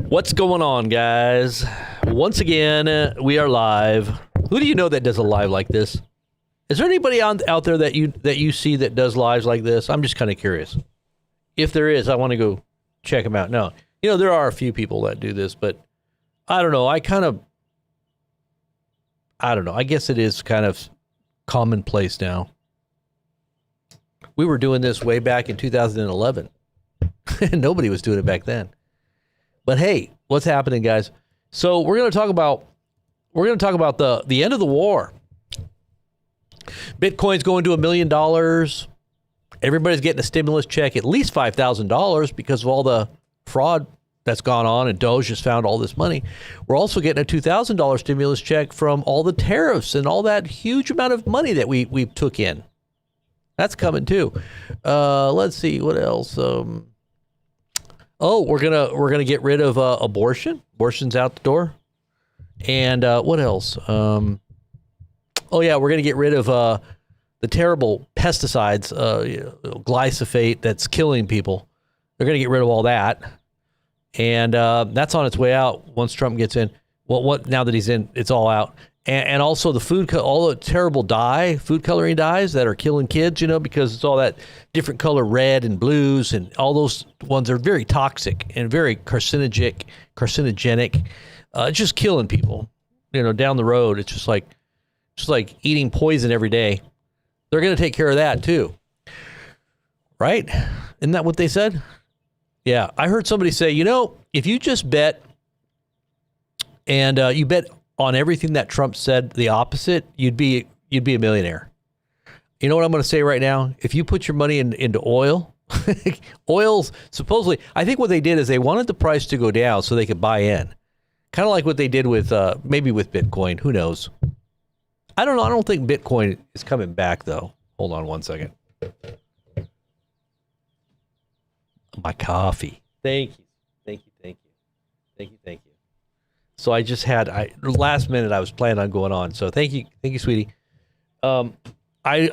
What's going on, guys? Once again, we are live. Who do you know that does a live like this? Is there anybody out there that you see that does lives like this? I'm just kind of curious. If there is, I want to go check them out. No, there are a few people that do this, but I don't know. I don't know. I guess it is kind of commonplace now. We were doing this way back in 2011. Nobody was doing it back then. But hey, what's happening, guys? So we're going to talk about the end of the war. Bitcoin's going to $1 million. Everybody's getting a stimulus check, at least $5,000 because of all the fraud that's gone on, and Doge just found all this money. We're also getting a $2,000 stimulus check from all the tariffs and all that huge amount of money that we took in. That's coming too. Let's see what else. We're gonna get rid of abortion. Abortion's out the door. And what else? We're gonna get rid of the terrible pesticides, glyphosate that's killing people. They're gonna get rid of all that, and that's on its way out once Trump gets in. Well, now that he's in, it's all out. And also the all the terrible food coloring dyes that are killing kids, because it's all that different color red and blues, and all those ones are very toxic and very carcinogenic. It's just killing people, down the road. It's just like eating poison every day. They're going to take care of that too. Right? Isn't that what they said? Yeah. I heard somebody say, if you just bet and you bet on everything that Trump said the opposite, you'd be a millionaire. You know what I'm going to say right now? If you put your money into oil, oil's supposedly, I think what they did is they wanted the price to go down so they could buy in. Kind of like what they did with, maybe with Bitcoin. Who knows? I don't know. I don't think Bitcoin is coming back though. Hold on one second. My coffee. Thank you. So I just had, last minute I was planning on going on. So thank you, sweetie. I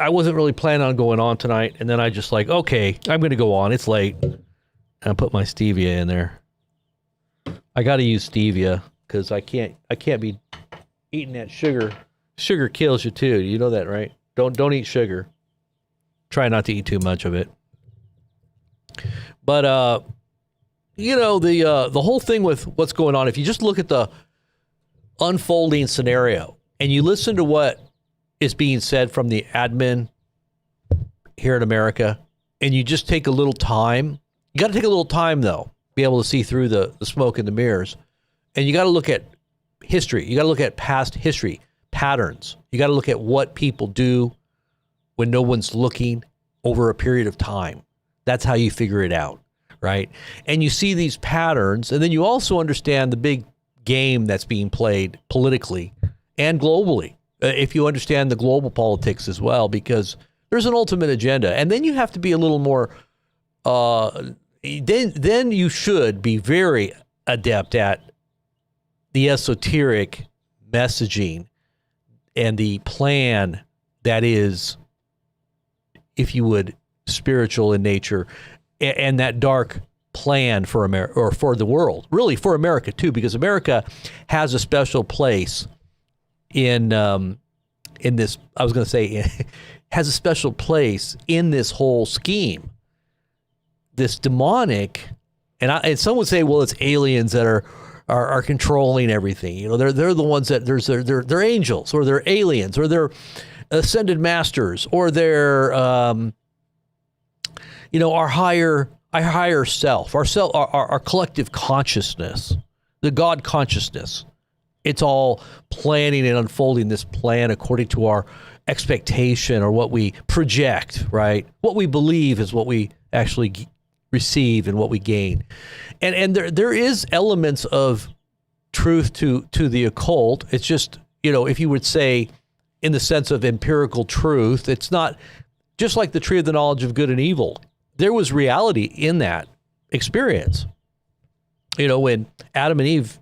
wasn't really planning on going on tonight, and then I just okay, I'm going to go on. It's late. And I put my stevia in there. I got to use stevia because I can't be eating that sugar. Sugar kills you too. You know that, right? Don't eat sugar. Try not to eat too much of it. But the whole thing with what's going on, if you just look at the unfolding scenario and you listen to what is being said from the admin here in America, and you just take a little time, you got to take a little time though, be able to see through the smoke and the mirrors. And you got to look at history. You got to look at past history patterns. You got to look at what people do when no one's looking over a period of time. That's how you figure it out. Right. And you see these patterns, and then you also understand the big game that's being played politically and globally. If you understand the global politics as well, because there's an ultimate agenda. And then you have to be a little more, then you should be very adept at the esoteric messaging and the plan that is, if you would, spiritual in nature, and that dark plan for America, or for the world, really for America too, because America has a special place in this. I was going to say has a special place in this whole scheme. This demonic, and some would say, well, it's aliens that are controlling everything. They're the ones that they're angels, or they're aliens, or they're ascended masters, or they're our higher self, our collective consciousness, the God consciousness. It's all planning and unfolding this plan according to our expectation, or what we project, right? What we believe is what we actually receive and what we gain. And there is elements of truth to the occult. It's just, if you would say in the sense of empirical truth, it's not just like the tree of the knowledge of good and evil. There was reality in that experience. When Adam and Eve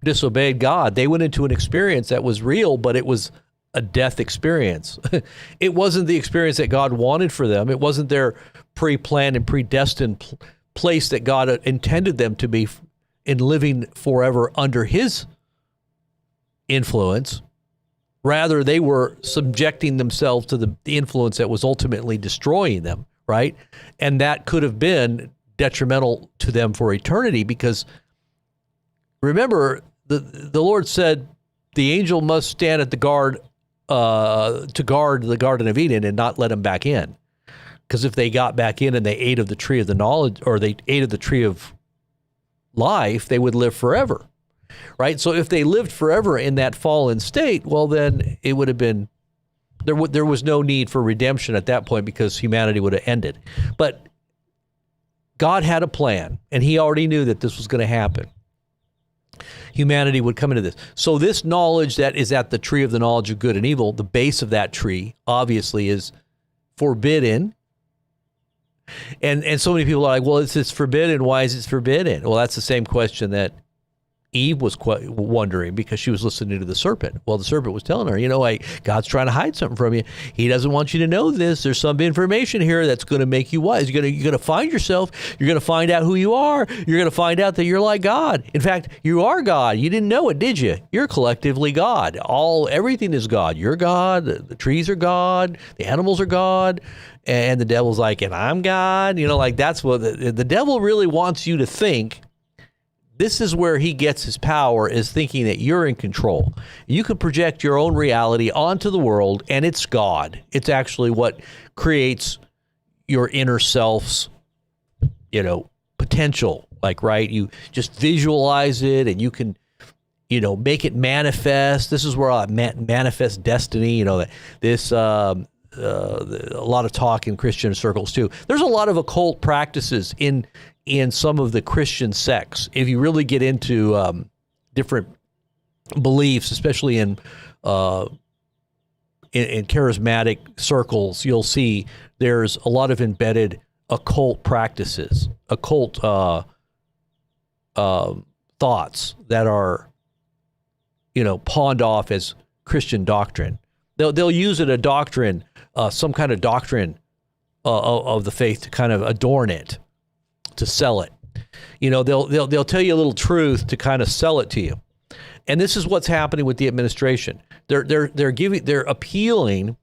disobeyed God, they went into an experience that was real, but it was a death experience. It wasn't the experience that God wanted for them. It wasn't their pre-planned and predestined place that God intended them to be in living forever under his influence. Rather, they were subjecting themselves to the influence that was ultimately destroying them, right? And that could have been detrimental to them for eternity, because remember, the Lord said the angel must stand at the guard to guard the Garden of Eden and not let them back in. Because if they got back in and they ate of the tree of the knowledge, or they ate of the tree of life, they would live forever, right? So if they lived forever in that fallen state, well, then it would have been, there was no need for redemption at that point, because humanity would have ended. But God had a plan, and he already knew that this was going to happen. Humanity would come into this. So this knowledge that is at the tree of the knowledge of good and evil, the base of that tree, obviously is forbidden. And so many people are like, well, it's forbidden. Why is it forbidden? Well, that's the same question that Eve was wondering, because she was listening to the serpent. Well, the serpent was telling her, God's trying to hide something from you. He doesn't want you to know this. There's some information here that's going to make you wise. You're going to find yourself. You're going to find out who you are. You're going to find out that you're like God. In fact, you are God. You didn't know it, did you? You're collectively God. Everything is God. You're God. The trees are God. The animals are God. And the devil's like, and I'm God. That's what the devil really wants you to think. This is where he gets his power, is thinking that you're in control. You can project your own reality onto the world, and it's God. It's actually what creates your inner self's, potential. Right? You just visualize it, and you can, make it manifest. This is where I manifest destiny. This a lot of talk in Christian circles too. There's a lot of occult practices in some of the Christian sects. If you really get into different beliefs, especially in charismatic circles, you'll see there's a lot of embedded occult practices, occult thoughts that are, pawned off as Christian doctrine. They'll use it a doctrine, some kind of doctrine of the faith, to kind of adorn it, to sell it. They'll tell you a little truth to kind of sell it to you. And this is what's happening with the administration. They're appealing,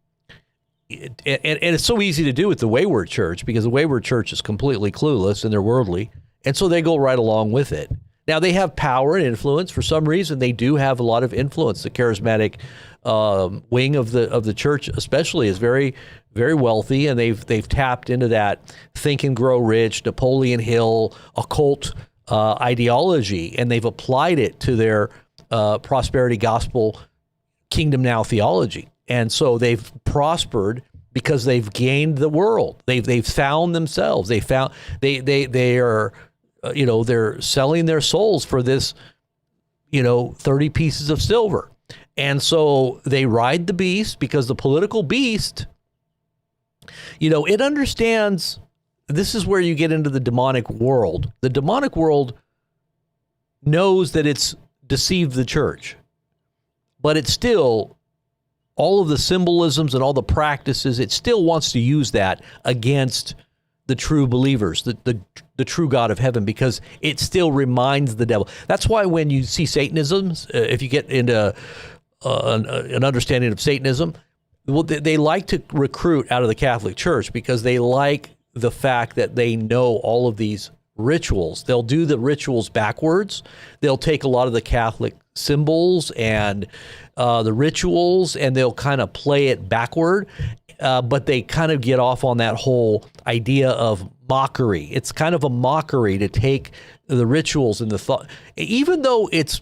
and it's so easy to do with the wayward church, because the wayward church is completely clueless and they're worldly, and so they go right along with it. Now, they have power and influence. For some reason, they do have a lot of influence. The charismatic wing of the church, especially, is very, very wealthy, and they've tapped into that Think and Grow Rich, Napoleon Hill, occult ideology, and they've applied it to their prosperity gospel kingdom now theology. And so they've prospered because they've gained the world. They've found themselves. They are. They're selling their souls for this, 30 pieces of silver. And so they ride the beast, because the political beast, it understands. This is where you get into the demonic world. The demonic world knows that it's deceived the church, but it's still, all of the symbolisms and all the practices, it still wants to use that against the true believers, the true God of heaven, because it still reminds the devil. That's why when you see Satanisms, if you get into an understanding of Satanism, well, they like to recruit out of the Catholic Church, because they like the fact that they know all of these rituals. They'll do the rituals backwards. They'll take a lot of the Catholic symbols and the rituals, and they'll kind of play it backward. But they kind of get off on that whole idea of mockery. It's kind of a mockery to take the rituals and the thought, even though it's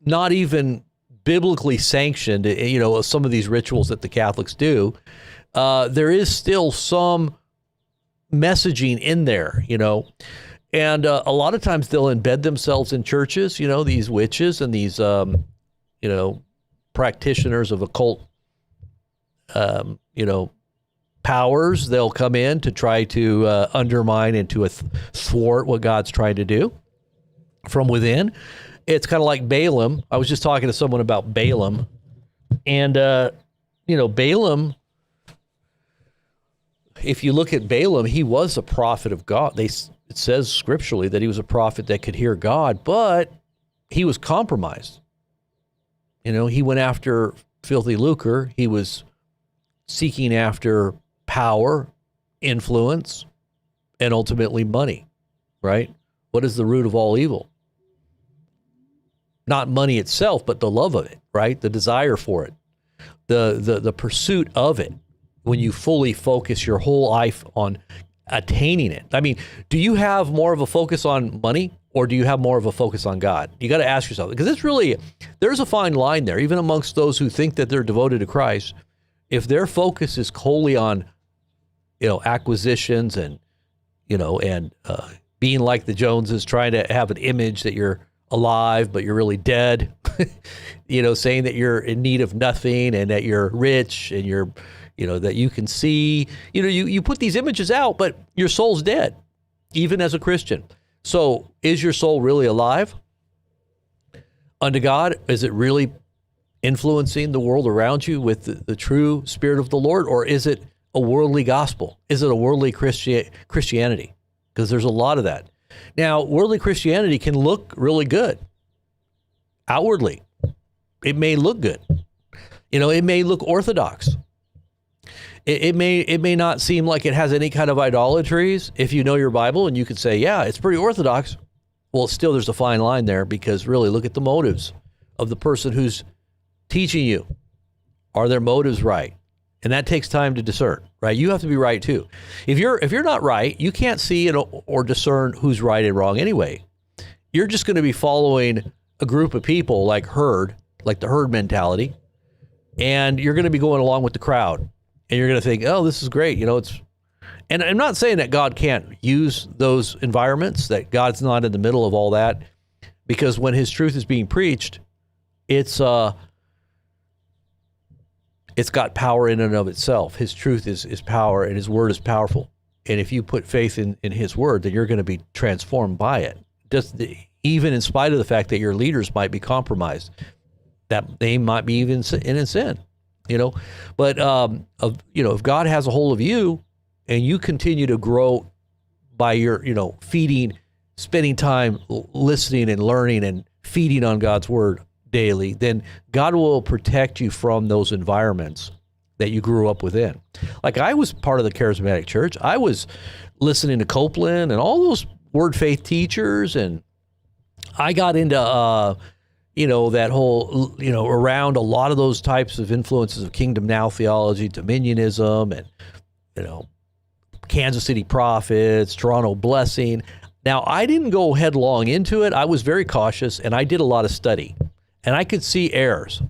not even biblically sanctioned, some of these rituals that the Catholics do, there is still some messaging in there, and a lot of times they'll embed themselves in churches, these witches and these, practitioners of occult powers. They'll come in to try to undermine and to thwart what God's trying to do from within. It's kind of like Balaam. I was just talking to someone about Balaam, and Balaam, if you look at Balaam, he was a prophet of God. it says scripturally that he was a prophet that could hear God, but he was compromised. He went after filthy lucre. He was seeking after power, influence, and ultimately money, right? What is the root of all evil? Not money itself, but the love of it, right? The desire for it, the pursuit of it. When you fully focus your whole life on attaining it. I mean, do you have more of a focus on money, or do you have more of a focus on God? You got to ask yourself, because there's a fine line there, even amongst those who think that they're devoted to Christ. If their focus is wholly on, acquisitions and being like the Joneses, trying to have an image that you're alive, but you're really dead, saying that you're in need of nothing and that you're rich and you're, that you can see, you put these images out, but your soul's dead, even as a Christian. So is your soul really alive unto God? Is it really influencing the world around you with the true Spirit of the Lord? Or is it a worldly gospel? Is it a worldly Christianity? Because there's a lot of that. Now, worldly Christianity can look really good. Outwardly, it may look good. It may look orthodox. It may not seem like it has any kind of idolatries if you know your Bible and you could say, yeah, it's pretty orthodox. Well, still there's a fine line there, because really look at the motives of the person who's teaching you. Are their motives right? And that takes time to discern, right? You have to be right too. If you're not right, you can't see or discern who's right and wrong anyway. You're just going to be following a group of people like the herd mentality, and you're going to be going along with the crowd. And you're going to think, oh, this is great. And I'm not saying that God can't use those environments, that God's not in the middle of all that, because when his truth is being preached, it's got power in and of itself. His truth is power, and his word is powerful. And if you put faith in his word, then you're going to be transformed by it. Even in spite of the fact that your leaders might be compromised, that they might be even in sin. But if God has a hold of you and you continue to grow by your, feeding, spending time listening and learning and feeding on God's word daily, then God will protect you from those environments that you grew up within. Like I was part of the charismatic church. I was listening to Copeland and all those word faith teachers, and I got into that whole, around a lot of those types of influences of Kingdom Now theology, dominionism, and, Kansas City Prophets, Toronto Blessing. Now, I didn't go headlong into it. I was very cautious, and I did a lot of study. And I could see errors,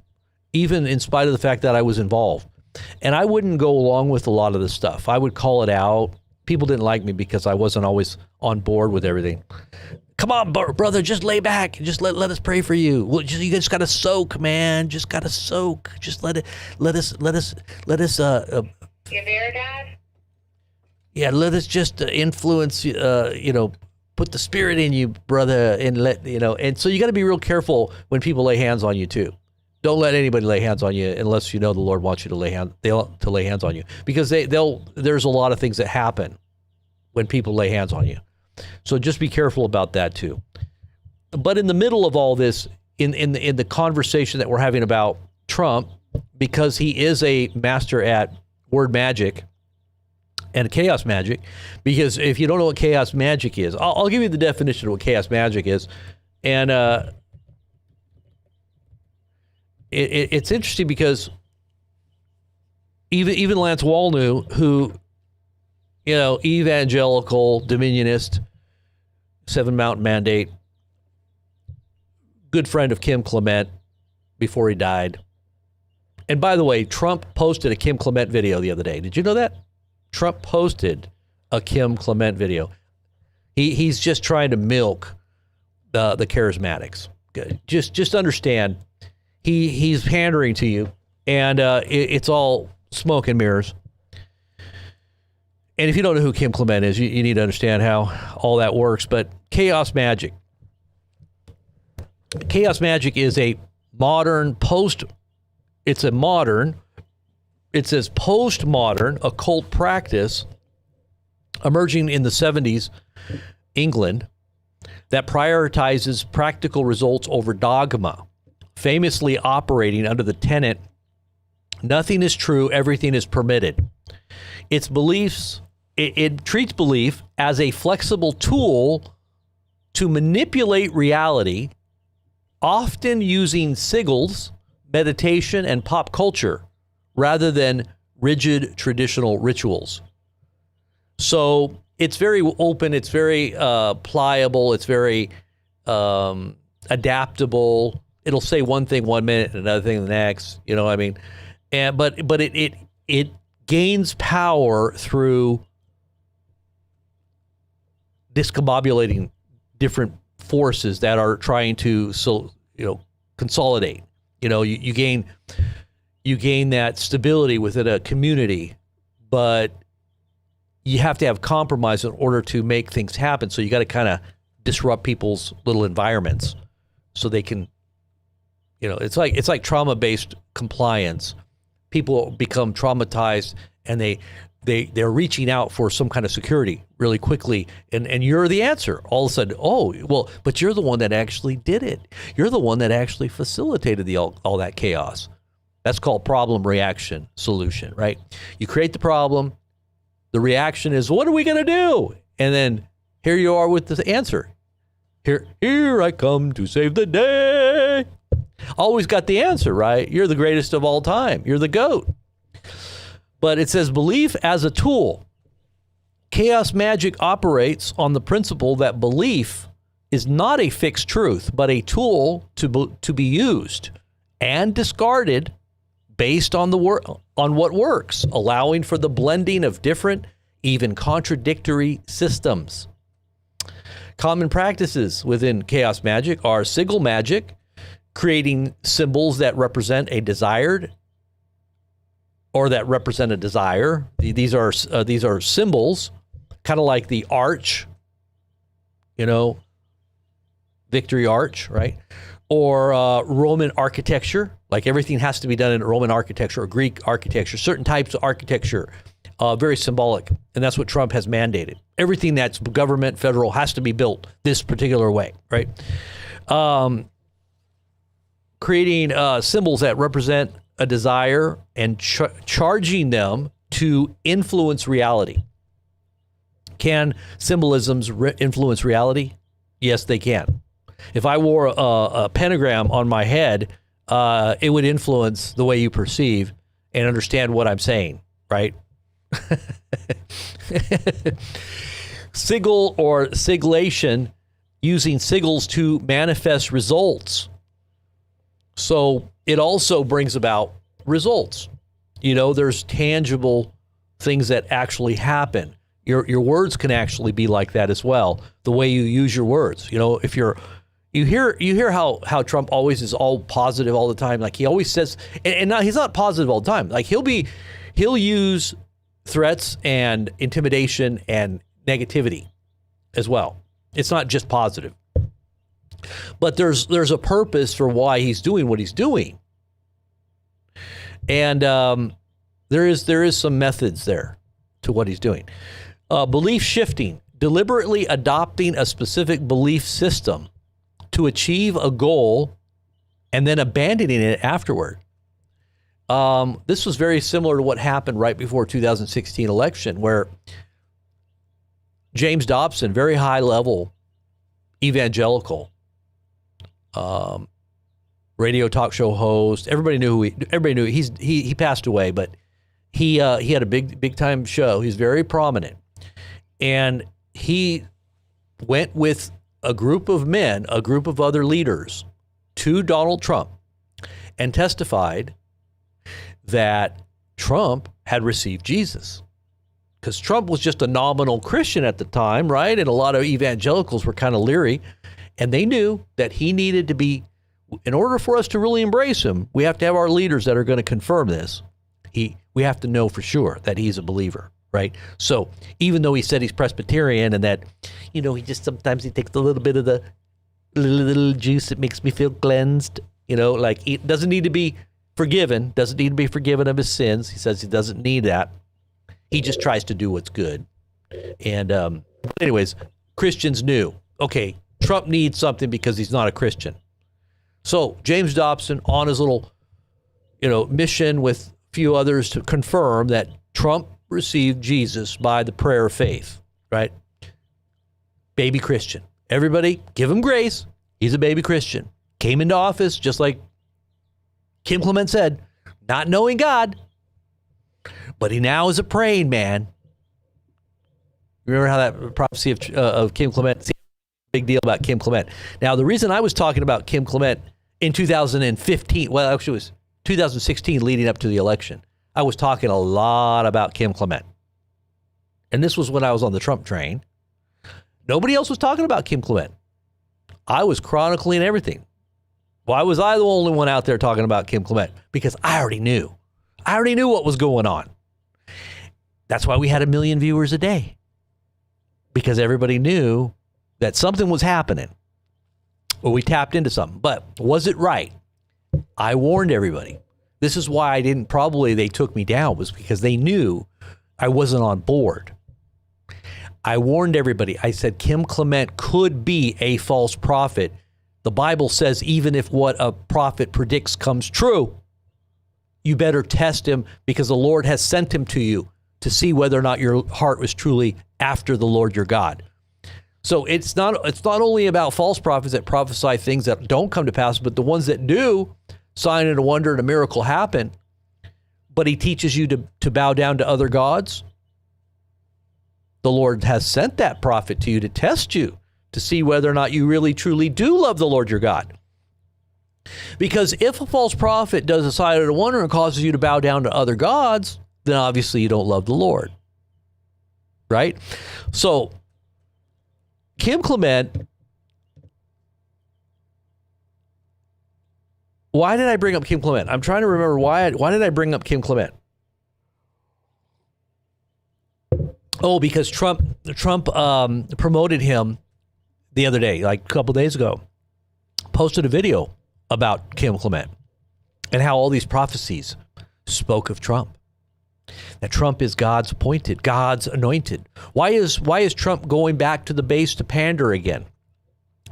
even in spite of the fact that I was involved. And I wouldn't go along with a lot of the stuff. I would call it out. People didn't like me because I wasn't always on board with everything. Come on, brother, just lay back. Just let us pray for you. Well, you just got to soak, man. Just got to soak. Just let us. You there, Dad? Yeah, let us just influence, put the Spirit in you, brother, and and so you got to be real careful when people lay hands on you too. Don't let anybody lay hands on you unless the Lord wants you to lay hands on you, because there's a lot of things that happen when people lay hands on you. So just be careful about that too. But in the middle of all this, in the conversation that we're having about Trump, because he is a master at word magic and chaos magic, because if you don't know what chaos magic is, I'll give you the definition of what chaos magic is. And it's interesting because even Lance Walnew, who, evangelical, dominionist, Seven Mountain Mandate, good friend of Kim Clement before he died. And by the way, Trump posted a Kim Clement video the other day. Did you know that? Trump posted a Kim Clement video. He's just trying to milk the charismatics. Just understand, he's pandering to you, and it's all smoke and mirrors. And if you don't know who Kim Clement is, you need to understand how all that works. But chaos magic is a modern postmodern occult practice emerging in the 70s England, that prioritizes practical results over dogma, famously operating under the tenet, nothing is true, everything is permitted. Its beliefs, it treats belief as a flexible tool to manipulate reality, often using sigils, meditation, and pop culture rather than rigid traditional rituals. So it's very open, it's very pliable, it's very adaptable. It'll say one thing 1 minute and another thing the next, you know what I mean? And but it gains power through discombobulating different forces that are trying to consolidate. You gain that stability within a community, but you have to have compromise in order to make things happen. So you got to kind of disrupt people's little environments so they can, it's like trauma-based compliance. People become traumatized and they're reaching out for some kind of security really quickly, and you're the answer. All of a sudden, but you're the one that actually did it. You're the one that actually facilitated all that chaos. That's called problem, reaction, solution, right? You create the problem. The reaction is, what are we going to do? And then here you are with the answer. Here I come to save the day. Always got the answer, right? You're the greatest of all time. You're the GOAT. But it says belief as a tool. Chaos magic operates on the principle that belief is not a fixed truth, but a tool to be used and discarded based on on what works, allowing for the blending of different, even contradictory systems. Common practices within chaos magic are sigil magic, creating symbols that represent a desired or that represent a desire. These are symbols, kind of like the arch, victory arch, right? Or Roman architecture, like everything has to be done in Roman architecture or Greek architecture, certain types of architecture, very symbolic. And that's what Trump has mandated. Everything that's government, federal, has to be built this particular way, right? Creating symbols that represent a desire and charging them to influence reality. Can symbolisms influence reality? Yes, they can. If I wore a pentagram on my head, it would influence the way you perceive and understand what I'm saying, right? Sigil or siglation, using sigils to manifest results. So it also brings about results. There's tangible things that actually happen. Your words can actually be like that as well. The way you use your words. If you hear how Trump always is all positive all the time. Like he always says, and now he's not positive all the time. Like he'll use threats and intimidation and negativity as well. It's not just positive. But there's a purpose for why he's doing what he's doing. And there is some methods there to what he's doing. Belief shifting, deliberately adopting a specific belief system to achieve a goal and then abandoning it afterward. This was very similar to what happened right before 2016 election, where James Dobson, very high level evangelical, radio talk show host. Everybody knew he passed away, but he had a big time show. He's very prominent, and he went with a group of men, a group of other leaders, to Donald Trump and testified that Trump had received Jesus. Because Trump was just a nominal Christian at the time, right? And a lot of evangelicals were kind of leery. And they knew that he needed to be, in order for us to really embrace him, we have to have our leaders that are going to confirm this. We have to know for sure that he's a believer, right? So even though he said he's Presbyterian and that, he just sometimes he takes a little bit of the little juice that makes me feel cleansed, like it doesn't need to be forgiven, doesn't need to be forgiven of his sins. He says he doesn't need that. He just tries to do what's good. And anyways, Christians knew, okay, Trump needs something because he's not a Christian. So James Dobson on his little, mission with a few others to confirm that Trump received Jesus by the prayer of faith, right? Baby Christian. Everybody give him grace. He's a baby Christian. Came into office just like Kim Clement said, not knowing God, but he now is a praying man. Remember how that prophecy of Kim Clement, big deal about Kim Clement. Now, the reason I was talking about Kim Clement in 2015, well, actually it was 2016 leading up to the election, I was talking a lot about Kim Clement. And this was when I was on the Trump train. Nobody else was talking about Kim Clement. I was chronicling everything. Why was I the only one out there talking about Kim Clement? Because I already knew. I already knew what was going on. That's why we had 1 million viewers a day. Because everybody knew that something was happening. Or we tapped into something. But was it right? I warned everybody. This is why they took me down, was because they knew I wasn't on board. I warned everybody. I said Kim Clement could be a false prophet. The Bible says even if what a prophet predicts comes true, you better test him because the Lord has sent him to you to see whether or not your heart was truly after the Lord your God. So it's not only about false prophets that prophesy things that don't come to pass, but the ones that do, sign and a wonder and a miracle happen. But he teaches you to bow down to other gods. The Lord has sent that prophet to you to test you, to see whether or not you really truly do love the Lord your God. Because if a false prophet does a sign and a wonder and causes you to bow down to other gods, then obviously you don't love the Lord. Right? So, Kim Clement, why did I bring up Kim Clement? I'm trying to remember why did I bring up Kim Clement? Oh, because Trump promoted him the other day, like a couple days ago, posted a video about Kim Clement and how all these prophecies spoke of Trump. That Trump is God's appointed, God's anointed. Why is Trump going back to the base to pander again?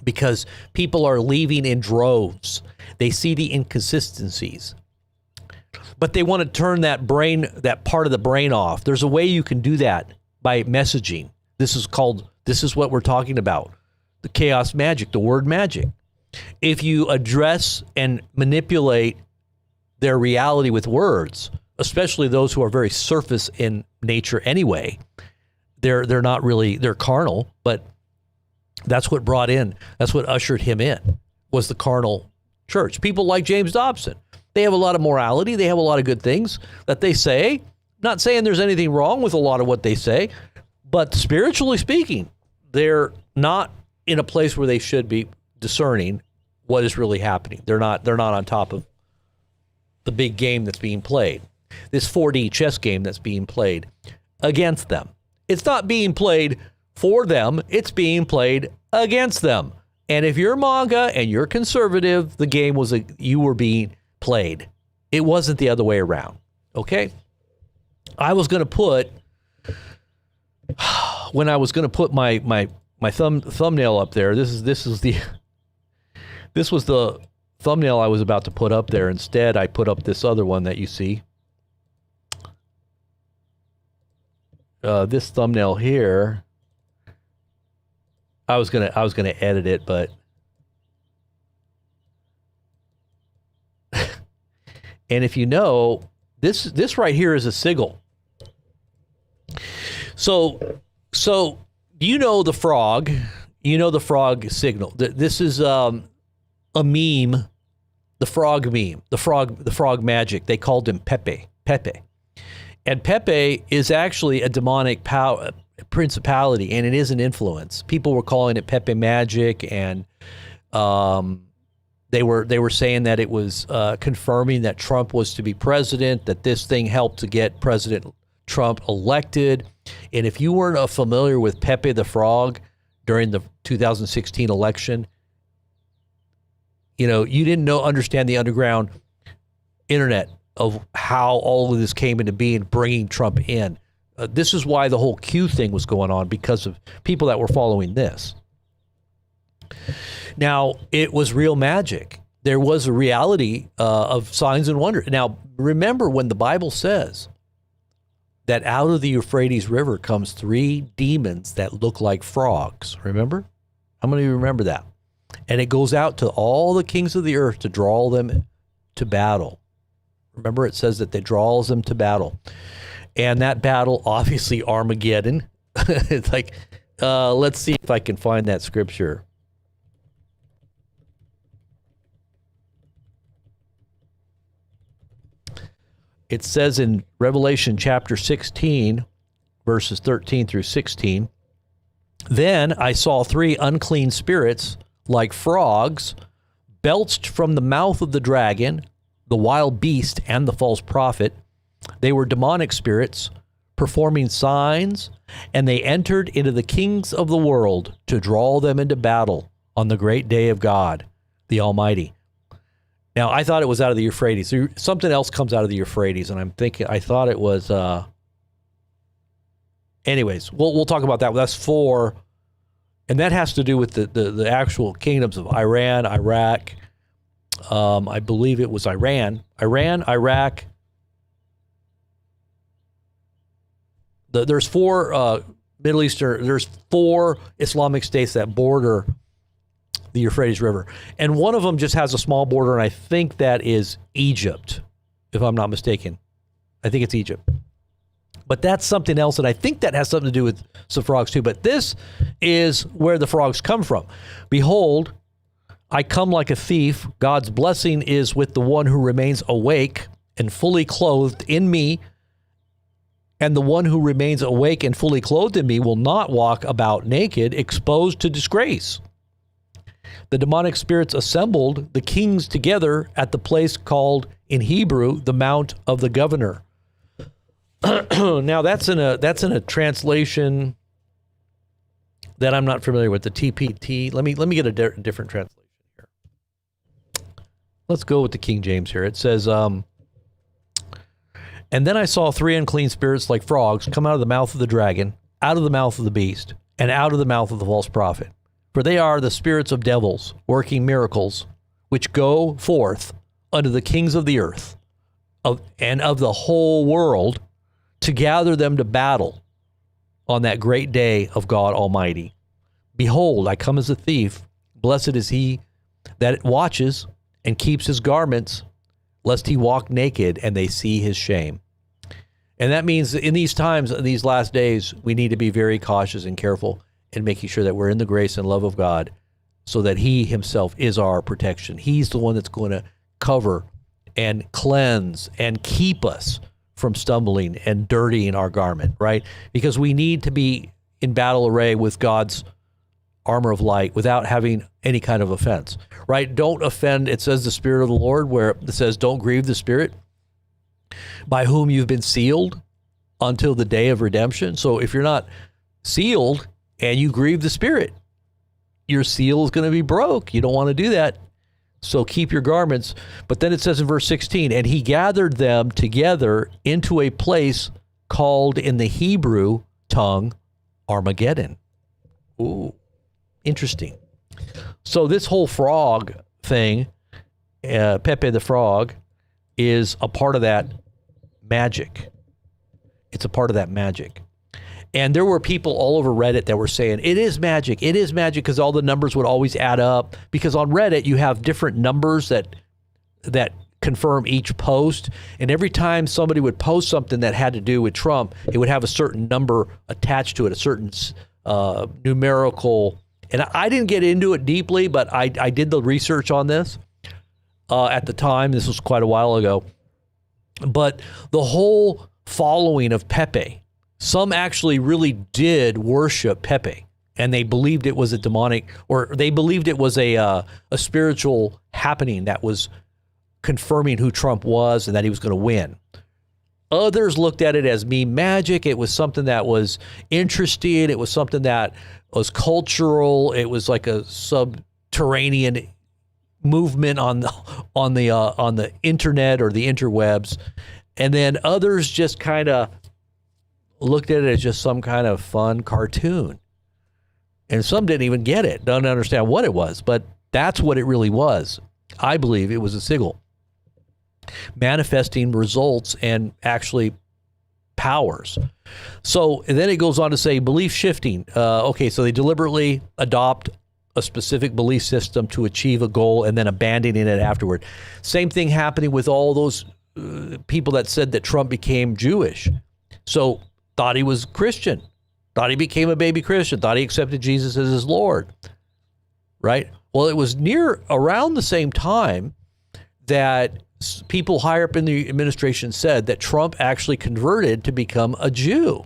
Because people are leaving in droves. They see the inconsistencies. But they want to turn that part of the brain off. There's a way you can do that by messaging. This is what we're talking about. The chaos magic, the word magic. If you address and manipulate their reality with words, especially those who are very surface in nature anyway, they're not really, they're carnal, but that's what ushered him in, was the carnal church. People like James Dobson, they have a lot of morality, they have a lot of good things that they say. Not saying there's anything wrong with a lot of what they say, but spiritually speaking, they're not in a place where they should be discerning what is really happening. They're not on top of the big game that's being played. This 4D chess game that's being played against them. It's not being played for them, it's being played against them. And if you're MAGA and you're conservative, the game you were being played. It wasn't the other way around. Okay? I was going to put, when I was going to put my thumbnail up there, this was the thumbnail I was about to put up there. Instead, I put up this other one that you see. This thumbnail here, I was gonna edit it, but and if you know, this right here is a sigil. So you know the frog, the frog signal. This is a meme, the frog meme, the frog magic. They called him Pepe. And Pepe is actually a demonic principality, and it is an influence. People were calling it Pepe magic, and they were saying that it was confirming that Trump was to be president, that this thing helped to get President Trump elected. And if you weren't familiar with Pepe the Frog during the 2016 election, you didn't understand the underground internet of how all of this came into being, bringing Trump in. this is why the whole Q thing was going on, because of people that were following this. Now, it was real magic. There was a reality of signs and wonders. Now, remember when the Bible says that out of the Euphrates River comes 3 demons that look like frogs. Remember? How many of you remember that? And it goes out to all the kings of the earth to draw them to battle. Remember, it says that they draws them to battle. And that battle, obviously Armageddon. It's like, let's see if I can find that scripture. It says in Revelation chapter 16, verses 13 through 16, then I saw 3 unclean spirits like frogs belched from the mouth of the dragon, the wild beast, and the false prophet. They were demonic spirits performing signs, and they entered into the kings of the world to draw them into battle on the great day of God, the Almighty. Now, I thought it was out of the Euphrates. Something else comes out of the Euphrates, and I thought it was, anyways, we'll talk about that. That's 4, and that has to do with the actual kingdoms of Iran, Iraq. I believe it was Iran, Iraq. There's 4 Middle Eastern, there's 4 Islamic states that border the Euphrates River. And one of them just has a small border, and I think that is Egypt, if I'm not mistaken. I think it's Egypt. But that's something else, and I think that has something to do with some frogs too. But this is where the frogs come from. Behold, I come like a thief. God's blessing is with the one who remains awake and fully clothed in me. And the one who remains awake and fully clothed in me will not walk about naked, exposed to disgrace. The demonic spirits assembled the kings together at the place called in Hebrew the Mount of the Governor. Now that's in a translation that I'm not familiar with, the TPT. Let me get a different translation here. Let's go with the King James here. It says, and then I saw 3 unclean spirits like frogs come out of the mouth of the dragon, out of the mouth of the beast, and out of the mouth of the false prophet. For they are the spirits of devils, working miracles, which go forth unto the kings of the earth and of the whole world to gather them to battle on that great day of God Almighty. Behold, I come as a thief. Blessed is he that watches and keeps his garments, lest he walk naked and they see his shame. And that means in these times, in these last days, we need to be very cautious and careful in making sure that we're in the grace and love of God, so that he himself is our protection. He's the one that's going to cover and cleanse and keep us from stumbling and dirtying our garment, right? Because we need to be in battle array with God's armor of light without having any kind of offense, right? Don't offend. It says the Spirit of the Lord, where it says, don't grieve the Spirit by whom you've been sealed until the day of redemption. So if you're not sealed and you grieve the Spirit, your seal is going to be broke. You don't want to do that. So keep your garments. But then it says in verse 16, and he gathered them together into a place called in the Hebrew tongue Armageddon. Ooh, interesting. So this whole frog thing, Pepe the Frog, is a part of that magic. It's a part of that magic. And there were people all over Reddit that were saying, it is magic, because all the numbers would always add up. Because on Reddit, you have different numbers that confirm each post. And every time somebody would post something that had to do with Trump, it would have a certain number attached to it, a certain numerical. And I didn't get into it deeply, but I did the research on this at the time. This was quite a while ago. But the whole following of Pepe, some actually really did worship Pepe, and they believed it was a demonic, or they believed it was a spiritual happening that was confirming who Trump was and that he was going to win. Others looked at it as meme magic. It was something that was interesting. It was something that was cultural. It was like a subterranean movement on the internet or the interwebs. And then others just kind of looked at it as just some kind of fun cartoon. And some didn't even get it, don't understand what it was, but that's what it really was. I believe it was a sigil manifesting results and actually powers. So and then it goes on to say belief shifting. Okay, so they deliberately adopt a specific belief system to achieve a goal and then abandoning it afterward. Same thing happening with all those people that said that Trump became Jewish. So thought he was Christian, thought he became a baby Christian, thought he accepted Jesus as his Lord, right? Well, it was around the same time that people higher up in the administration said that Trump actually converted to become a Jew.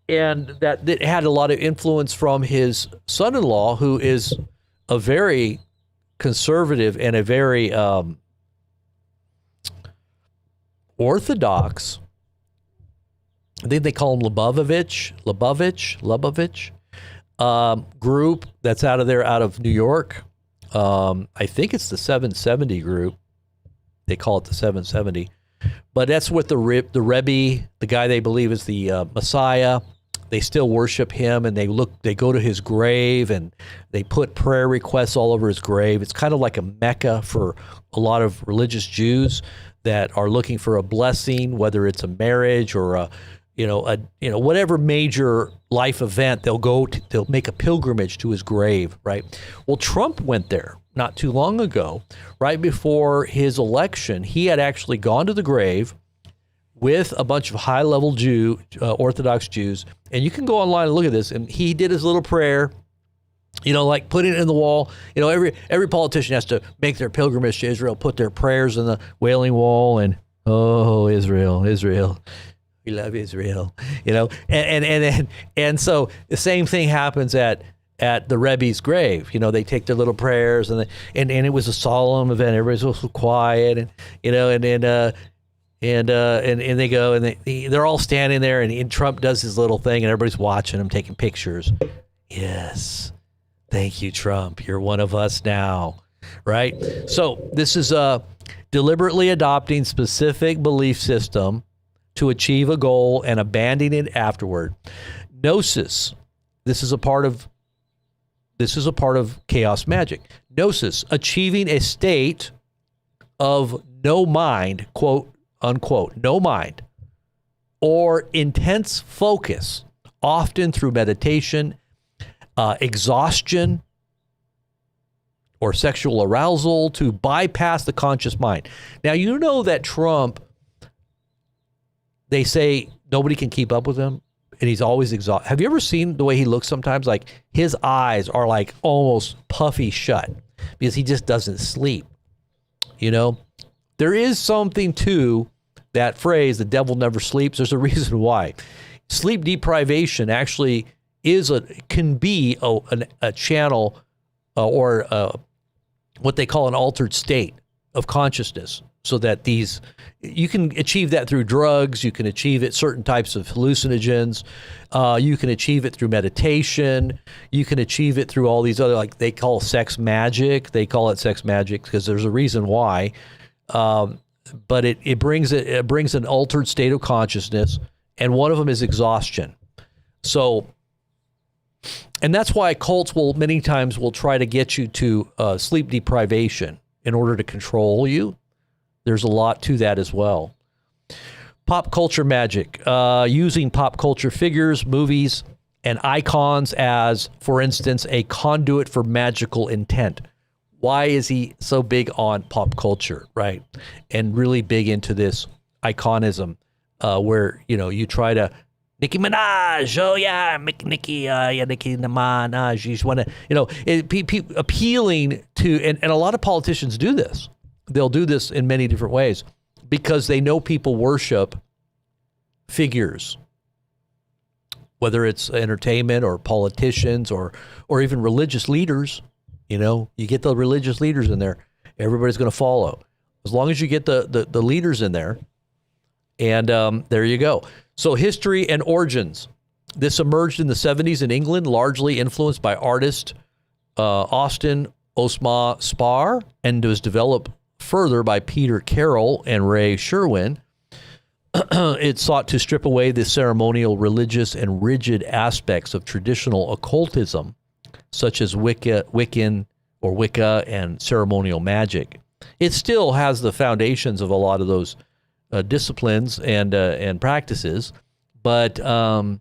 And that it had a lot of influence from his son-in-law, who is a very conservative and a very orthodox, I think they call him Lubavitch group that's out of New York. I think it's the 770 group. They call it the 770. But that's what the Rebbe, the guy they believe is the Messiah, they still worship him, and they go to his grave and they put prayer requests all over his grave. It's kind of like a Mecca for a lot of religious Jews that are looking for a blessing, whether it's a marriage or whatever major life event, they'll make a pilgrimage to his grave, right? Well, Trump went there not too long ago, right before his election. He had actually gone to the grave with a bunch of high-level Orthodox Jews, and you can go online and look at this, and he did his little prayer, like putting it in the wall. Every politician has to make their pilgrimage to Israel, put their prayers in the Wailing Wall, and, oh, Israel, we love Israel, and so the same thing happens at the Rebbe's grave. They take their little prayers, and it was a solemn event. Everybody's so quiet, and they go, and they're all standing there, and Trump does his little thing, and everybody's watching him, taking pictures. Yes, thank you, Trump. You're one of us now, right? So this is deliberately adopting specific belief system to achieve a goal and abandoning it afterward. Gnosis. This is a part of chaos magic. Gnosis, achieving a state of no mind, quote unquote, no mind, or intense focus, often through meditation, exhaustion, or sexual arousal, to bypass the conscious mind. Now, you know that Trump, they say nobody can keep up with him, and he's always exhausted. Have you ever seen the way he looks sometimes? Like, his eyes are like almost puffy shut because he just doesn't sleep. There is something to that phrase, the devil never sleeps. There's a reason why. Sleep deprivation actually can be a channel or what they call an altered state of consciousness, so that you can achieve that through drugs, you can achieve it certain types of hallucinogens, you can achieve it through meditation, you can achieve it through all these other, like they call sex magic. They call it sex magic because there's a reason why. But it brings an altered state of consciousness, and one of them is exhaustion. So, and that's why cults many times will try to get you to sleep deprivation in order to control you. There's a lot to that as well. Pop culture magic, using pop culture figures, movies, and icons as, for instance, a conduit for magical intent. Why is he so big on pop culture, right? And really big into this iconism, where, you try to, Nicki Minaj, oh yeah, Nicki Minaj, you just want to, appealing to, and a lot of politicians do this. They'll do this in many different ways because they know people worship figures, whether it's entertainment or politicians or even religious leaders. You get the religious leaders in there, everybody's going to follow. As long as you get the leaders in there, and there you go. So history and origins. This emerged in the 70s in England, largely influenced by artist Austin Osma Spar, and was developed further by Peter Carroll and Ray Sherwin. It sought to strip away the ceremonial, religious, and rigid aspects of traditional occultism, such as Wiccan or Wicca and ceremonial magic. It still has the foundations of a lot of those disciplines and practices, but I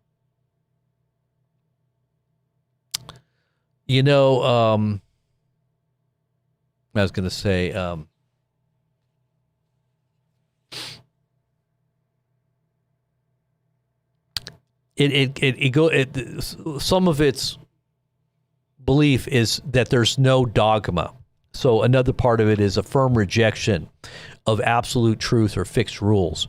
was going to say, some of its belief is that there's no dogma. So another part of it is a firm rejection of absolute truth or fixed rules.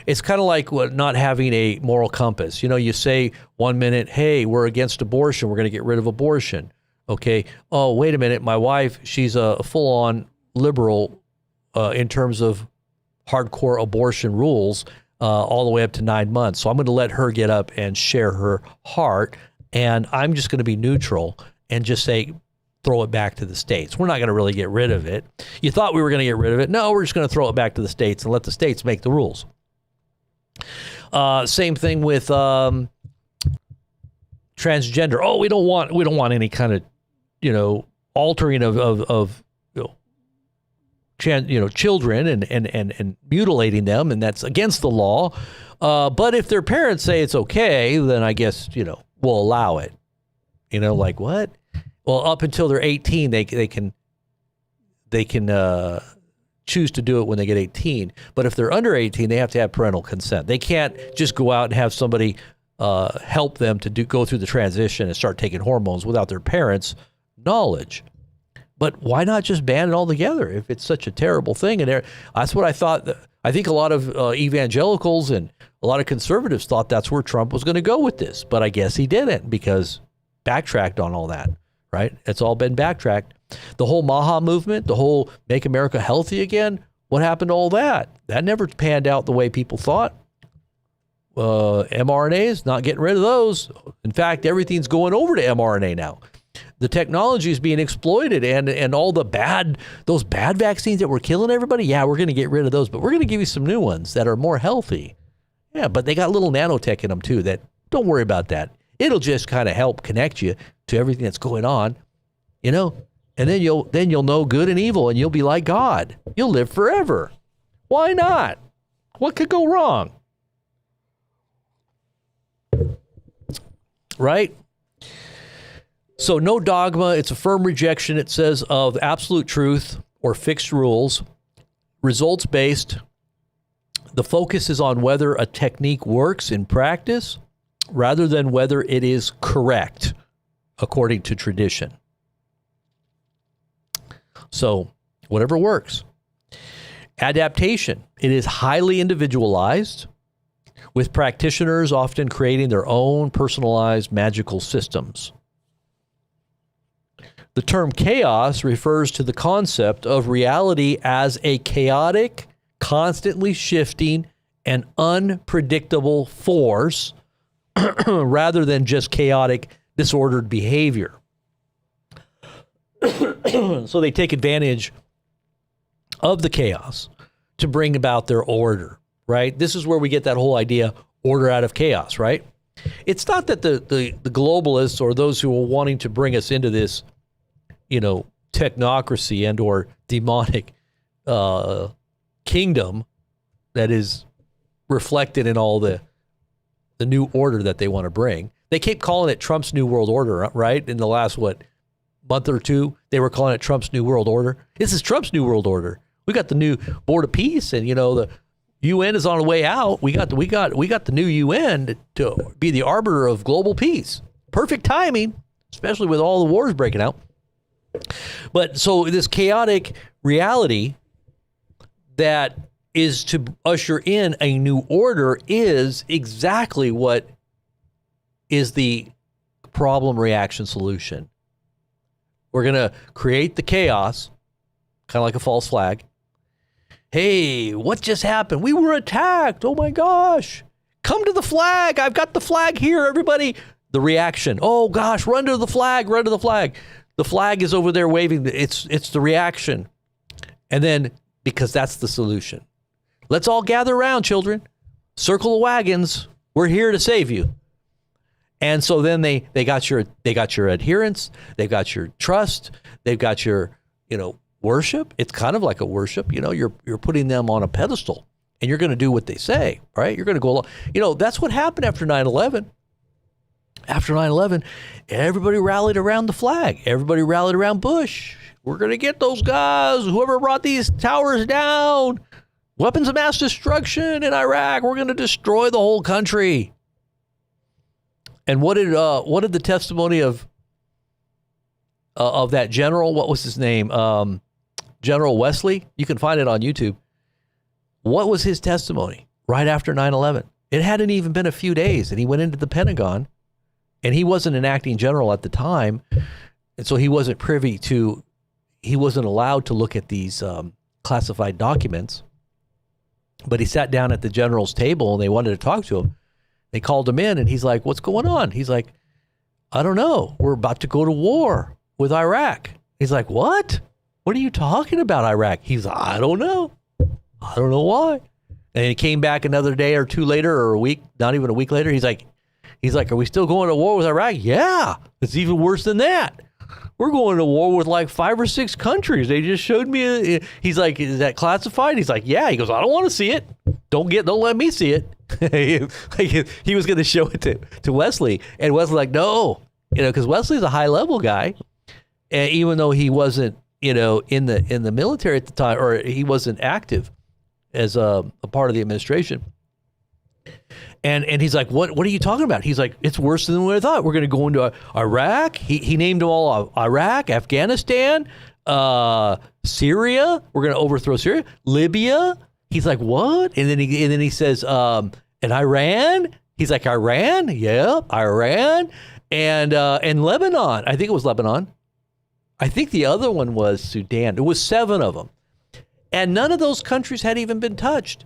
It's kind of like not having a moral compass. You say 1 minute, hey, we're against abortion, we're going to get rid of abortion. Okay. Oh, wait a minute. My wife, she's a full-on liberal in terms of hardcore abortion rules all the way up to 9 months. So I'm going to let her get up and share her heart, and I'm just going to be neutral and just say, throw it back to the states. We're not going to really get rid of it. You thought we were going to get rid of it. No, we're just going to throw it back to the states and let the states make the rules. Same thing with transgender. Oh, we don't want any kind of altering of children and mutilating them, and that's against the law. But if their parents say it's okay, then I guess we'll allow it. Like what? Well, up until they're 18, they can choose to do it when they get 18. But if they're under 18, they have to have parental consent. They can't just go out and have somebody help them to go through the transition and start taking hormones without their parents' knowledge. But why not just ban it altogether if it's such a terrible thing? And that's what I thought. I think a lot of evangelicals and a lot of conservatives thought that's where Trump was going to go with this. But I guess he didn't, because backtracked on all that, right? It's all been backtracked. The whole Maha movement, the whole Make America Healthy Again, what happened to all that? That never panned out the way people thought. mRNAs, not getting rid of those. In fact, everything's going over to mRNA now. The technology is being exploited, and all those bad vaccines that were killing everybody, yeah, we're going to get rid of those, but we're going to give you some new ones that are more healthy. Yeah, but they got little nanotech in them too. That, don't worry about that. It'll just kind of help connect you to everything that's going on, and then you'll know good and evil, and you'll be like God. You'll live forever. Why not? What could go wrong? Right? So no dogma. It's a firm rejection, it says, of absolute truth or fixed rules. Results-based. The focus is on whether a technique works in practice rather than whether it is correct according to tradition. So whatever works. Adaptation. It is highly individualized, with practitioners often creating their own personalized magical systems. The term chaos refers to the concept of reality as a chaotic, constantly shifting, and unpredictable force rather than just chaotic, disordered behavior. So they take advantage of the chaos to bring about their order, right? This is where we get that whole idea, order out of chaos, right? It's not that the globalists or those who are wanting to bring us into this technocracy and or demonic kingdom that is reflected in all the new order that they want to bring. They keep calling it Trump's New World Order, right? In the last, month or two, they were calling it Trump's New World Order. This is Trump's New World Order. We got the new Board of Peace, and the UN is on the way out. We got the new UN to be the arbiter of global peace. Perfect timing, especially with all the wars breaking out. But so this chaotic reality that is to usher in a new order is exactly what is the problem, reaction, solution. We're going to create the chaos, kind of like a false flag. Hey, what just happened? We were attacked. Oh my gosh. Come to the flag. I've got the flag here, everybody. The reaction. Oh gosh, run to the flag, run to the flag. The flag is over there waving. It's the reaction. And then, because that's the solution. Let's all gather around, children. circle the wagons. We're here to save you. And so then they got your adherence, they've got your trust, they've got your, worship. It's kind of like a worship, you're putting them on a pedestal and you're going to do what they say, right? You're going to go along. That's what happened after 9/11. After 9/11, everybody rallied around the flag. Everybody rallied around Bush. We're going to get those guys, whoever brought these towers down, weapons of mass destruction in Iraq. We're going to destroy the whole country. And what did the testimony of that general, what was his name? General Wesley. You can find it on YouTube. What was his testimony right after 9/11? It hadn't even been a few days, and he went into the Pentagon, and he wasn't an acting general at the time, and so he wasn't allowed to look at these classified documents. But he sat down at the general's table, and they wanted to talk to him. They called him in, and he's like, "What's going on?" He's like, "I don't know. We're about to go to war with Iraq." He's like, "What? What are you talking about, Iraq?" He's like, "I don't know. I don't know why." And he came back another day or two later, or a week, not even a week later. He's like, "Are we still going to war with Iraq?" "Yeah, it's even worse than that. We're going to war with like 5 or 6 countries. They just showed me." He's like, "Is that classified?" He's like, "Yeah." He goes, "I don't want to see it. Don't let me see it." He was going to show it to Wesley, and Wesley's like, "No," because Wesley's a high level guy, and even though he wasn't, in the military at the time, or he wasn't active as a part of the administration. And he's like, what are you talking about? He's like, "It's worse than what I thought. We're going to go into Iraq." He named them all: Iraq, Afghanistan, Syria. We're going to overthrow Syria, Libya. He's like, "What?" And then he says, "And Iran." He's like, "Iran, yeah, Iran, and Lebanon." I think it was Lebanon. I think the other one was Sudan. It was 7 of them, and none of those countries had even been touched.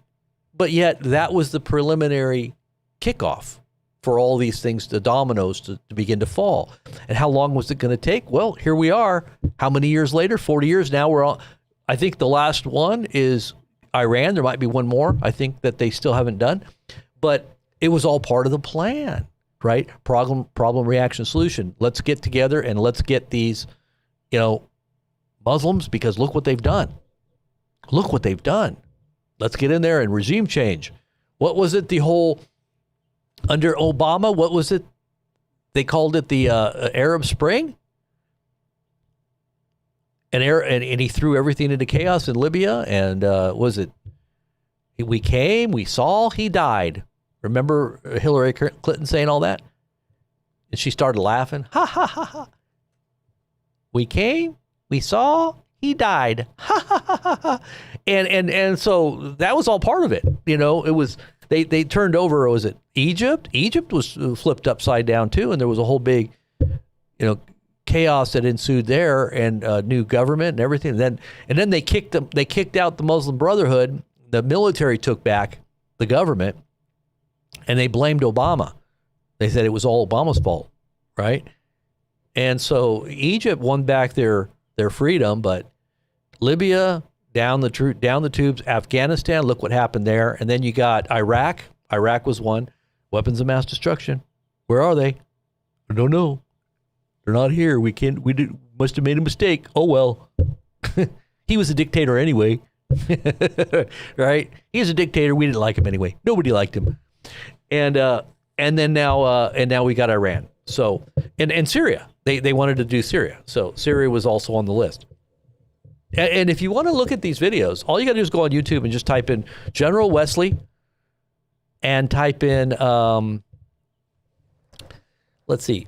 But yet that was the preliminary kickoff for all these things, the dominoes to begin to fall. And how long was it going to take? Well, here we are. How many years later? 40 years now. We're on. I think the last one is Iran. There might be one more, I think, that they still haven't done. But it was all part of the plan, right? Problem, reaction, solution. Let's get together and let's get these, Muslims, because look what they've done. Look what they've done. Let's get in there and regime change. What was it? The whole, under Obama, what was it? They called it the Arab Spring. And he threw everything into chaos in Libya. And was it? We came, we saw, he died. Remember Hillary Clinton saying all that? And she started laughing. Ha ha ha ha. We came, we saw, he died. Ha ha ha ha ha. And so that was all part of it. It was they turned over. Was it Egypt? Egypt was flipped upside down too, and there was a whole big, chaos that ensued there, and new government and everything. And then they kicked them. They kicked out the Muslim Brotherhood. The military took back the government, and they blamed Obama. They said it was all Obama's fault, right? And so Egypt won back their freedom, but Libya down the tubes. Afghanistan, look what happened there. And then you got Iraq. Iraq was one. Weapons of mass destruction. Where are they? I don't know. They're not here. We must have made a mistake. Oh well. He was a dictator anyway. Right? He was a dictator. We didn't like him anyway. Nobody liked him. And then now we got Iran. So and Syria. They wanted to do Syria. So Syria was also on the list. And if you want to look at these videos, all you got to do is go on YouTube and just type in General Wesley and type in, let's see.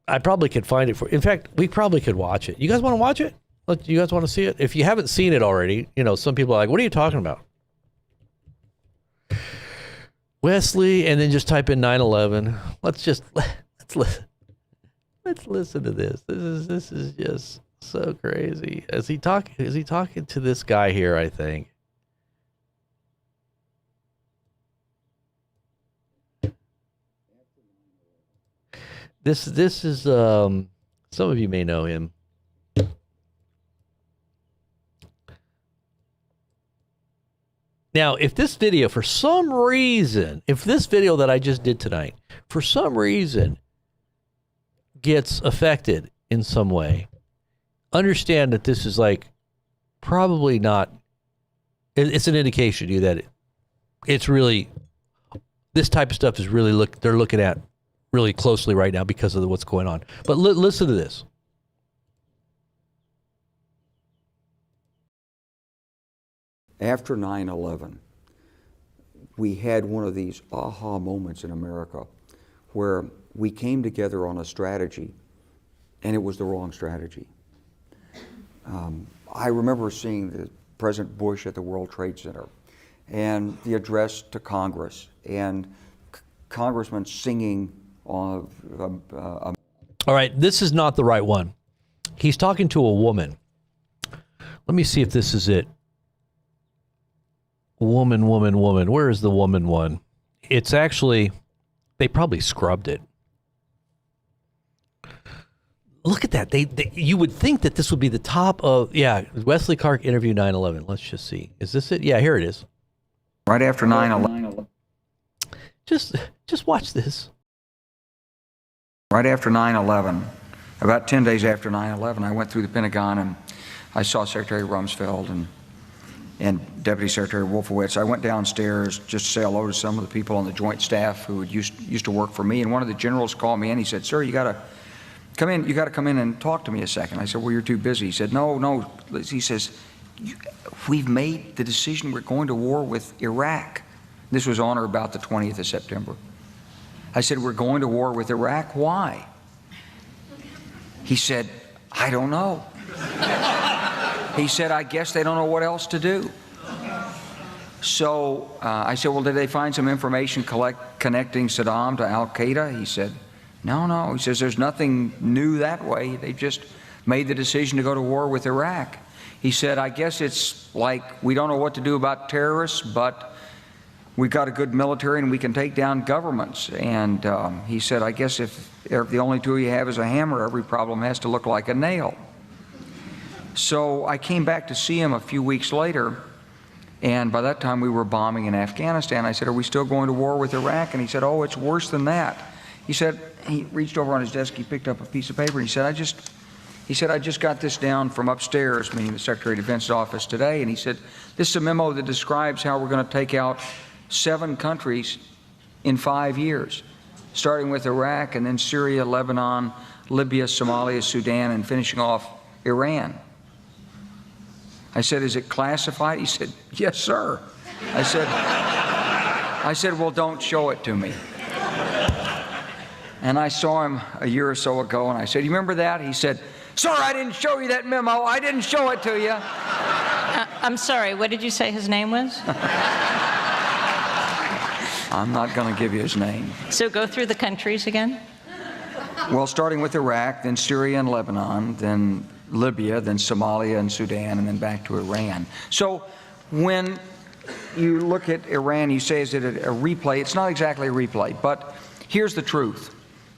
I probably could find it in fact, we probably could watch it. You guys want to watch it? You guys want to see it? If you haven't seen it already, some people are like, "What are you talking about?" Wesley, and then just type in 9/11. Let's listen. Let's listen to this. This is just so crazy. Is he talking to this guy here, I think? This is some of you may know him. Now, if this video, for some reason, if this video that I just did tonight, for some reason, gets affected in some way, understand that this is like probably not, it's an indication to you that it's really, this type of stuff is really, they're looking at really closely right now because of what's going on. But listen to this. After 9/11, we had one of these aha moments in America where we came together on a strategy, and it was the wrong strategy. I remember seeing President Bush at the World Trade Center and the address to Congress and congressmen singing on All right, this is not the right one. He's talking to a woman. Let me see if this is it. Woman. Where is the woman one? It's actually, they probably scrubbed it. Look at that. You would think that this would be the top of, yeah, Wesley Clark interview 9/11. Let's just see. Is this it? Yeah, here it is. right after 9/11. Just watch this. Right after 9/11, about 10 days after 9/11, I went through the Pentagon and I saw Secretary Rumsfeld and Deputy Secretary Wolfowitz. I went downstairs just to say hello to some of the people on the Joint Staff who used to work for me. And one of the generals called me in. He said, "Sir, you got to come in. You got to come in and talk to me a second." I said, "Well, you're too busy." He said, "No." He says, "We've made the decision. We're going to war with Iraq." This was on or about the 20th of September. I said, "We're going to war with Iraq. Why?" He said, "I don't know." He said, "I guess they don't know what else to do." So I said, "Well, did they find some information connecting Saddam to Al-Qaeda?" He said, No. He says, "There's nothing new that way. They just made the decision to go to war with Iraq." He said, "I guess it's like we don't know what to do about terrorists, but we've got a good military and we can take down governments." And he said, "I guess if the only tool you have is a hammer, every problem has to look like a nail." So I came back to see him a few weeks later, and by that time we were bombing in Afghanistan. I said, "Are we still going to war with Iraq?" And he said, "Oh, it's worse than that." He said, he reached over on his desk, he picked up a piece of paper, and he said, I just got this down from upstairs," meaning the Secretary of Defense's office today, and he said, "This is a memo that describes how we're going to take out 7 countries in 5 years, starting with Iraq and then Syria, Lebanon, Libya, Somalia, Sudan, and finishing off Iran." I said, "Is it classified?" He said, "Yes, sir." I said, "Well, don't show it to me." And I saw him a year or so ago, and I said, "You remember that?" He said, "Sir, I didn't show you that memo. I didn't show it to you." I'm sorry, what did you say his name was? I'm not going to give you his name. So go through the countries again. Well, starting with Iraq, then Syria and Lebanon, then Libya, then Somalia and Sudan, and then back to Iran. So when you look at Iran, you say, is it a replay? It's not exactly a replay, but here's the truth,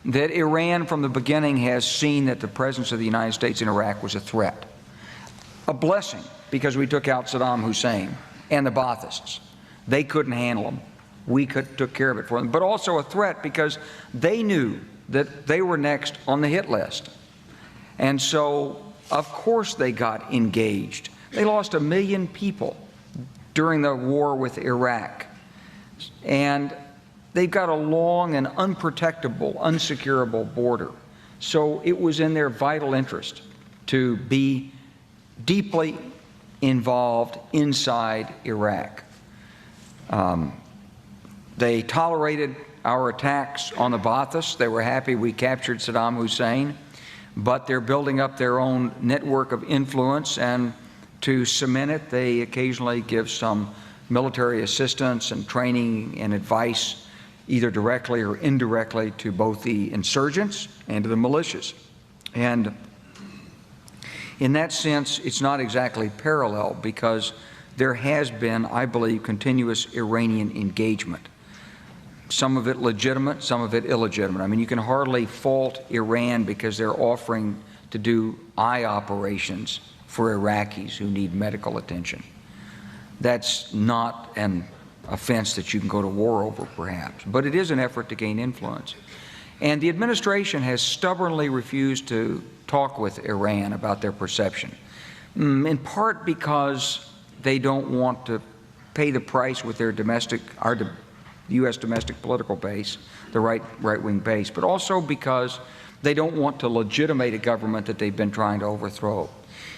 that Iran from the beginning has seen that the presence of the United States in Iraq was a threat. A blessing, because we took out Saddam Hussein and the Baathists. They couldn't handle them. We took care of it for them. But also a threat because they knew that they were next on the hit list. And so, of course, they got engaged. They lost 1 million people during the war with Iraq. And they've got a long and unprotectable, unsecurable border. So it was in their vital interest to be deeply involved inside Iraq. They tolerated our attacks on the Baathists. They were happy we captured Saddam Hussein, but they're building up their own network of influence, and to cement it, they occasionally give some military assistance and training and advice, either directly or indirectly, to both the insurgents and to the militias. And in that sense, it's not exactly parallel, because there has been, I believe, continuous Iranian engagement. Some of it legitimate, some of it illegitimate. I mean, you can hardly fault Iran because they're offering to do eye operations for Iraqis who need medical attention. That's not an offense that you can go to war over, perhaps, but it is an effort to gain influence. And the administration has stubbornly refused to talk with Iran about their perception, in part because they don't want to pay the price with their our U.S. domestic political base, the right-wing base, but also because they don't want to legitimate a government that they've been trying to overthrow.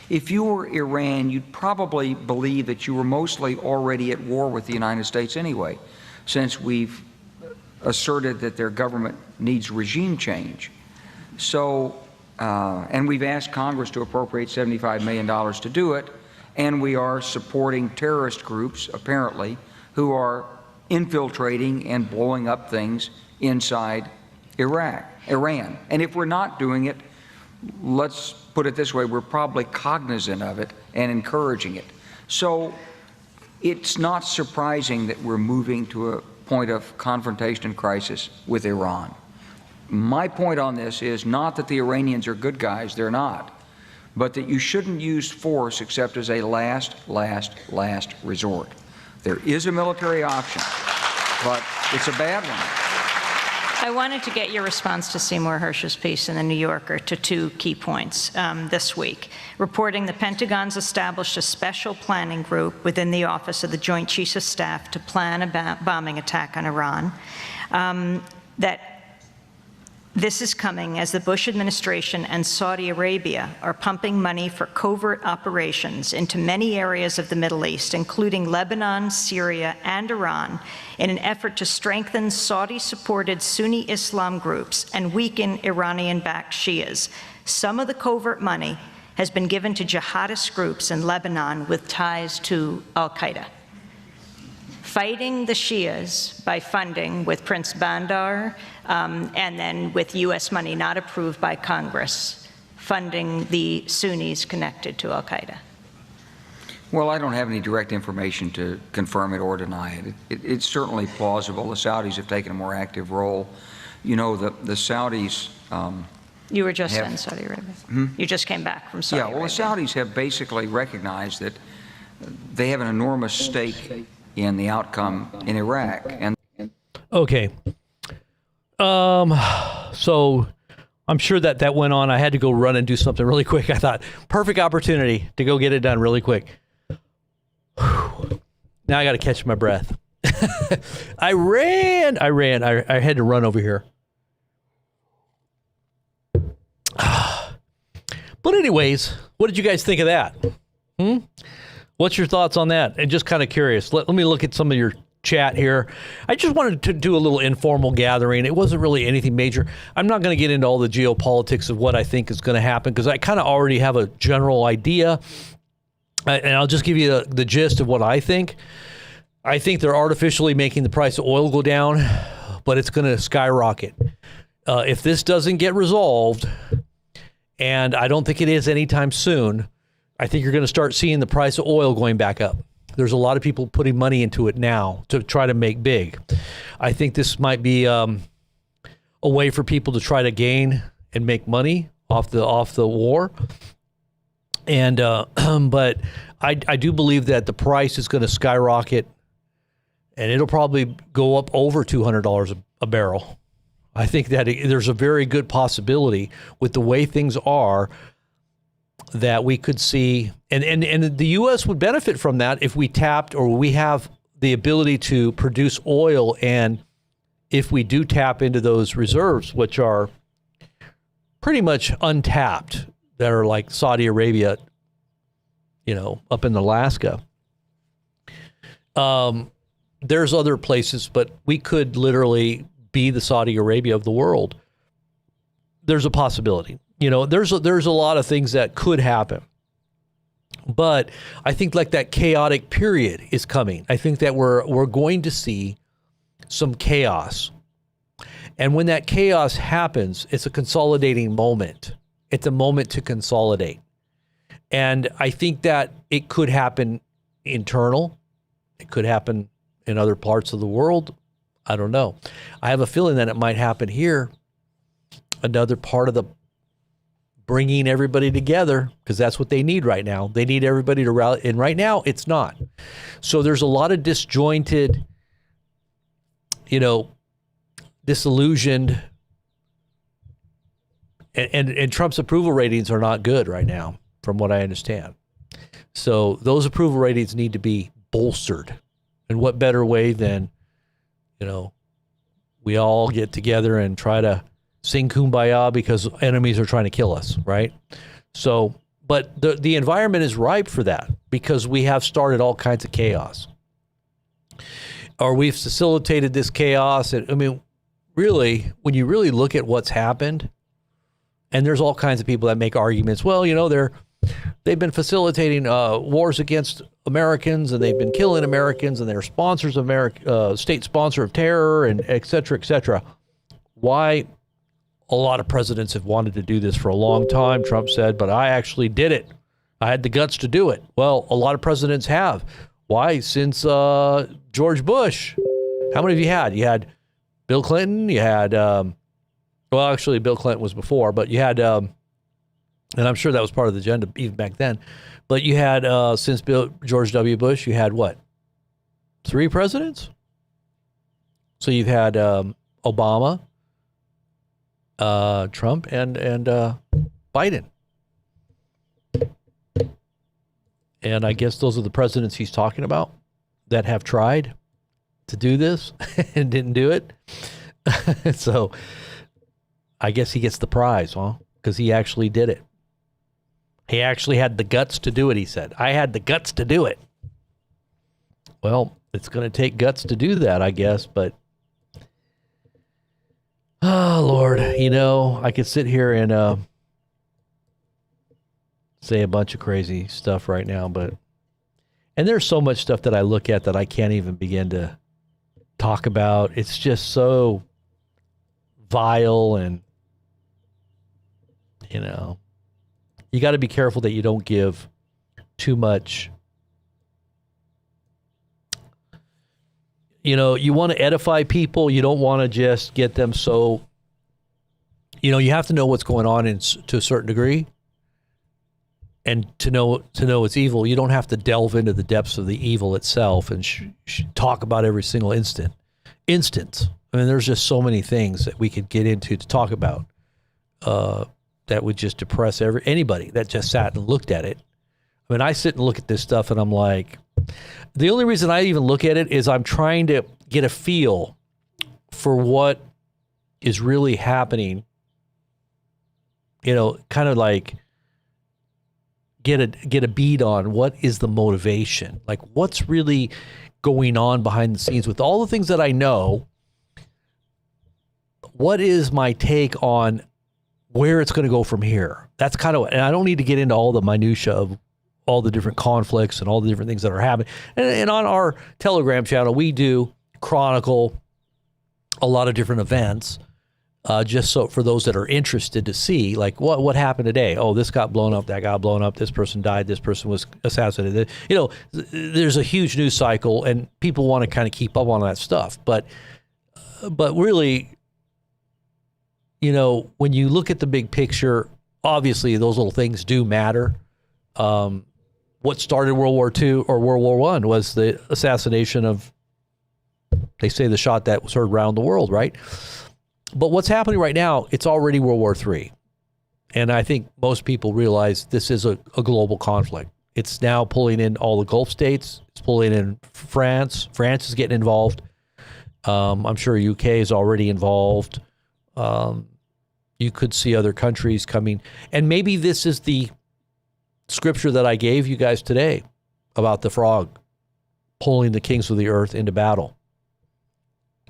If you were Iran, you'd probably believe that you were mostly already at war with the United States anyway, since we've asserted that their government needs regime change. So, and we've asked Congress to appropriate $75 million to do it, and we are supporting terrorist groups, apparently, who are infiltrating and blowing up things inside Iran. And if we're not doing it, let's put it this way, we're probably cognizant of it and encouraging it. So it's not surprising that we're moving to a point of confrontation and crisis with Iran. My point on this is not that the Iranians are good guys, they're not, but that you shouldn't use force except as a last resort. There is a military option, but it's a bad one. I wanted to get your response to Seymour Hersh's piece in The New Yorker to two key points this week. Reporting the Pentagon's established a special planning group within the Office of the Joint Chiefs of Staff to plan a bombing attack on Iran. That this is coming as the Bush administration and Saudi Arabia are pumping money for covert operations into many areas of the Middle East, including Lebanon, Syria, and Iran, in an effort to strengthen Saudi-supported Sunni Islam groups and weaken Iranian-backed Shias. Some of the covert money has been given to jihadist groups in Lebanon with ties to al-Qaeda. Fighting the Shias by funding with Prince Bandar and then with U.S. money not approved by Congress, funding the Sunnis connected to al-Qaeda. Well, I don't have any direct information to confirm it or deny it. It's certainly plausible. The Saudis have taken a more active role. You know, the Saudis you were just in Saudi Arabia. You just came back from Saudi Arabia. Yeah, well, the Saudis have basically recognized that they have an enormous stake in the outcome in Iraq. And okay. So I'm sure that went on. I had to go run and do something really quick. I thought, perfect opportunity to go get it done really quick. Whew. Now I got to catch my breath. I ran. I had to run over here. But anyways, what did you guys think of that? What's your thoughts on that? And just kind of curious. Let me look at some of your chat here. I just wanted to do a little informal gathering. It wasn't really anything major. I'm not going to get into all the geopolitics of what I think is going to happen because I kind of already have a general idea. And I'll just give you the gist of what I think. I think they're artificially making the price of oil go down, but it's going to skyrocket. If this doesn't get resolved, and I don't think it is anytime soon, I think you're going to start seeing the price of oil going back up. There's a lot of people putting money into it now to try to make big. I think this might be a way for people to try to gain and make money off the war. And but I do believe that the price is going to skyrocket, and it'll probably go up over $200 a barrel. I think that there's a very good possibility with the way things are that we could see, and the U.S. would benefit from that if we tapped, or we have the ability to produce oil, and if we do tap into those reserves, which are pretty much untapped, that are like Saudi Arabia, up in Alaska. There's other places, but we could literally be the Saudi Arabia of the world. There's a possibility. There's a lot of things that could happen. But I think like that chaotic period is coming. I think that we're going to see some chaos. And when that chaos happens, it's a consolidating moment. It's a moment to consolidate. And I think that it could happen internal. It could happen in other parts of the world. I don't know. I have a feeling that it might happen here. Another part of the bringing everybody together, because that's what they need right now. They need everybody to rally, and right now it's not. So there's a lot of disjointed, disillusioned, and Trump's approval ratings are not good right now, from what I understand. So those approval ratings need to be bolstered. And what better way than, we all get together and try to sing Kumbaya because enemies are trying to kill us, right? So, but the environment is ripe for that because we have started all kinds of chaos. Or we've facilitated this chaos. And I mean, really, when you really look at what's happened, and there's all kinds of people that make arguments, well, they've been facilitating wars against Americans, and they've been killing Americans, and they're sponsors of state sponsor of terror, and et cetera, et cetera. Why? A lot of presidents have wanted to do this for a long time, Trump said, but I actually did it. I had the guts to do it. Well, a lot of presidents have. Why? Since George Bush. How many have you had? You had Bill Clinton. You had, actually, Bill Clinton was before, but you had, and I'm sure that was part of the agenda even back then, but you had, since George W. Bush, you had what? 3 presidents? So you've had Obama, Trump, and Biden. And I guess those are the presidents he's talking about that have tried to do this and didn't do it. So I guess he gets the prize, huh? Because he actually did it. He actually had the guts to do it, he said. I had the guts to do it. Well, it's going to take guts to do that, I guess, but oh, Lord, I could sit here and say a bunch of crazy stuff right now, and there's so much stuff that I look at that I can't even begin to talk about. It's just so vile, and, you got to be careful that you don't give too much. You want to edify people. You don't want to just get them so, you have to know what's going on to a certain degree. And to know it's evil, you don't have to delve into the depths of the evil itself and talk about every single instance. I mean, there's just so many things that we could get into to talk about that would just depress anybody that just sat and looked at it. I mean, I sit and look at this stuff and I'm like, the only reason I even look at it is I'm trying to get a feel for what is really happening, kind of like get a bead on what is the motivation, like what's really going on behind the scenes with all the things that I know. What is my take on where it's going to go from here? That's kind of, and I don't need to get into all the minutia of all the different conflicts and all the different things that are happening. And on our Telegram channel, we do chronicle a lot of different events, just so for those that are interested to see, like what happened today. Oh, this got blown up, that got blown up, this person died, this person was assassinated. There's a huge news cycle, and people want to kind of keep up on that stuff. But really, when you look at the big picture, obviously those little things do matter. What started World War II or World War I was the assassination of, they say, the shot that was heard around the world, right? But what's happening right now, it's already World War III. And I think most people realize this is a global conflict. It's now pulling in all the Gulf states. It's pulling in France. France is getting involved. I'm sure UK is already involved. You could see other countries coming. And maybe this is the scripture that I gave you guys today about the frog pulling the kings of the earth into battle.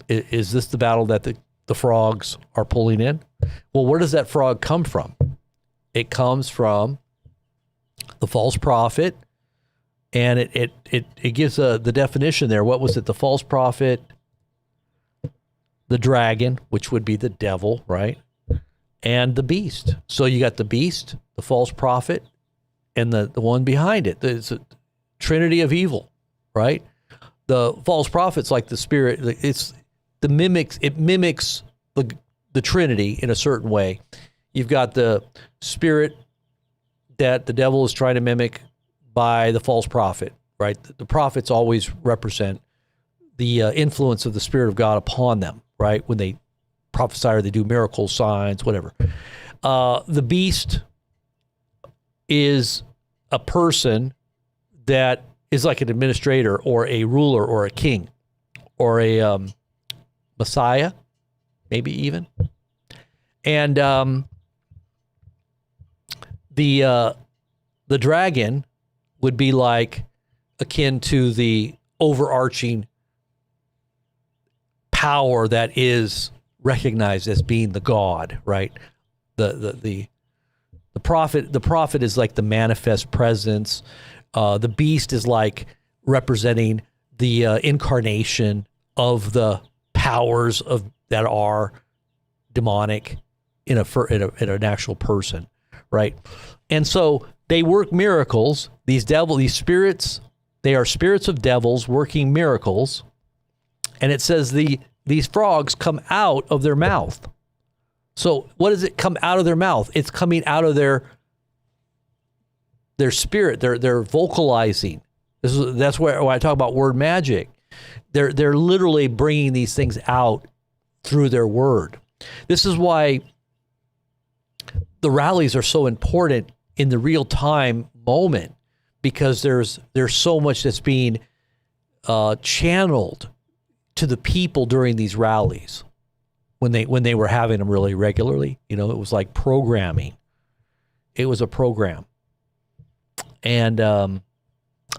Is this the battle that the frogs are pulling in? Well, where does that frog come from? It comes from the false prophet, and it gives the definition there. What was it? The false prophet, the dragon, which would be the devil, right? And the beast. So you got the beast, the false prophet, and the one behind it. It's a trinity of evil, right? The false prophet's like the spirit. It mimics the Trinity in a certain way. You've got the spirit that the devil is trying to mimic by the false prophet, right? The prophets always represent the influence of the Spirit of God upon them, right? When they prophesy or they do miracles, signs, whatever. The beast is a person that is like an administrator or a ruler or a king or a Messiah, maybe even. And the dragon would be like akin to the overarching power that is recognized as being the God, right? The prophet is like the manifest presence. The beast is like representing the incarnation of the powers that are demonic in an actual person, right? And so they work miracles. These spirits, they are spirits of devils working miracles. And it says these frogs come out of their mouth. So what does it come out of their mouth? It's coming out of their spirit. They're vocalizing. That's where when I talk about word magic, they're literally bringing these things out through their word. This is why the rallies are so important in the real time moment, because there's so much that's being channeled to the people during these rallies when they were having them really regularly. You know, it was like programming. It was a program. And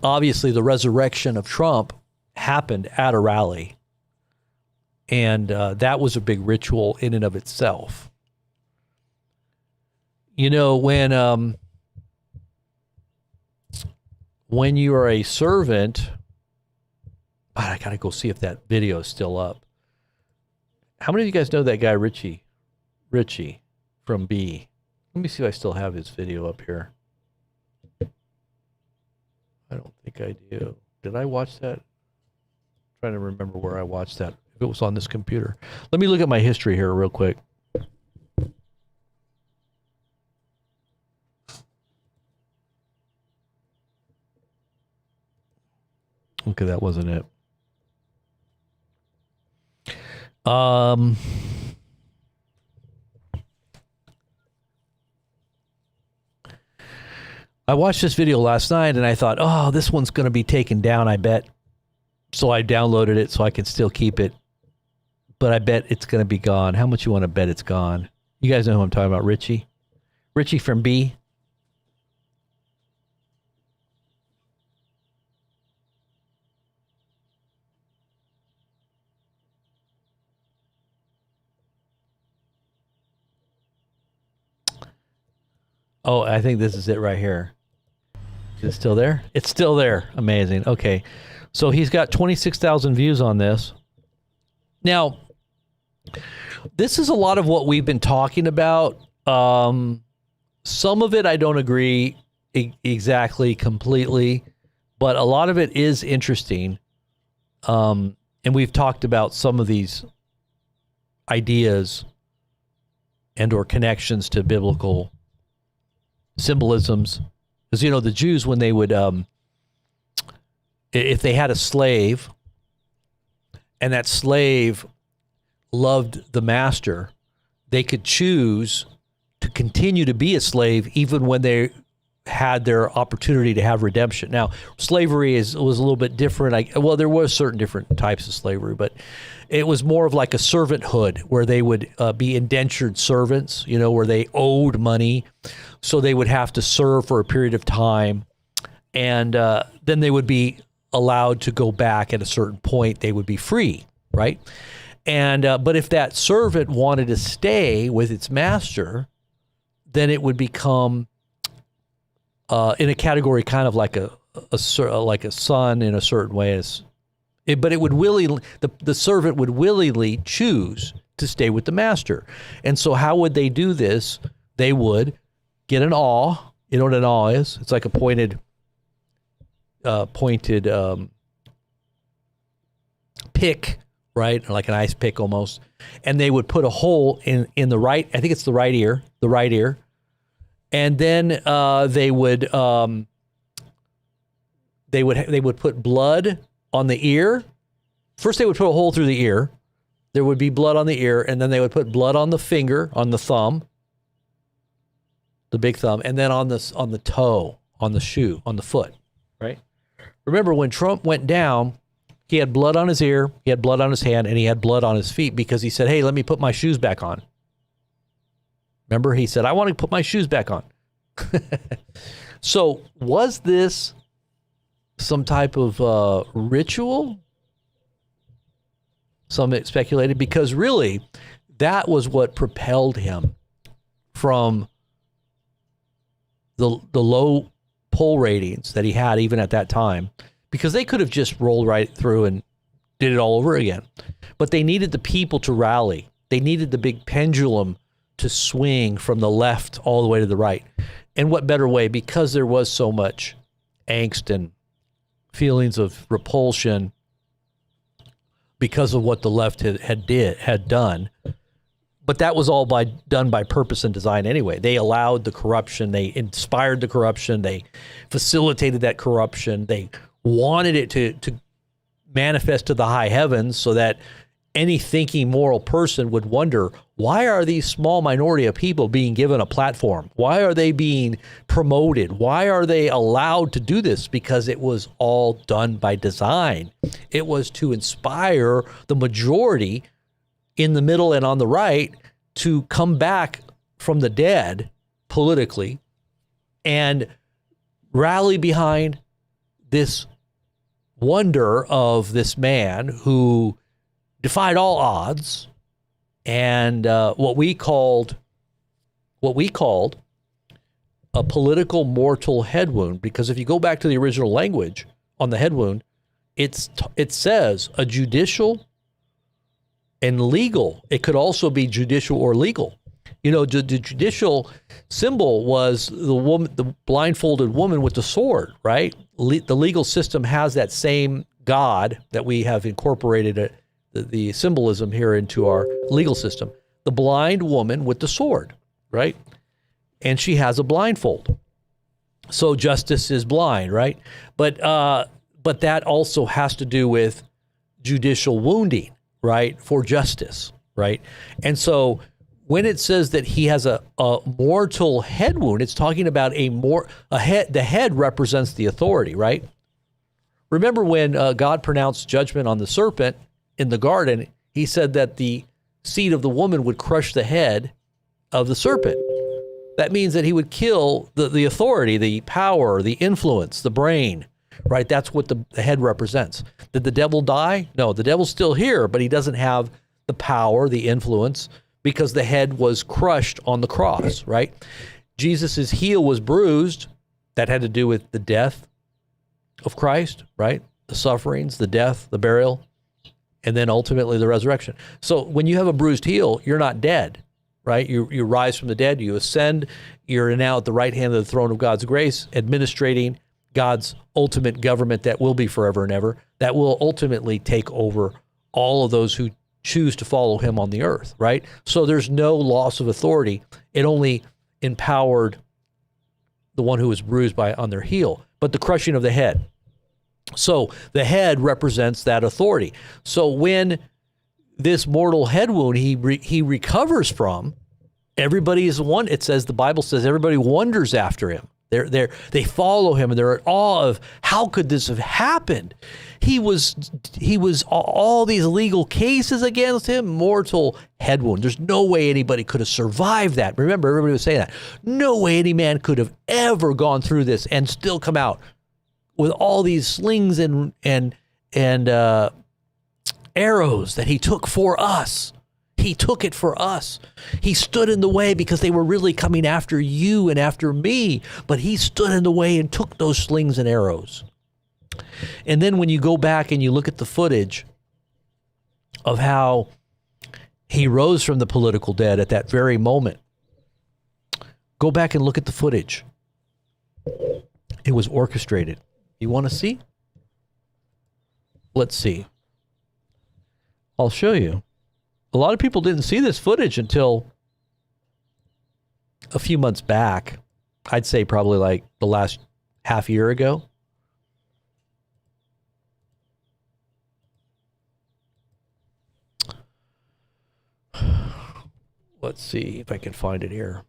obviously the resurrection of Trump happened at a rally. And that was a big ritual in and of itself. You know, when you are a servant, I gotta go see if that video is still up. How many of you guys know that guy Richie from B? Let me see if I still have his video up here. I don't think I do. Did I watch that? I'm trying to remember where I watched that. If it was on this computer. Let me look at my history here real quick. Okay, that wasn't it. I watched this video last night and I thought, oh, this one's going to be taken down, I bet. So I downloaded it so I can still keep it. But I bet it's going to be gone. How much you want to bet it's gone? You guys know who I'm talking about, Richie? Richie from B? Oh, I think this is it right here. Is it still there? It's still there. Amazing. Okay. So he's got 26,000 views on this. Now, this is a lot of what we've been talking about. Some of it I don't agree exactly completely, but a lot of it is interesting. And we've talked about some of these ideas and or connections to biblical symbolisms. Because, you know, the Jews, when they would, if they had a slave and that slave loved the master, they could choose to continue to be a slave even when they had their opportunity to have redemption. Now, slavery was a little bit different. Well, there were certain different types of slavery, but it was more of like a servanthood where they would be indentured servants, you know, where they owed money. So they would have to serve for a period of time. And then they would be allowed to go back at a certain point. They would be free, right? And but if that servant wanted to stay with its master, then it would become in a category kind of like a son in a certain way. But it would the servant would willingly choose to stay with the master. And so how would they do this? They would get an awe. You know what an awe is? It's like a pointed pick right? Like an ice pick almost. And they would put a hole in the right, I think it's the right ear. And then they would put blood on the ear. First they would put a hole through the ear. There would be blood on the ear, and then they would put blood on the finger, on the thumb, the big thumb, and then on the toe, on the shoe, on the foot, right? Remember when Trump went down, he had blood on his ear, he had blood on his hand, and he had blood on his feet because he said, hey, let me put my shoes back on. Remember, he said, I want to put my shoes back on. So was this some type of ritual? Some speculated, because really that was what propelled him from the low poll ratings that he had even at that time, because they could have just rolled right through and did it all over again. But they needed the people to rally. They needed the big pendulum to swing from the left all the way to the right. And what better way, because there was so much angst and feelings of repulsion because of what the left had done. But that was all done by purpose and design anyway. They allowed the corruption. They inspired the corruption. They facilitated that corruption. They wanted it to manifest to the high heavens so that any thinking moral person would wonder, why are these small minority of people being given a platform? Why are they being promoted? Why are they allowed to do this? Because it was all done by design. It was to inspire the majority in the middle and on the right to come back from the dead politically and rally behind this wonder of this man who defied all odds, and what we called a political mortal head wound. Because if you go back to the original language on the head wound, it says a judicial and legal. It could also be judicial or legal. You know, the judicial symbol was the blindfolded woman with the sword, right? The legal system has that same God that we have incorporated the symbolism here into our legal system. The blind woman with the sword, right? And she has a blindfold. So justice is blind, right? But that also has to do with judicial wounding, right? For justice, right? And so when it says that he has a mortal head wound, it's talking about a head. The head represents the authority, right? Remember when God pronounced judgment on the serpent in the garden, he said that the seed of the woman would crush the head of the serpent. That means that he would kill the authority, the power, the influence, the brain, right? That's what the head represents. Did the devil die? No, the devil's still here, but he doesn't have the power, the influence, because the head was crushed on the cross, right? Jesus's heel was bruised. That had to do with the death of Christ, right? The sufferings, the death, the burial, and then ultimately the resurrection. So when you have a bruised heel, you're not dead, right? You rise from the dead, you ascend, you're now at the right hand of the throne of God's grace, administrating God's ultimate government that will be forever and ever, that will ultimately take over all of those who choose to follow him on the earth, right? So there's no loss of authority. It only empowered the one who was bruised on their heel, but the crushing of the head. So the head represents that authority. So when this mortal head wound he recovers from, everybody is one. It says, the Bible says, everybody wonders after him. They follow him, and they're in awe of, how could this have happened? He was all these legal cases against him, mortal head wound. There's no way anybody could have survived that. Remember, everybody was saying that. No way any man could have ever gone through this and still come out with all these slings and arrows that he took for us. He took it for us. He stood in the way because they were really coming after you and after me, but he stood in the way and took those slings and arrows. And then when you go back and you look at the footage of how he rose from the political dead at that very moment, go back and look at the footage. It was orchestrated. You want to see? Let's see. I'll show you. A lot of people didn't see this footage until a few months back. I'd say probably like the last half year ago. Let's see if I can find it here.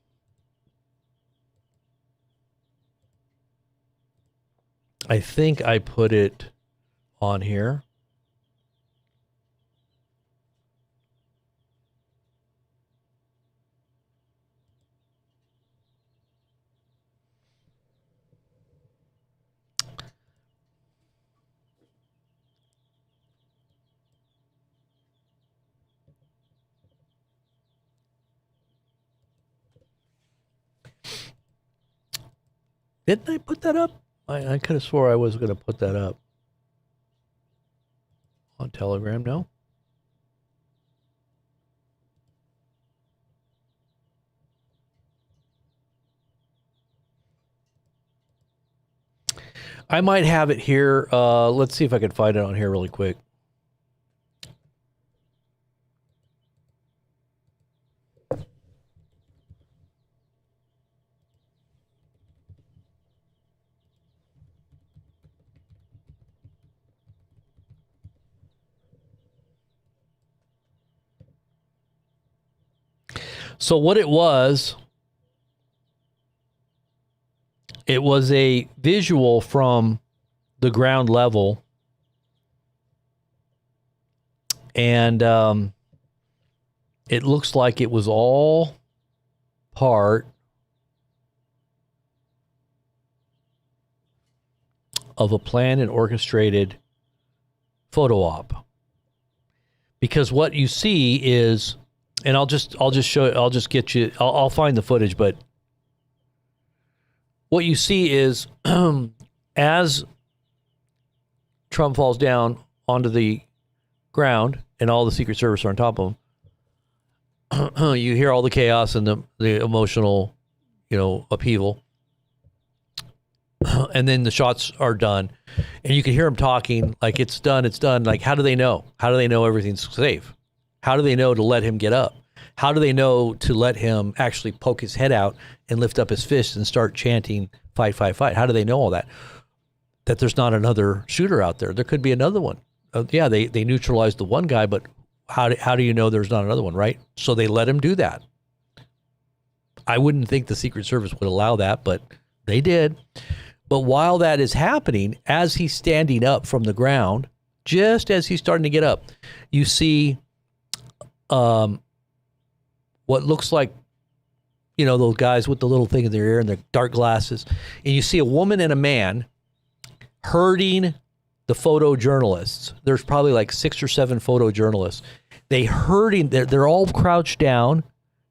I think I put it on here. Didn't I put that up? I could have swore I was going to put that up on Telegram. No? I might have it here. Let's see if I can find it on here really quick. So what it was a visual from the ground level, and it looks like it was all part of a planned and orchestrated photo op. Because what you see is, and I'll just show it, I'll find the footage, but what you see is as Trump falls down onto the ground and all the Secret Service are on top of him, you hear all the chaos and the emotional, upheaval. And then the shots are done and you can hear him talking like it's done. Like, how do they know? How do they know everything's safe? How do they know to let him get up? How do they know to let him actually poke his head out and lift up his fist and start chanting, fight, fight, fight? How do they know all that? That there's not another shooter out there. There could be another one. Yeah, they neutralized the one guy, but how do you know there's not another one, right? So they let him do that. I wouldn't think the Secret Service would allow that, but they did. But while that is happening, as he's standing up from the ground, just as he's starting to get up, you see what looks like, those guys with the little thing in their ear and their dark glasses. And you see a woman and a man herding the photojournalists. There's probably like 6 or 7 photojournalists. They're all crouched down.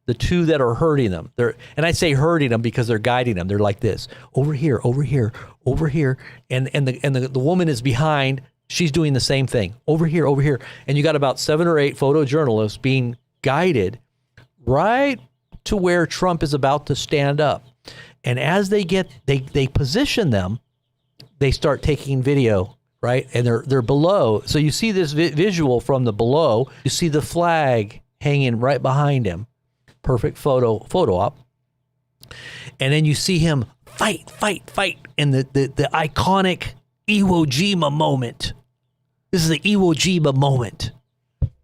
The two that are herding them, and I say herding them because they're guiding them. They're like this, over here, over here, over here, and the woman is behind. She's doing the same thing, over here, over here, and you got about 7 or 8 photojournalists being guided right to where Trump is about to stand up. And as they position them, they start taking video, right? And they're below. So you see this visual from the below. You see the flag hanging right behind him. Perfect photo op. And then you see him fight, and the iconic Iwo Jima moment. This is the Iwo Jima moment.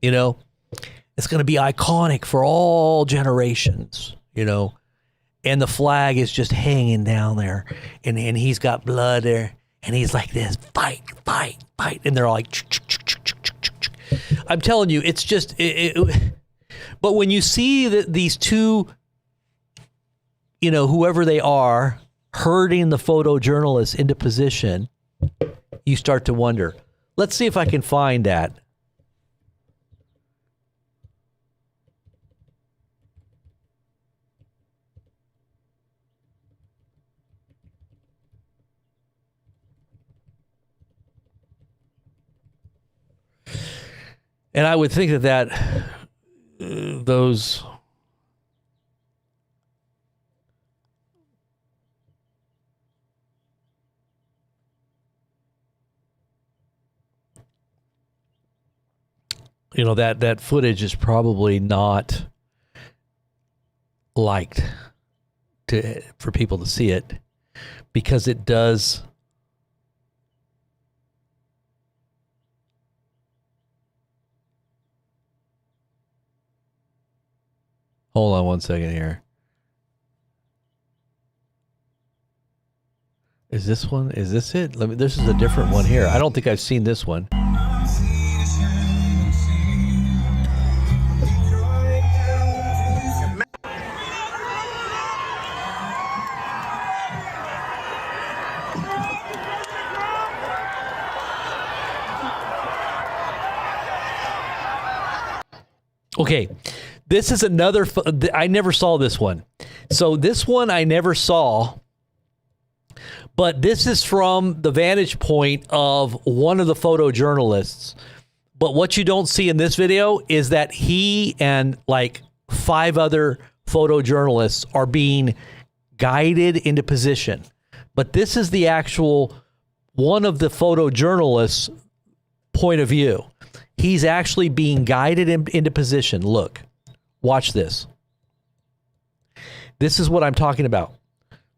It's going to be iconic for all generations, and the flag is just hanging down there, and he's got blood there, and he's like this, fight, and they're all like, I'm telling you, it's just, but when you see these two, whoever they are, herding the photojournalists into position, you start to wonder. Let's see if I can find that. And I would think that those you know, that footage is probably not liked for people to see it, because it does. Hold on one second here. Is this one? Is this it? This is a different one here. I don't think I've seen this one. Okay, this is another. I never saw this one. So this one I never saw, but this is from the vantage point of one of the photojournalists. But what you don't see in this video is that he and like 5 other photojournalists are being guided into position. But this is the actual one of the photojournalists' point of view. He's actually being guided into position. Look, watch this. This is what I'm talking about.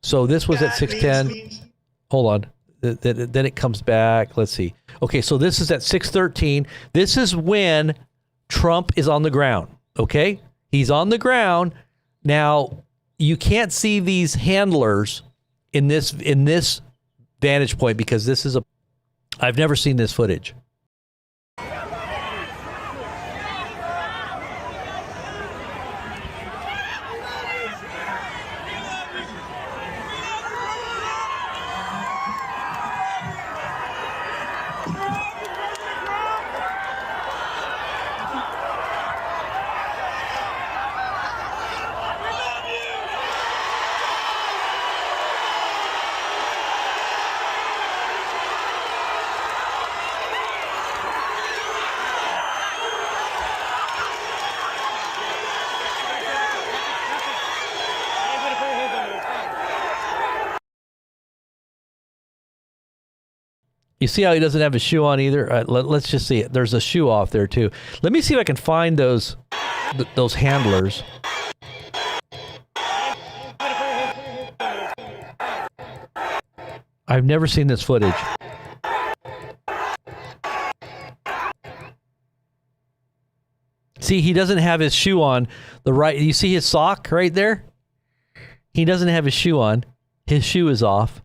So this was at 6:10. Hold on. Then it comes back. Let's see. Okay, so this is at 6:13. This is when Trump is on the ground. Okay? He's on the ground. Now, you can't see these handlers in this vantage point, because this is I've never seen this footage. You see how he doesn't have a shoe on either? Let's just see it. There's a shoe off there too. Let me see if I can find those handlers. I've never seen this footage. See, he doesn't have his shoe on the right. You see his sock right there? He doesn't have his shoe on. His shoe is off.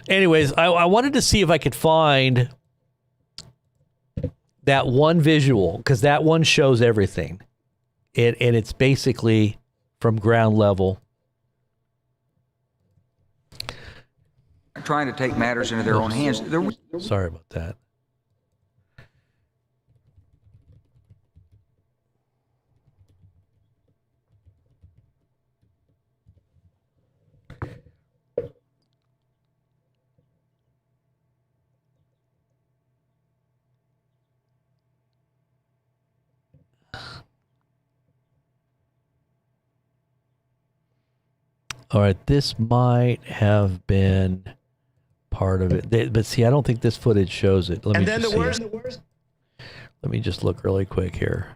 Anyways, I wanted to see if I could find that one visual, because that one shows everything. And it's basically from ground level. Trying to take matters into their own hands. Sorry about that. All right, this might have been part of it, but see, I don't think this footage shows it. Let me just see. Let me just look really quick here.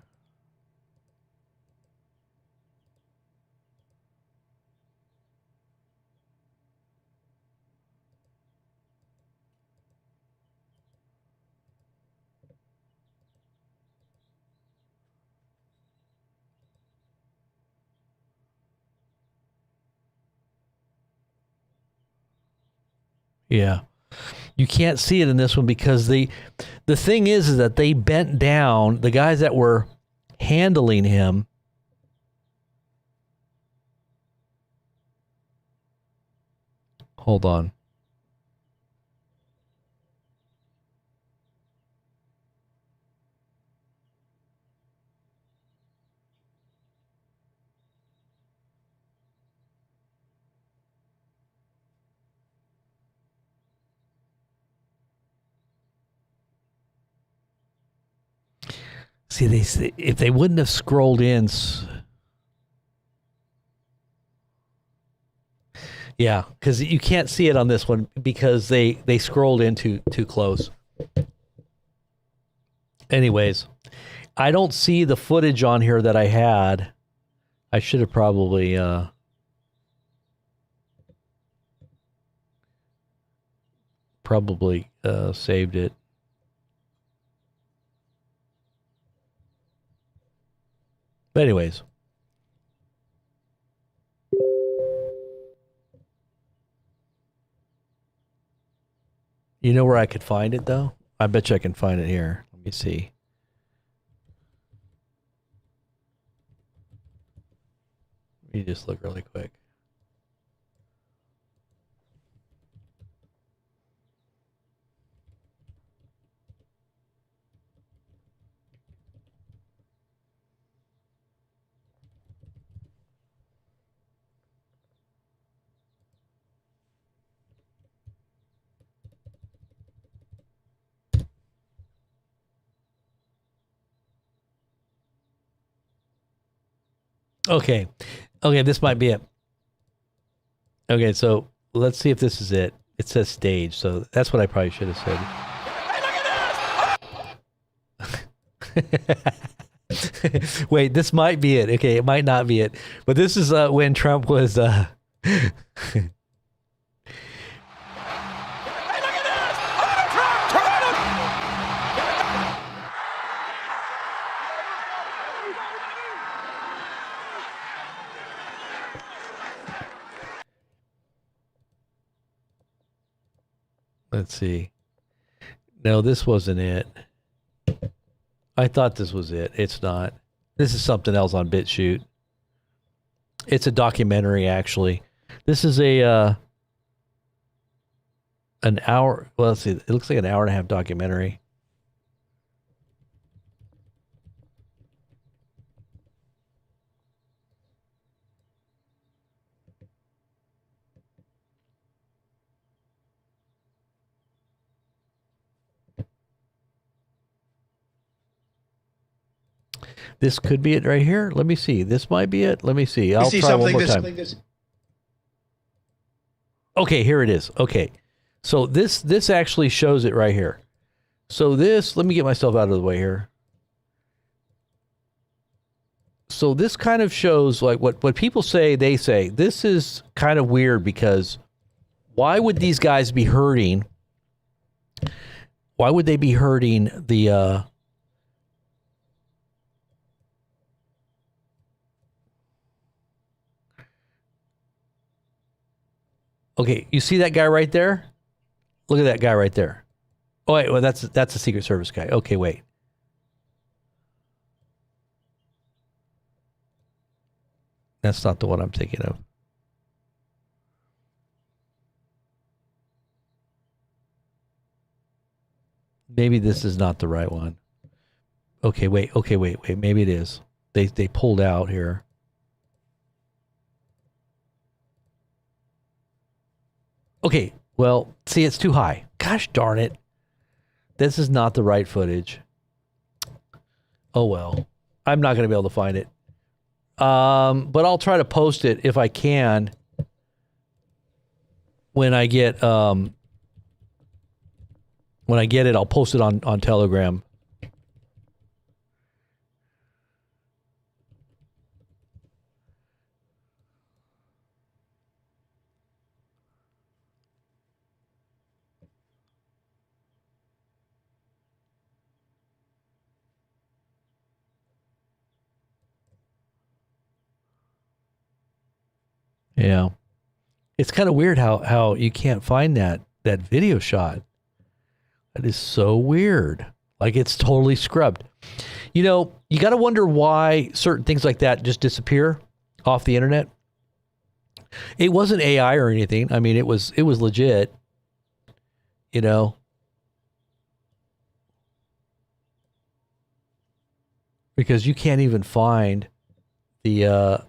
Yeah. You can't see it in this one because the thing is that they bent down, the guys that were handling him. Hold on. See, if they wouldn't have scrolled in. Yeah, because you can't see it on this one because they scrolled in too close. Anyways, I don't see the footage on here that I had. I should have probably saved it. But anyways. You know where I could find it, though? I bet you I can find it here. Let me see. Let me just look really quick. Okay. Okay, this might be it. Okay, so let's see if this is it. It says stage, so that's what I probably should have said. Wait, this might be it. Okay, it might not be it. But this is when Trump was let's see. No, this wasn't it. I thought this was it. It's not. This is something else on BitChute. It's a documentary, actually. This is an hour. Well, let's see. It looks like an hour and a half documentary. This could be it right here. Let me see. This might be it. Let me see. I'll try one more time. Okay, here it is. Okay. So this actually shows it right here. So this, let me get myself out of the way here. So this kind of shows like what people say, they say. This is kind of weird because why would these guys be hurting? Why would they be hurting the Okay, you see that guy right there? Look at that guy right there. Oh wait, well that's a Secret Service guy. Okay, wait. That's not the one I'm thinking of. Maybe this is not the right one. Okay, wait. Maybe it is. They pulled out here. Okay, well, see, it's too high. Gosh darn it. This is not the right footage. Oh, well. I'm not going to be able to find it. But I'll try to post it if I can when I get it, I'll post it on Telegram. Yeah. It's kind of weird how you can't find that video shot. That is so weird. Like it's totally scrubbed. You know, you got to wonder why certain things like that just disappear off the internet. It wasn't AI or anything. I mean, it was legit. You know. Because you can't even find the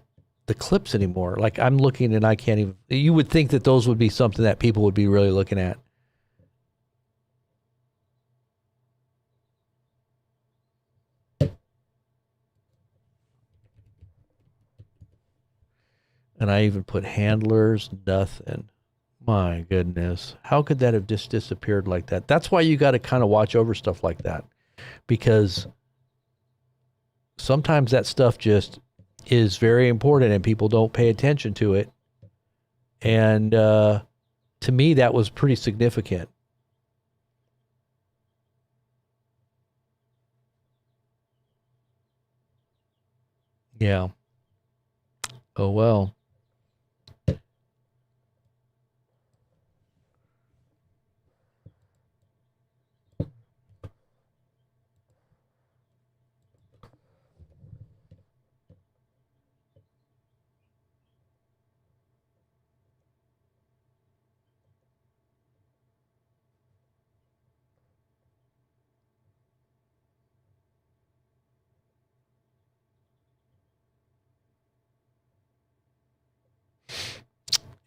clips anymore. Like I'm looking and I can't even. You would think that those would be something that people would be really looking at. And I even put handlers, nothing. My goodness. How could that have just disappeared like that? That's why you got to kind of watch over stuff like that. Because sometimes that stuff just is very important and people don't pay attention to it. And to me, that was pretty significant. Yeah. Oh, well.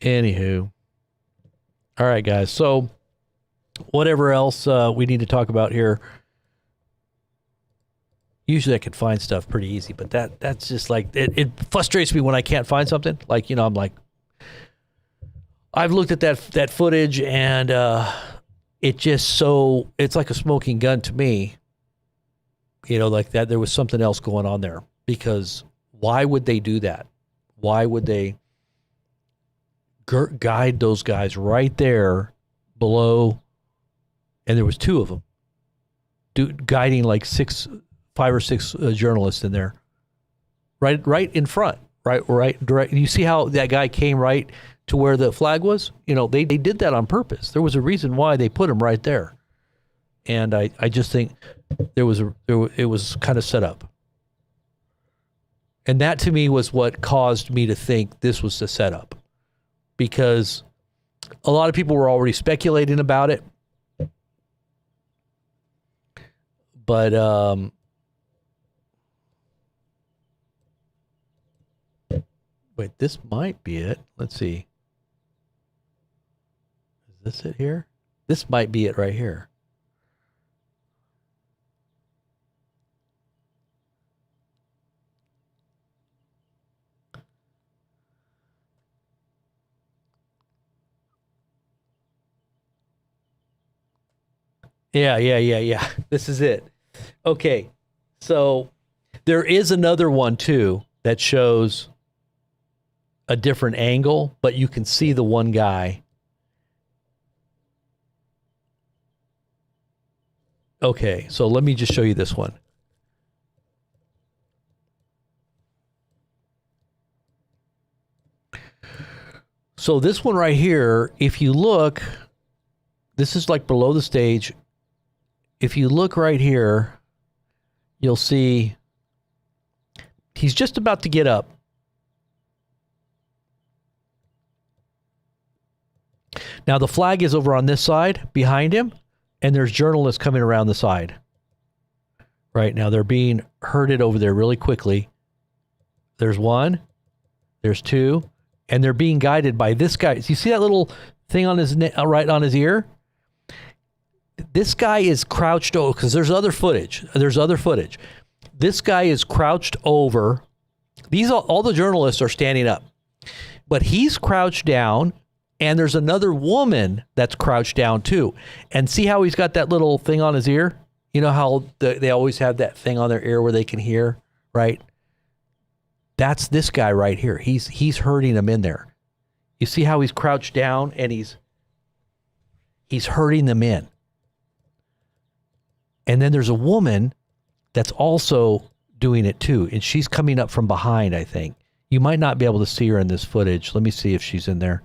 Anywho. All right, guys. So whatever else we need to talk about here. Usually I could find stuff pretty easy, but that's just like, it frustrates me when I can't find something. Like, you know, I'm like, I've looked at that footage and it's like a smoking gun to me. You know, like that there was something else going on there. Because why would they do that? Why would they guide those guys right there below? And there was two of them guiding like 5 or 6 journalists in there, right in front, right direct. You see how that guy came right to where the flag was? You know, they did that on purpose. There was a reason why they put him right there, and I just think it was kind of set up, and that to me was what caused me to think this was the setup, because a lot of people were already speculating about it, but wait, this might be it. Let's see. Is this it here? This might be it right here. Yeah. This is it. Okay. So there is another one too that shows a different angle, but you can see the one guy. Okay, so let me just show you this one. So this one right here, if you look, this is like below the stage. If you look right here, you'll see he's just about to get up. Now the flag is over on this side behind him, and there's journalists coming around the side. Right now they're being herded over there really quickly. There's one, there's two, and they're being guided by this guy. You see that little thing on his right on his ear? This guy is crouched over, because there's other footage. This guy is crouched over. All the journalists are standing up, but he's crouched down. And there's another woman that's crouched down too. And see how he's got that little thing on his ear? You know how they always have that thing on their ear where they can hear, right? That's this guy right here. He's herding them in there. You see how he's crouched down and he's herding them in. And then there's a woman that's also doing it too. And she's coming up from behind, I think. You might not be able to see her in this footage. Let me see if she's in there.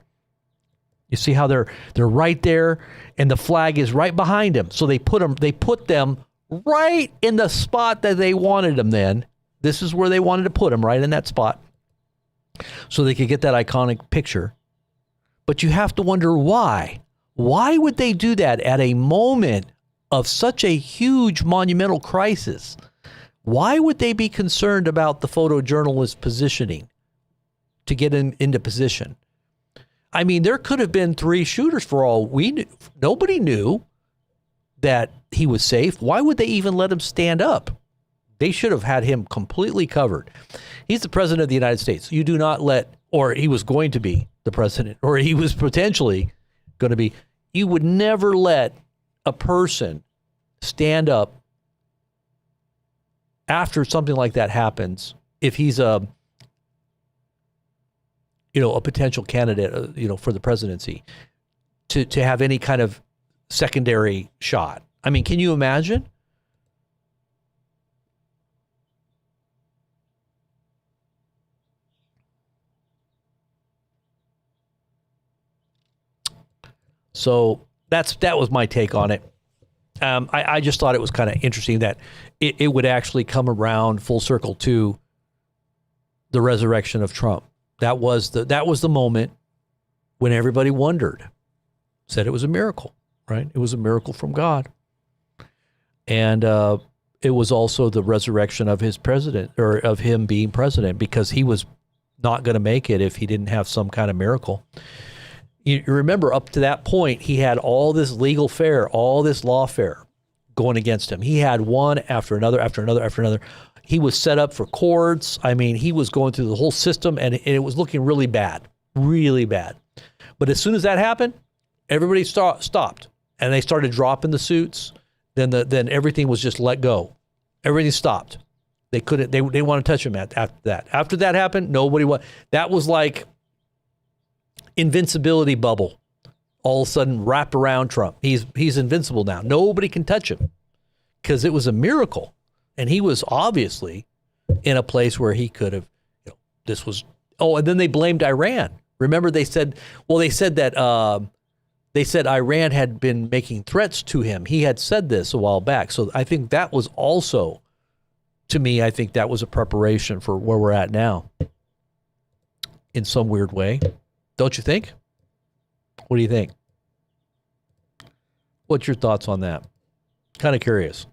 You see how they're right there, and the flag is right behind them. So they put them right in the spot that they wanted them. Then this is where they wanted to put them, right in that spot, so they could get that iconic picture. But you have to wonder why. Why would they do that at a moment of such a huge monumental crisis? Why would they be concerned about the photojournalist positioning to get into position? I mean, there could have been 3 shooters for all we knew. Nobody knew that he was safe. Why would they even let him stand up? They should have had him completely covered. He's the president of the United States. You do not let, or he was going to be the president, or he was potentially going to be. You would never let a person stand up after something like that happens if he's a potential candidate, for the presidency, to have any kind of secondary shot. I mean, can you imagine? So that was my take on it. I just thought it was kind of interesting that it would actually come around full circle to the resurrection of Trump. That was the moment when everybody wondered, said it was a miracle, right? It was a miracle from God. And it was also the resurrection of his president, or of him being president, because he was not going to make it if he didn't have some kind of miracle. You remember, up to that point, he had all this legal fare, all this lawfare going against him. He had one after another, after another, after another. He was set up for courts. I mean, he was going through the whole system, and it was looking really bad, really bad. But as soon as that happened, everybody stopped, and they started dropping the suits. Then everything was just let go. Everything stopped. They couldn't. They didn't want to touch him after that. After that happened, nobody was. That was like invincibility bubble. All of a sudden, wrapped around Trump. He's invincible now. Nobody can touch him because it was a miracle, and he was obviously in a place where he could have. This was. Oh, and then they blamed Iran. Remember, they said that. They said Iran had been making threats to him. He had said this a while back. So I think that was also, to me, I think that was a preparation for where we're at now in some weird way. Don't you think? What do you think? What's your thoughts on that? Kind of curious.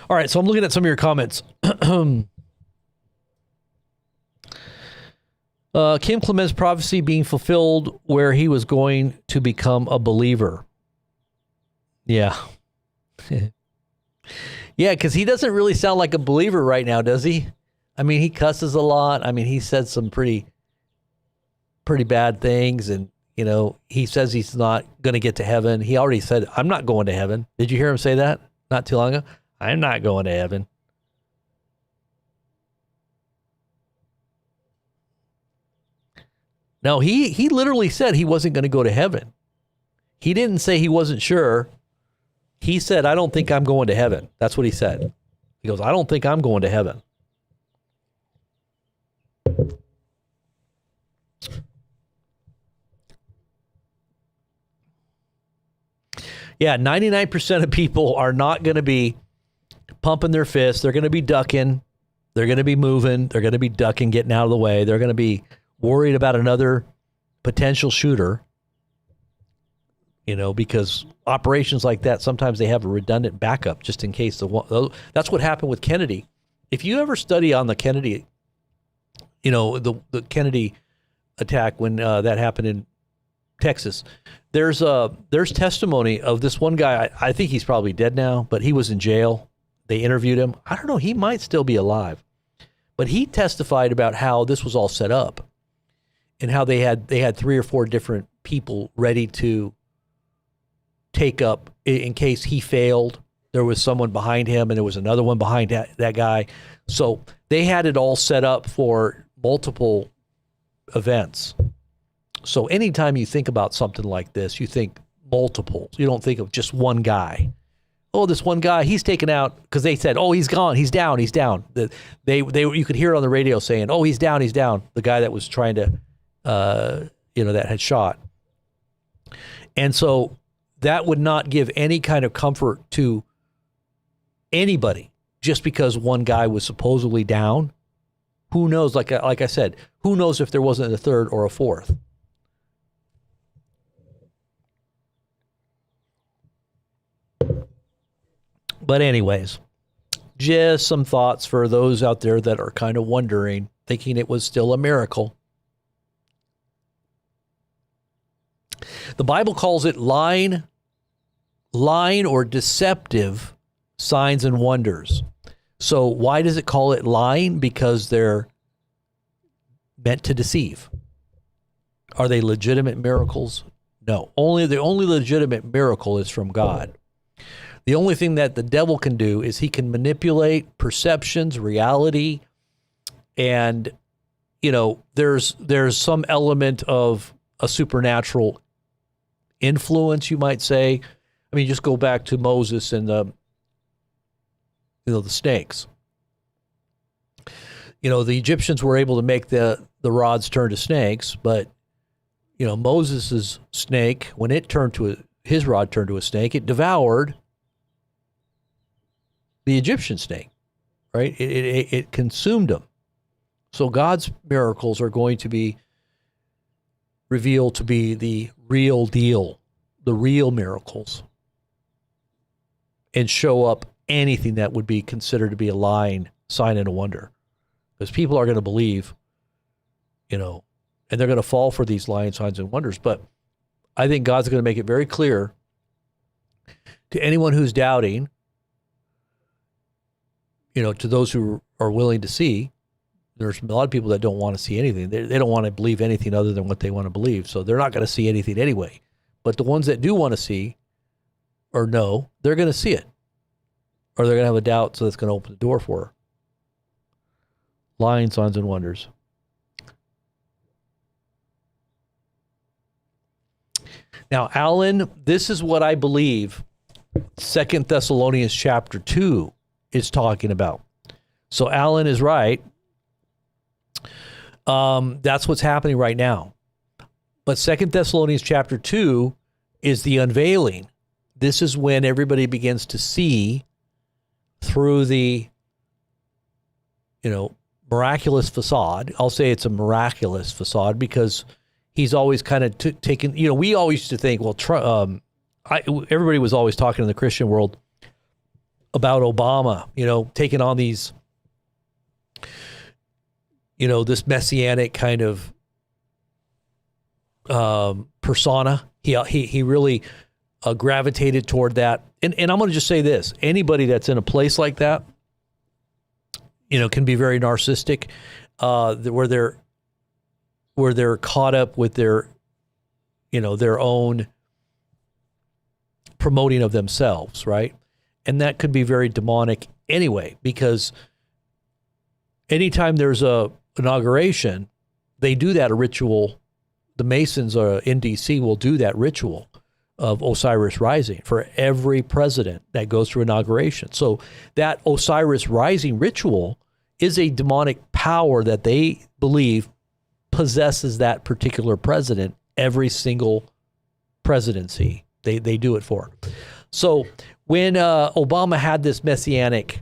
All right, so I'm looking at some of your comments. Kim Clement's prophecy being fulfilled where he was going to become a believer. Yeah. Yeah, because he doesn't really sound like a believer right now, does he? I mean, he cusses a lot. I mean, he said some pretty bad things, and, he says he's not going to get to heaven. He already said, I'm not going to heaven. Did you hear him say that not too long ago? I'm not going to heaven. No, he literally said he wasn't going to go to heaven. He didn't say he wasn't sure. He said, I don't think I'm going to heaven. That's what he said. He goes, I don't think I'm going to heaven. Yeah, 99% of people are not going to be pumping their fists. They're going to be ducking. They're going to be moving. They're going to be ducking, getting out of the way. They're going to be worried about another potential shooter, because operations like that, sometimes they have a redundant backup just in case. That's what happened with Kennedy. If you ever study on the Kennedy, the Kennedy attack when that happened in Texas, there's testimony of this one guy. I think he's probably dead now, but he was in jail. They interviewed him. I don't know. He might still be alive, but he testified about how this was all set up. And how they had 3 or 4 different people ready to take up in case he failed. There was someone behind him, and there was another one behind that guy. So they had it all set up for multiple events. So anytime you think about something like this, you think multiples. You don't think of just one guy. Oh, this one guy, he's taken out, because they said, oh, he's gone, he's down. You could hear it on the radio saying, oh, he's down. The guy that was trying to. That had shot. And so that would not give any kind of comfort to anybody just because one guy was supposedly down. Who knows? Like I said, who knows if there wasn't a third or a fourth? But anyways, just some thoughts for those out there that are kind of wondering, thinking it was still a miracle. The Bible calls it lying or deceptive signs and wonders. So why does it call it lying? Because they're meant to deceive. Are they legitimate miracles? No. The only legitimate miracle is from God. The only thing that the devil can do is he can manipulate perceptions, reality, and there's some element of a supernatural influence, you might say. I mean, just go back to Moses and the snakes. The Egyptians were able to make the rods turn to snakes, but Moses's snake, when his rod turned to a snake, it devoured the Egyptian snake, right? It consumed them. So God's miracles are going to be revealed to be the real deal, the real miracles, and show up anything that would be considered to be a lying sign and a wonder. Because people are going to believe, and they're going to fall for these lying signs and wonders. But I think God's going to make it very clear to anyone who's doubting, to those who are willing to see. There's a lot of people that don't want to see anything. They don't want to believe anything other than what they want to believe. So they're not going to see anything anyway. But the ones that do want to see or know, they're going to see it. Or they're going to have a doubt, so that's going to open the door for her. Lying signs and wonders. Now, Alan, this is what I believe 2 Thessalonians chapter 2 is talking about. So Alan is right. That's what's happening right now. But 2 Thessalonians chapter 2 is the unveiling. This is when everybody begins to see through the, miraculous facade. I'll say it's a miraculous facade because he's always kind of taken, we always used to think, well, everybody was always talking in the Christian world about Obama, taking on these, this messianic kind of persona. He really gravitated toward that. And I'm going to just say this. Anybody that's in a place like that, can be very narcissistic, where they're caught up with their own promoting of themselves, right? And that could be very demonic anyway, because anytime there's a inauguration, they do that ritual. The Masons in D.C. will do that ritual of Osiris rising for every president that goes through inauguration. So that Osiris rising ritual is a demonic power that they believe possesses that particular president every single presidency. They do it for. So when Obama had this messianic,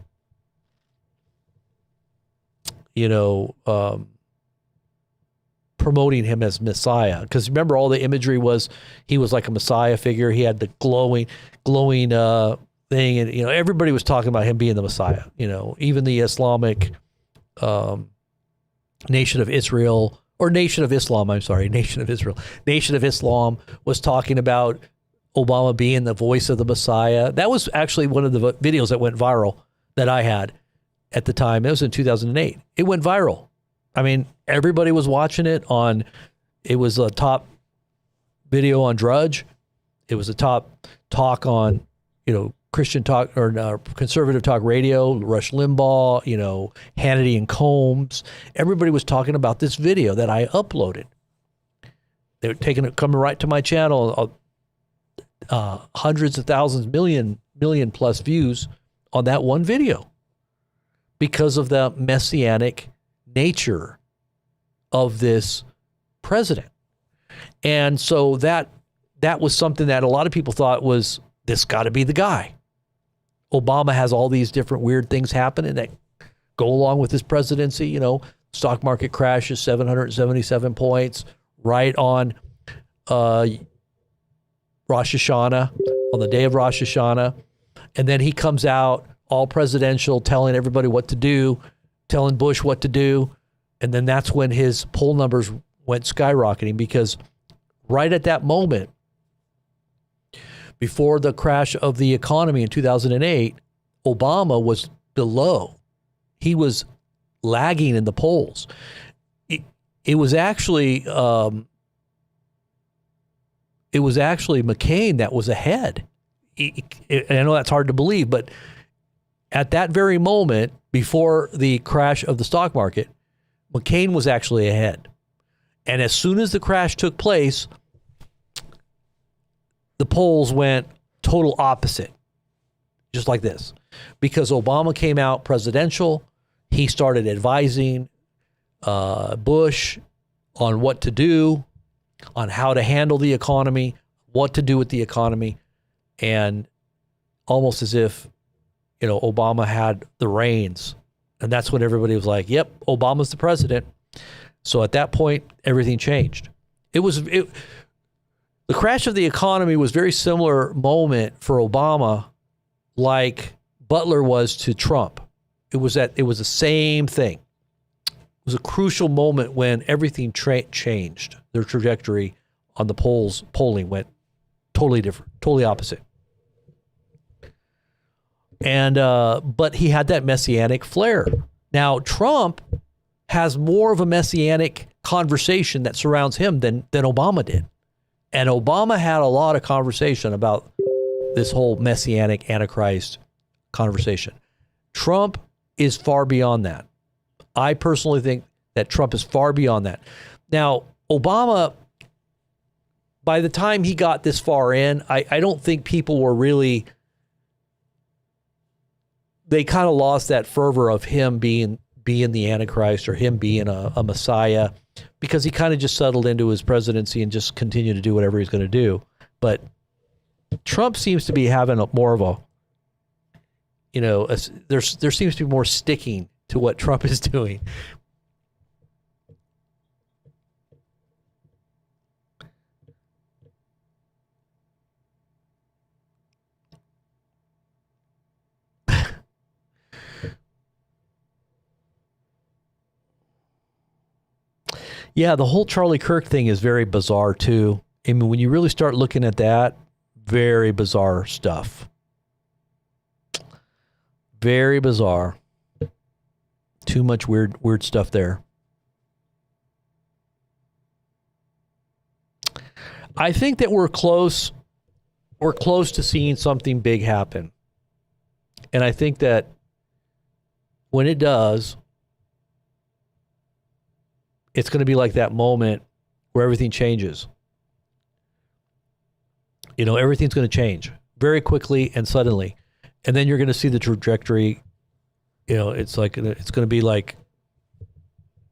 promoting him as Messiah, because remember all the imagery was he was like a Messiah figure. He had the glowing thing, and everybody was talking about him being the Messiah. Even the Islamic Nation of Israel. Or Nation of Islam, Nation of Israel. Nation of Islam was talking about Obama being the voice of the Messiah. That was actually one of the videos that went viral that I had at the time. It was in 2008. It went viral. I mean, everybody was watching it it was a top video on Drudge. It was a top talk on, Christian talk or conservative talk radio, Rush Limbaugh, Hannity and Combs. Everybody was talking about this video that I uploaded. They were coming right to my channel, hundreds of thousands, million plus views on that one video because of the messianic nature of this president. And so that was something that a lot of people thought was, this got to be the guy. Obama has all these different weird things happening that go along with his presidency. Stock market crashes 777 points right on Rosh Hashanah, on the day of Rosh Hashanah. And then he comes out all presidential, telling everybody what to do, telling Bush what to do. And then that's when his poll numbers went skyrocketing, because right at that moment, before the crash of the economy in 2008, Obama was below. He was lagging in the polls. It was actually McCain that was ahead. I know that's hard to believe, but at that very moment, before the crash of the stock market, McCain was actually ahead. And as soon as the crash took place, the polls went total opposite, just like this. Because Obama came out presidential, he started advising Bush on what to do, on how to handle the economy, what to do with the economy, and almost as if, Obama had the reins. And that's when everybody was like, yep, Obama's the president. So at that point, everything changed. The crash of the economy was a very similar moment for Obama, like Butler was to Trump. It was the same thing. It was a crucial moment when everything changed. Their trajectory on the polling went totally different, totally opposite. And but he had that messianic flair. Now Trump has more of a messianic conversation that surrounds him than Obama did. And Obama had a lot of conversation about this whole messianic antichrist conversation. Trump is far beyond that. I personally think that Trump is far beyond that. Now, Obama, by the time he got this far in, I don't think people were really, they kind of lost that fervor of him being the Antichrist or him being a Messiah, because he kind of just settled into his presidency and just continued to do whatever he's going to do. But Trump seems to be having more of a, there seems to be more sticking to what Trump is doing. Yeah, the whole Charlie Kirk thing is very bizarre too. I mean, when you really start looking at that, very bizarre stuff. Very bizarre. Too much weird stuff there. I think that we're close to seeing something big happen. And I think that when it does, it's going to be like that moment where everything changes. Everything's going to change very quickly and suddenly. And then you're going to see the trajectory. It's going to be like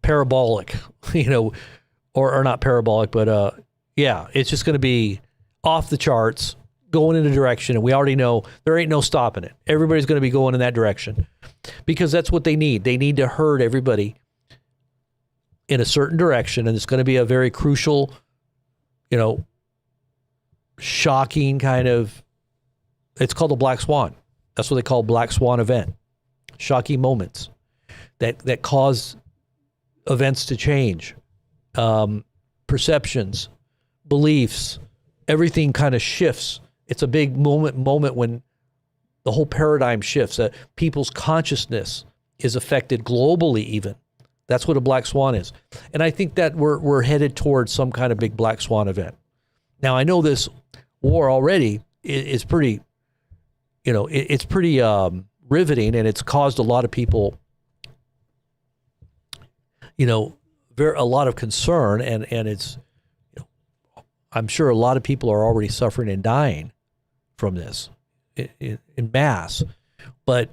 parabolic, or not parabolic, but it's just going to be off the charts, going in a direction. And we already know there ain't no stopping it. Everybody's going to be going in that direction because that's what they need. They need to herd everybody in a certain direction. And it's going to be a very crucial, shocking kind of, it's called a black swan. That's what they call black swan event. Shocking moments that cause events to change. Perceptions, beliefs, everything kind of shifts. It's a big moment when the whole paradigm shifts. People's consciousness is affected globally even. That's what a black swan is. And I think that we're headed towards some kind of big black swan event. Now, I know this war already is pretty, it's pretty riveting, and it's caused a lot of people, a lot of concern, and it's, I'm sure a lot of people are already suffering and dying from this in mass. But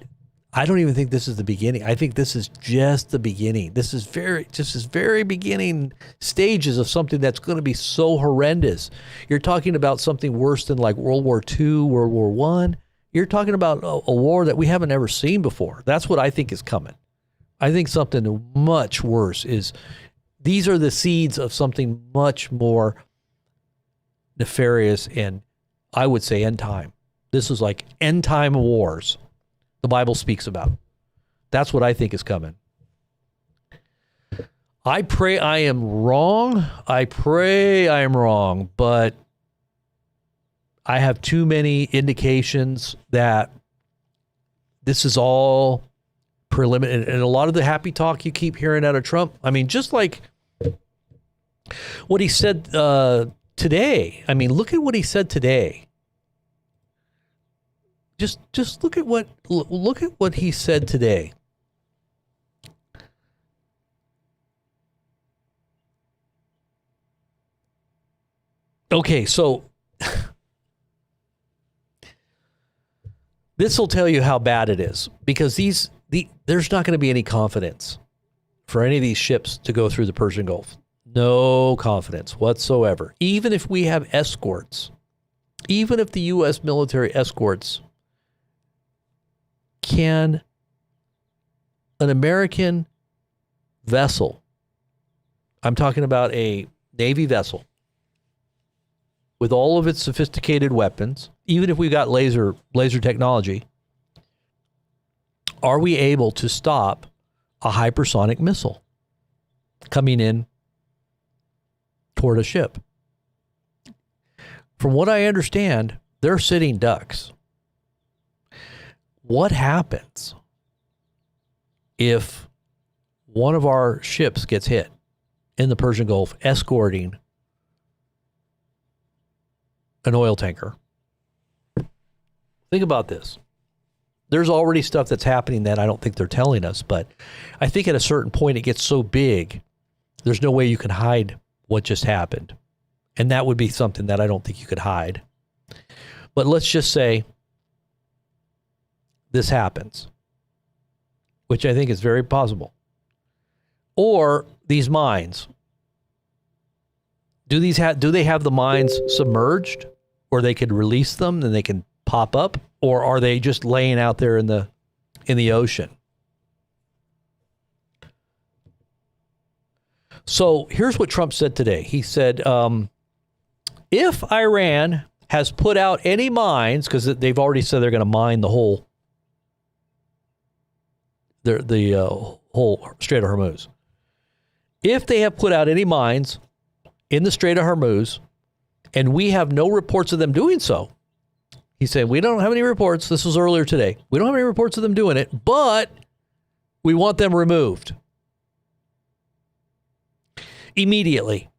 I don't even think this is the beginning. I think this is just the beginning. This is very beginning stages of something that's going to be so horrendous. You're talking about something worse than like World War II, World War I. You're talking about a war that we haven't ever seen before. That's what I think is coming. I think something much worse these are the seeds of something much more nefarious and, I would say, end time. This is like end time wars the Bible speaks about. That's what I think is coming. I pray I am wrong. But I have too many indications that this is all preliminary. And a lot of the happy talk you keep hearing out of Trump, I mean, just like what he said today. I mean, look at what he said today. Just look at what he said today. Okay, so this will tell you how bad it is, because there's not going to be any confidence for any of these ships to go through the Persian Gulf. No confidence whatsoever. Even if we have escorts, even if the U.S. military escorts, can an American vessel, I'm talking about a Navy vessel, with all of its sophisticated weapons, even if we've got laser technology, are we able to stop a hypersonic missile coming in toward a ship? From what I understand, they're sitting ducks. What happens if one of our ships gets hit in the Persian Gulf escorting an oil tanker? Think about this. There's already stuff that's happening that I don't think they're telling us, but I think at a certain point it gets so big, there's no way you can hide what just happened. And that would be something that I don't think you could hide. But let's just say this happens, which I think is very possible. Or these mines. Do they have the mines submerged, or they could release them and they can pop up, or are they just laying out there in the ocean? So here's what Trump said today. He said, if Iran has put out any mines, because they've already said they're going to mine the whole Strait of Hormuz. If they have put out any mines in the Strait of Hormuz, and we have no reports of them doing so, he said, we don't have any reports. This was earlier today. We don't have any reports of them doing it, but we want them removed immediately.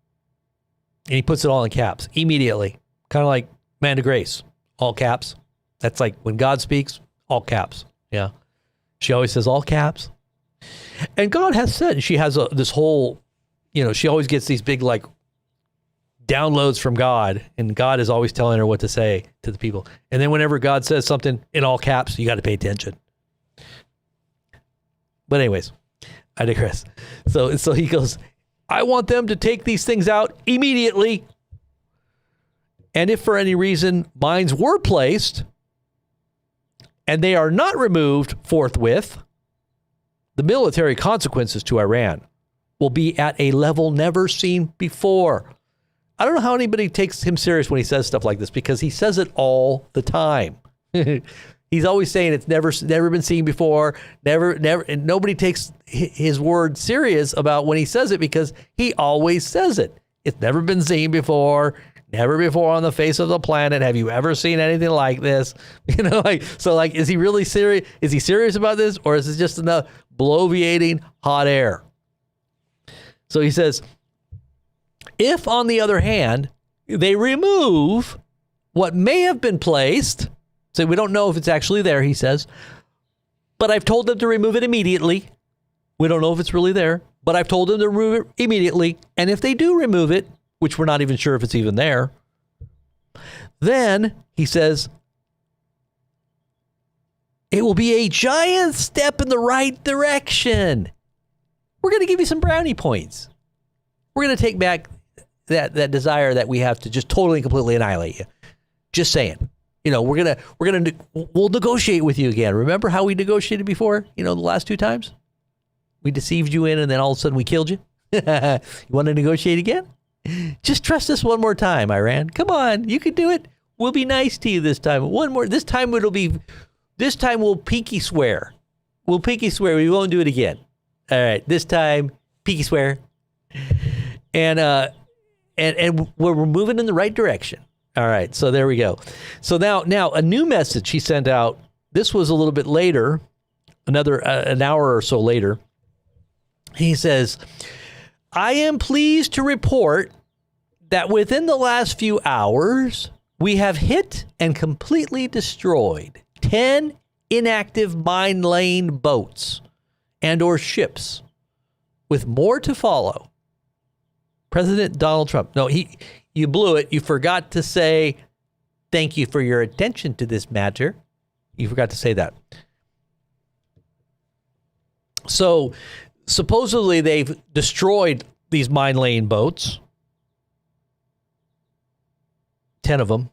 And he puts it all in caps. Immediately. Kind of like man to grace. All caps. That's like when God speaks, all caps. Yeah. She always says all caps. And God has said, she has this whole, she always gets these big like downloads from God, and God is always telling her what to say to the people. And then whenever God says something in all caps, you got to pay attention. But anyways, I digress. So he goes, I want them to take these things out immediately. And if for any reason mines were placed and they are not removed forthwith, the military consequences to Iran will be at a level never seen before. I don't know how anybody takes him serious when he says stuff like this, because he says it all the time. He's always saying it's never been seen before, never, and nobody takes his word serious about when he says it, because he always says it. It's never been seen before, never before on the face of the planet. Have you ever seen anything like this? Is he really serious? Is he serious about this, or is it just enough bloviating hot air? So he says, if, on the other hand, they remove what may have been placed, so we don't know if it's actually there, he says, but I've told them to remove it immediately. We don't know if it's really there, but I've told them to remove it immediately. And if they do remove it, which we're not even sure if it's even there, then, he says, it will be a giant step in the right direction. We're going to give you some brownie points. We're going to take back that desire that we have to just totally and completely annihilate you. Just saying. We'll negotiate with you again. Remember how we negotiated before? The last 2 times? We deceived you in, and then all of a sudden we killed you. You want to negotiate again? Just trust us one more time, Iran. Come on, you can do it. We'll be nice to you this time. One more. This time we'll pinky swear. We'll pinky swear. We won't do it again. All right. This time, pinky swear. And we're moving in the right direction. All right, so there we go. So now a new message he sent out this was a little bit later, an hour or so later. He says, I am pleased to report that within the last few hours, we have hit and completely destroyed 10 inactive mine-laying boats and or ships, with more to follow. President Donald Trump. No, you blew it. You forgot to say, thank you for your attention to this matter. You forgot to say that. So supposedly they've destroyed these mine-laying boats. 10 of them.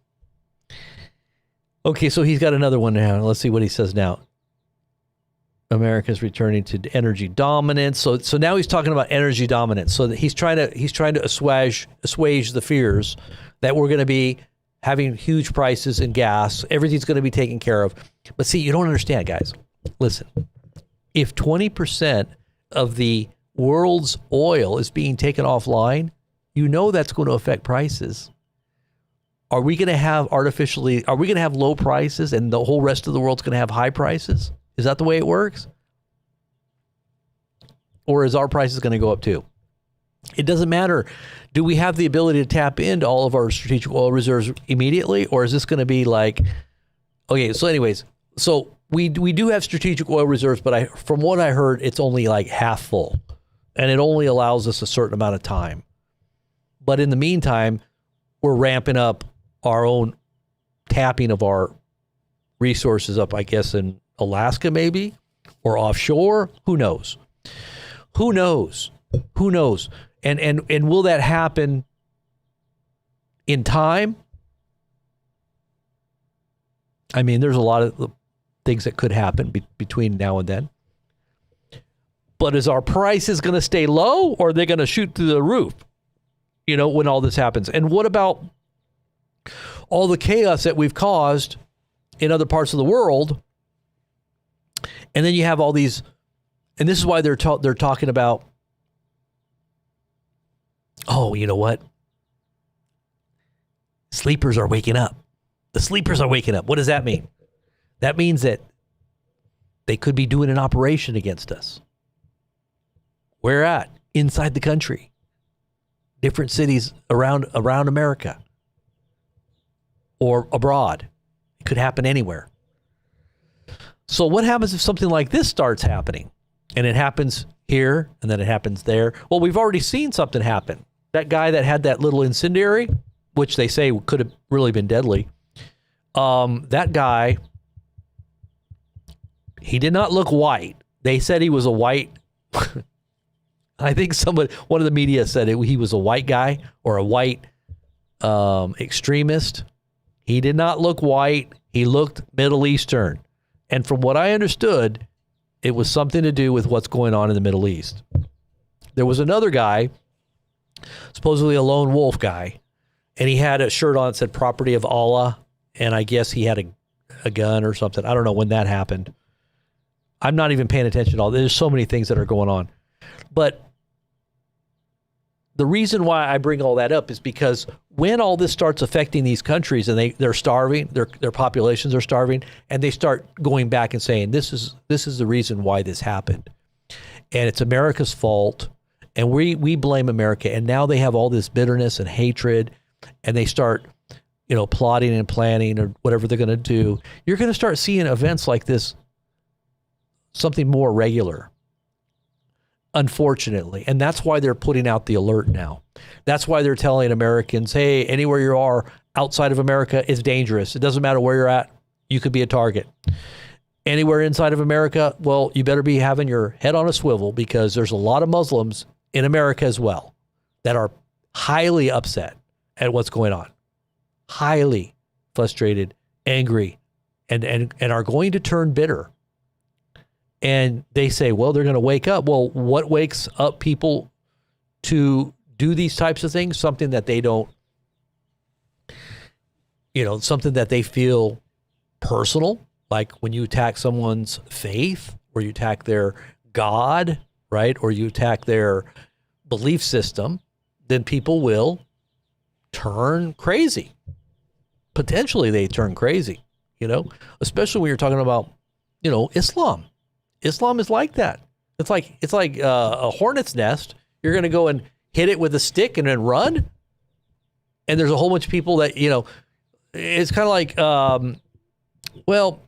Okay, so he's got another one now. Let's see what he says now. America's returning to energy dominance. So now he's talking about energy dominance. So that he's trying to assuage the fears that we're going to be having huge prices in gas. Everything's going to be taken care of. But see, you don't understand, guys. Listen, if 20% of the world's oil is being taken offline, you know that's going to affect prices. Are we going to have low prices and the whole rest of the world's going to have high prices? Is that the way it works? Or is our prices going to go up too? It doesn't matter. Do we have the ability to tap into all of our strategic oil reserves immediately? Or is this going to be like, okay, so anyways, so we do have strategic oil reserves, but from what I heard, it's only like half full. And it only allows us a certain amount of time. But in the meantime, we're ramping up our own tapping of our resources up, I guess, in Alaska maybe, or offshore. Who knows? Who knows? Who knows? And will that happen in time? I mean, there's a lot of things that could happen between now and then. But is our prices going to stay low, or are they going to shoot through the roof, when all this happens? And what about all the chaos that we've caused in other parts of the world? And then you have all these, and this is why they're talking about, oh, you know what? Sleepers are waking up. The sleepers are waking up. What does that mean? That means that they could be doing an operation against us. Where at? Inside the country. Different cities around America. Or abroad. It could happen anywhere. So what happens if something like this starts happening? And it happens here, and then it happens there. Well, we've already seen something happen. That guy that had that little incendiary, which they say could have really been deadly. That guy, he did not look white. They said he was a white. I think one of the media said he was a white guy or a white extremist. He did not look white. He looked Middle Eastern. And from what I understood, it was something to do with what's going on in the Middle East. There was another guy, supposedly a lone wolf guy, and he had a shirt on that said property of Allah, and I guess he had a gun or something. I don't know when that happened. I'm not even paying attention to all. There's so many things that are going on. But the reason why I bring all that up is because when all this starts affecting these countries and they're starving, their populations are starving, and they start going back and saying, this is the reason why this happened. And it's America's fault. And we blame America. And now they have all this bitterness and hatred, and they start, plotting and planning or whatever they're going to do. You're going to start seeing events like this, something more regular. Unfortunately. And that's why they're putting out the alert now. That's why they're telling Americans, hey, anywhere you are outside of America is dangerous. It doesn't matter where you're at. You could be a target. Anywhere inside of America, well, you better be having your head on a swivel, because there's a lot of Muslims in America as well that are highly upset at what's going on. Highly frustrated, angry, and are going to turn bitter. And they say, well, they're going to wake up. Well, what wakes up people to do these types of things? Something that they don't, something that they feel personal, like when you attack someone's faith, or you attack their God, right? Or you attack their belief system, then people will turn crazy. Potentially they turn crazy, especially when you're talking about, Islam. Islam is like that. It's like a hornet's nest. You're going to go and hit it with a stick and then run. And there's a whole bunch of people that, it's kind of like, well,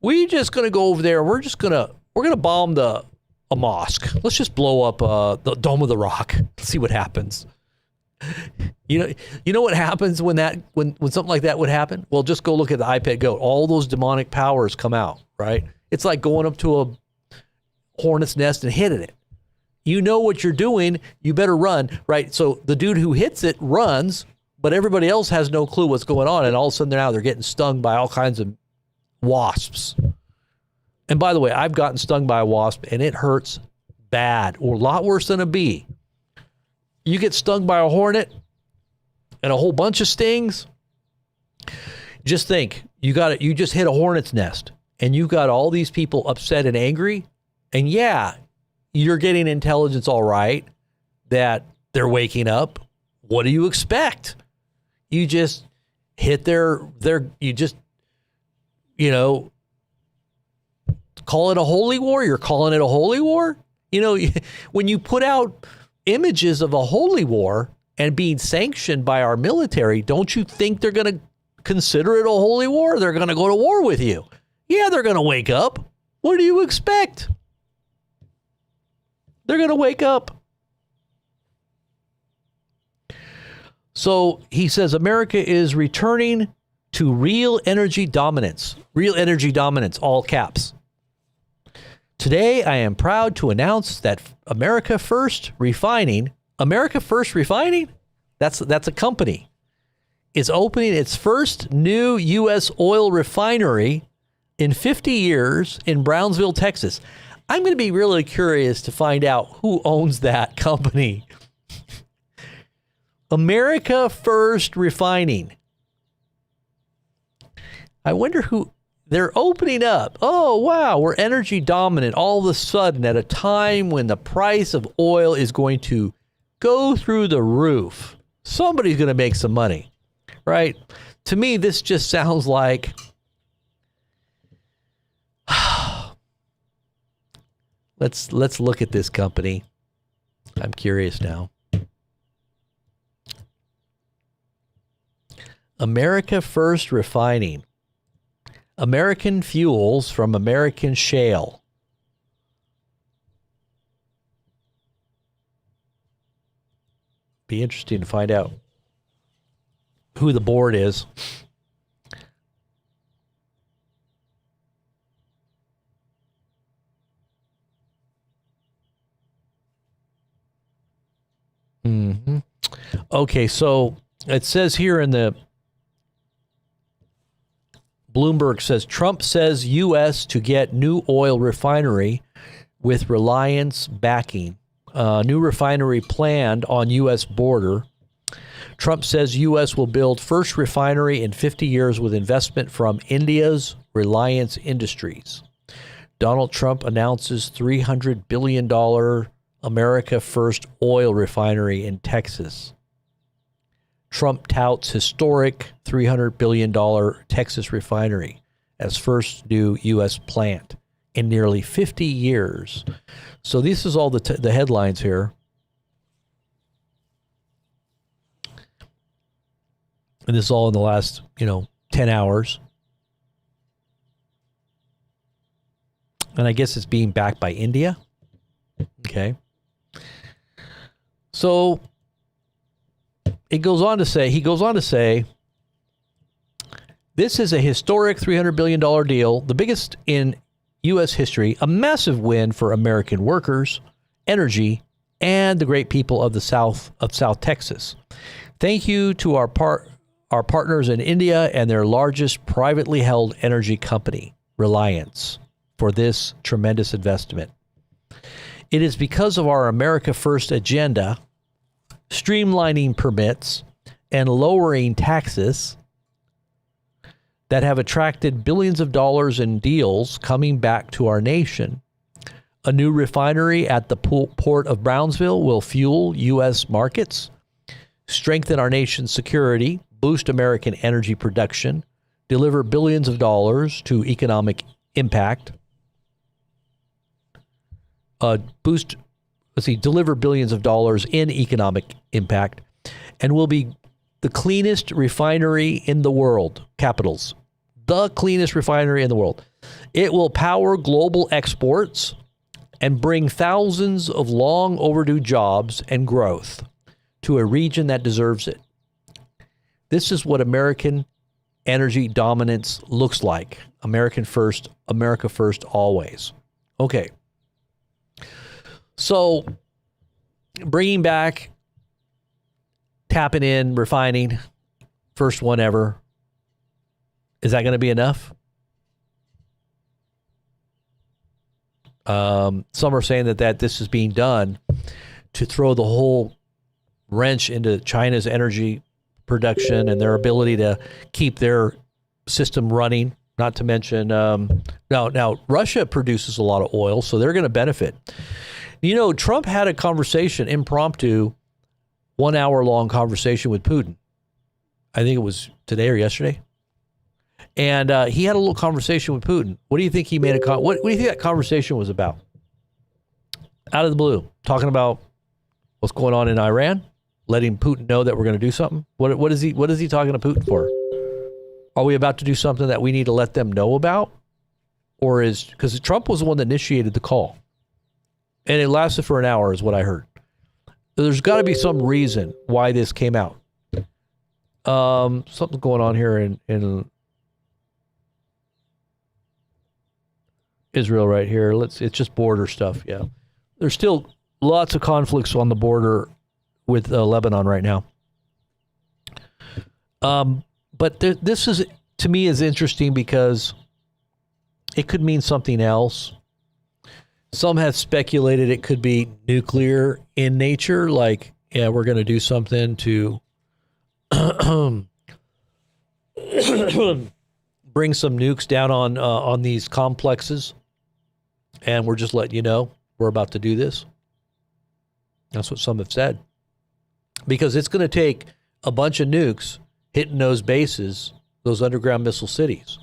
we're just going to go over there. We're going to bomb a mosque. Let's just blow up the Dome of the Rock. See what happens. You know what happens when something like that would happen? Well, just go look at the iPad Go. All those demonic powers come out, right? It's like going up to a hornet's nest and hitting it. You know what you're doing. You better run, right? So the dude who hits it runs, but everybody else has no clue what's going on. And all of a sudden they're getting stung by all kinds of wasps. And by the way, I've gotten stung by a wasp and it hurts bad, or a lot worse than a bee. You get stung by a hornet and a whole bunch of stings. Just think, you just hit a hornet's nest and you've got all these people upset and angry. And yeah, you're getting intelligence all right that they're waking up. What do you expect? You just hit call it a holy war. You're calling it a holy war. When you put out images of a holy war and being sanctioned by our military, don't you think they're going to consider it a holy war? They're going to go to war with you. Yeah, they're going to wake up. What do you expect? They're going to wake up. So he says America is returning to real energy dominance. Real energy dominance, all caps. Today, I am proud to announce that America First Refining, that's a company, is opening its first new U.S. oil refinery in 50 years in Brownsville, Texas. I'm going to be really curious to find out who owns that company. America First Refining. I wonder who they're opening up. Oh, wow, we're energy dominant all of a sudden at a time when the price of oil is going to go through the roof. Somebody's going to make some money, right? To me, this just sounds like let's look at this company. I'm curious now. America First Refining. American fuels from American shale. Be interesting to find out who the board is. Okay, so it says here in the Bloomberg says Trump says U.S. to get new oil refinery with Reliance backing. New refinery planned on U.S. border. Trump says U.S. will build first refinery in 50 years with investment from India's Reliance Industries. Donald Trump announces $300 billion America First oil refinery in Texas. Trump touts historic $300 billion Texas refinery as first new U.S. plant in nearly 50 years. So this is all the headlines here. And this is all in the last, 10 hours. And I guess it's being backed by India. Okay. So he goes on to say, this is a historic $300 billion deal, the biggest in U.S. history, a massive win for American workers, energy, and the great people of South Texas. Thank you to our partners in India and their largest privately held energy company, Reliance, for this tremendous investment. It is because of our America First agenda, streamlining permits, and lowering taxes that have attracted billions of dollars in deals coming back to our nation. A new refinery at the port of Brownsville will fuel U.S. markets, strengthen our nation's security, boost American energy production, deliver billions of dollars to economic impact. Deliver billions of dollars in economic impact, and will be the cleanest refinery in the world. Capitals. The cleanest refinery in the world. It will power global exports and bring thousands of long overdue jobs and growth to a region that deserves it. This is what American energy dominance looks like. American first, America first, always. Okay. So, bringing back, tapping in, refining, first one ever. Is that going to be enough? Some are saying that this is being done to throw the whole wrench into China's energy production and their ability to keep their system running. Not to mention, now Russia produces a lot of oil, so they're going to benefit. You know, Trump had a conversation, impromptu, 1 hour long conversation with Putin. I think it was today or yesterday. And he had a little conversation with Putin. What do you think he made what do you think that conversation was about? Out of the blue, talking about what's going on in Iran, letting Putin know that we're going to do something. What is he talking to Putin for? Are we about to do something that we need to let them know about? Or because Trump was the one that initiated the call. And it lasted for an hour is what I heard. There's got to be some reason why this came out. Something going on here in Israel right here. It's just border stuff. Yeah. There's still lots of conflicts on the border with Lebanon right now. But this is, to me, is interesting because it could mean something else. Some have speculated it could be nuclear in nature, like, yeah, we're going to do something to bring some nukes down on these complexes, and we're just letting you know we're about to do this. That's what some have said. Because it's going to take a bunch of nukes hitting those bases, those underground missile cities,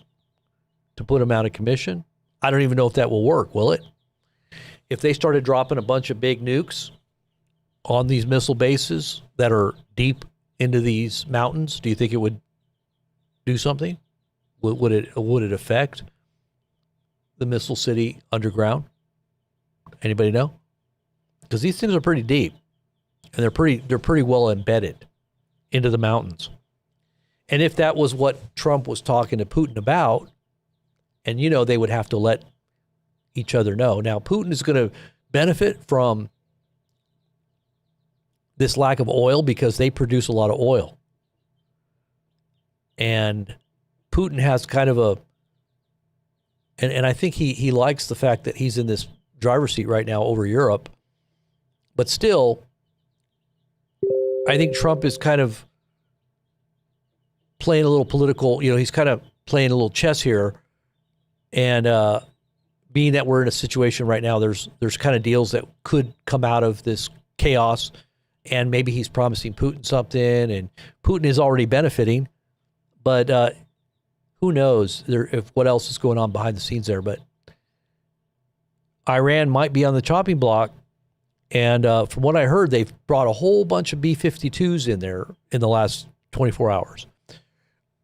to put them out of commission. I don't even know if that will work, will it? If they started dropping a bunch of big nukes on these missile bases that are deep into these mountains, do you think it would do something? Would it affect the missile city underground? Anybody know? Because these things are pretty deep, and they're pretty well embedded into the mountains. And if that was what Trump was talking to Putin about, and they would have to let each other know. Now, Putin is going to benefit from this lack of oil because they produce a lot of oil. And Putin has kind of and I think he likes the fact that he's in this driver's seat right now over Europe. But still, I think Trump is kind of playing a little political, he's kind of playing a little chess here. And being that we're in a situation right now, there's kind of deals that could come out of this chaos, and maybe he's promising Putin something, and Putin is already benefiting, but who knows if what else is going on behind the scenes there. But Iran might be on the chopping block, and from what I heard, they've brought a whole bunch of B-52s in there in the last 24 hours.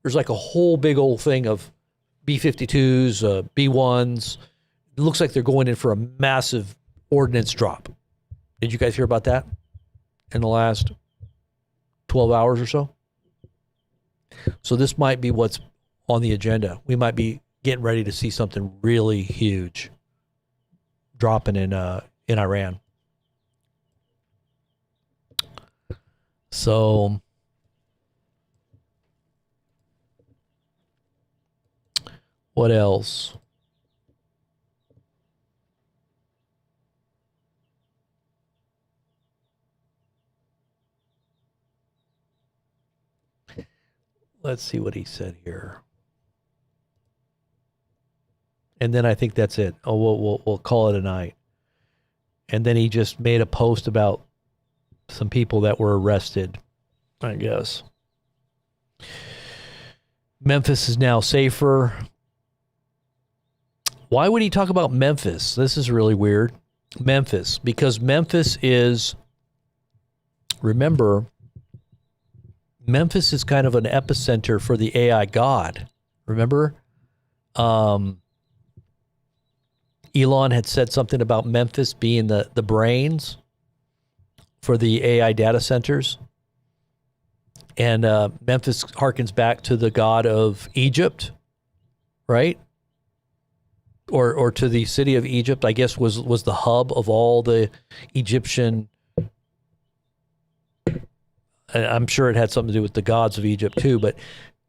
There's like a whole big old thing of B-52s, B-1s. It looks like they're going in for a massive ordnance drop. Did you guys hear about that in the last 12 hours or so? So this might be what's on the agenda. We might be getting ready to see something really huge dropping in Iran. So what else? Let's see what he said here. And then I think that's it. Oh, we'll call it a night. And then he just made a post about some people that were arrested, I guess. Memphis is now safer. Why would he talk about Memphis? This is really weird. Memphis, because Memphis is, remember, Memphis is kind of an epicenter for the AI god. Remember? Elon had said something about Memphis being the brains for the AI data centers. And Memphis harkens back to the god of Egypt, right? Or to the city of Egypt, I guess was the hub of all the Egyptian. I'm sure it had something to do with the gods of Egypt too, but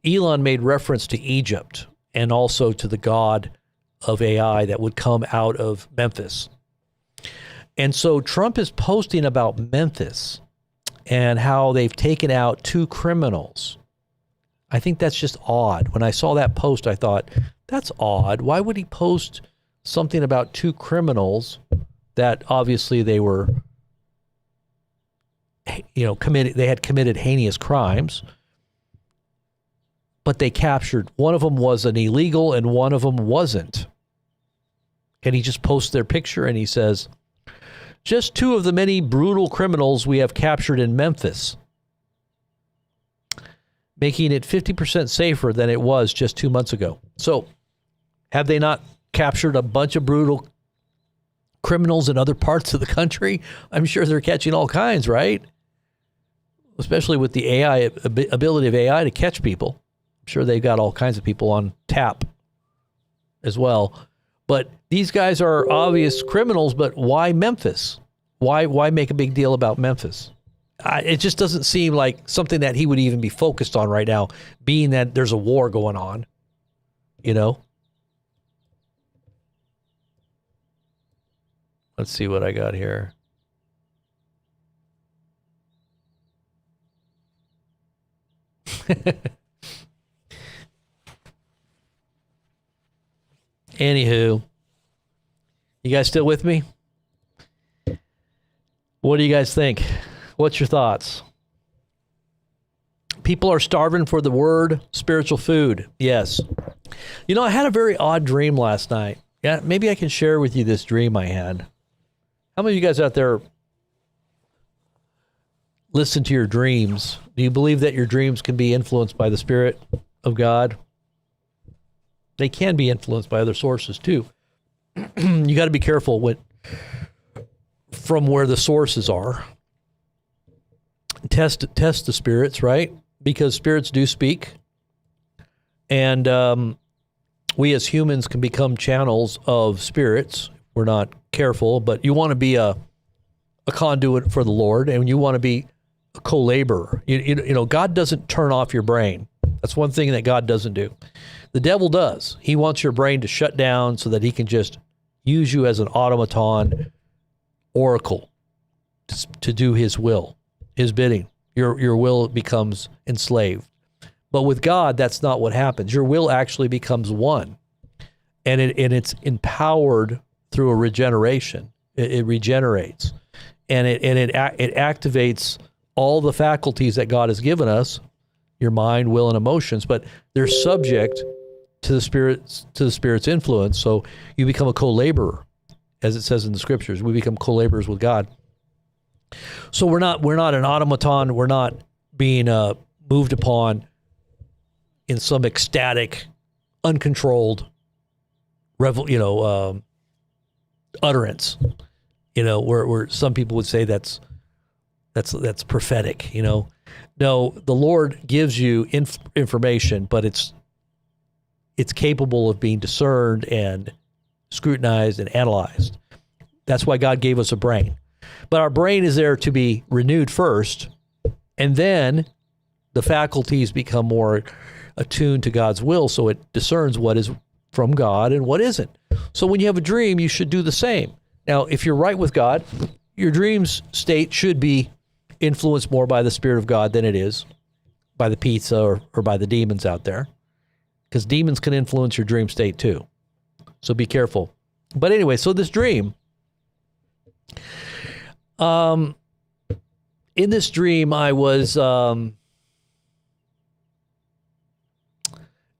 Elon made reference to Egypt and also to the god of AI that would come out of Memphis. And so Trump is posting about Memphis and how they've taken out 2 criminals. I think that's just odd. When I saw that post, I thought, that's odd. Why would he post something about 2 criminals that obviously they were, they had committed heinous crimes, but they captured, one of them was an illegal and one of them wasn't. And he just posts their picture and he says, just 2 of the many brutal criminals we have captured in Memphis, making it 50% safer than it was just 2 months ago. So, have they not captured a bunch of brutal criminals in other parts of the country? I'm sure they're catching all kinds, right? Especially with the AI ability of AI to catch people. I'm sure they've got all kinds of people on tap as well. But these guys are obvious criminals, but why Memphis? Why make a big deal about Memphis? It just doesn't seem like something that he would even be focused on right now, being that there's a war going on, Let's see what I got here. Anywho, you guys still with me? What do you guys think? What's your thoughts? People are starving for the word, spiritual food. Yes. I had a very odd dream last night. Yeah, maybe I can share with you this dream I had. How many of you guys out there listen to your dreams? Do you believe that your dreams can be influenced by the Spirit of God? They can be influenced by other sources too. You got to be careful from where the sources are. Test the spirits, right? Because spirits do speak. And we as humans can become channels of spirits. We're not careful, but you want to be a conduit for the Lord, and you want to be a co-laborer. God doesn't turn off your brain. That's one thing that God doesn't do. The devil does. He wants your brain to shut down so that he can just use you as an automaton oracle to do his will, his bidding. Your will becomes enslaved. But with God, that's not what happens. Your will actually becomes one. And it's empowered through a regeneration. It regenerates. And it activates all the faculties that God has given us, your mind, will, and emotions, but they're subject to the Spirit's influence. So you become a co-laborer, as it says in the scriptures. We become co-laborers with God. So we're not an automaton. We're not being moved upon in some ecstatic, uncontrolled, utterance. Where some people would say that's prophetic. No, the Lord gives you information, but it's capable of being discerned and scrutinized and analyzed. That's why God gave us a brain. But our brain is there to be renewed first, and then the faculties become more attuned to God's will, so it discerns what is from God and what isn't. So when you have a dream, you should do the same. Now, if you're right with God, your dream's state should be influenced more by the Spirit of God than it is by the pizza or by the demons out there, because demons can influence your dream state too. So be careful. But anyway, so this dream, in this dream, I was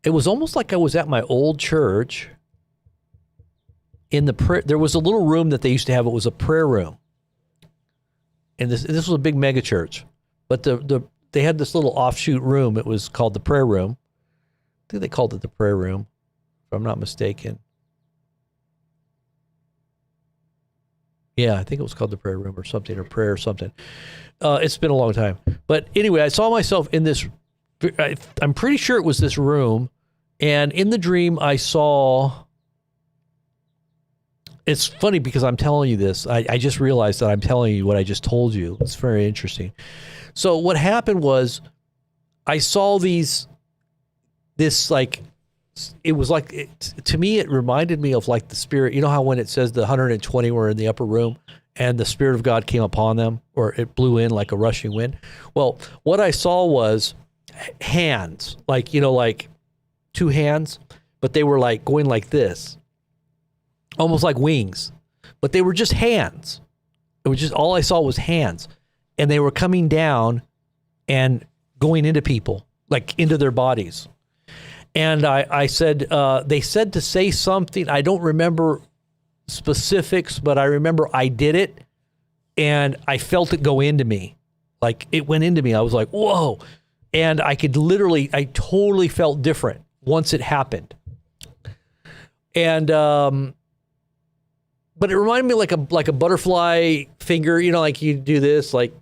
It was almost like I was at my old church. There was a little room that they used to have. It was a prayer room, and this was a big mega church. But they had this little offshoot room. It was called the prayer room. I think they called it the prayer room, if I'm not mistaken. Yeah, I think it was called the prayer room or something, or prayer or something. It's been a long time. But anyway, I saw myself in this, I'm pretty sure it was this room. And in the dream, I saw, it's funny because I'm telling you this. I just realized that I'm telling you what I just told you. It's very interesting. So what happened was I saw this like, it was like, to me, it reminded me of like the Spirit. You know how when it says the 120 were in the upper room and the Spirit of God came upon them, or it blew in like a rushing wind? Well, what I saw was hands, like, like two hands, but they were like going like this, almost like wings, but they were just hands. It was just, all I saw was hands, and they were coming down and going into people, like into their bodies. And I said, they said to say something. I don't remember specifics, but I remember I did it and I felt it go into me. Like it went into me. I was like, whoa. And I totally felt different once it happened. And, but it reminded me like a butterfly finger, like you do this, like,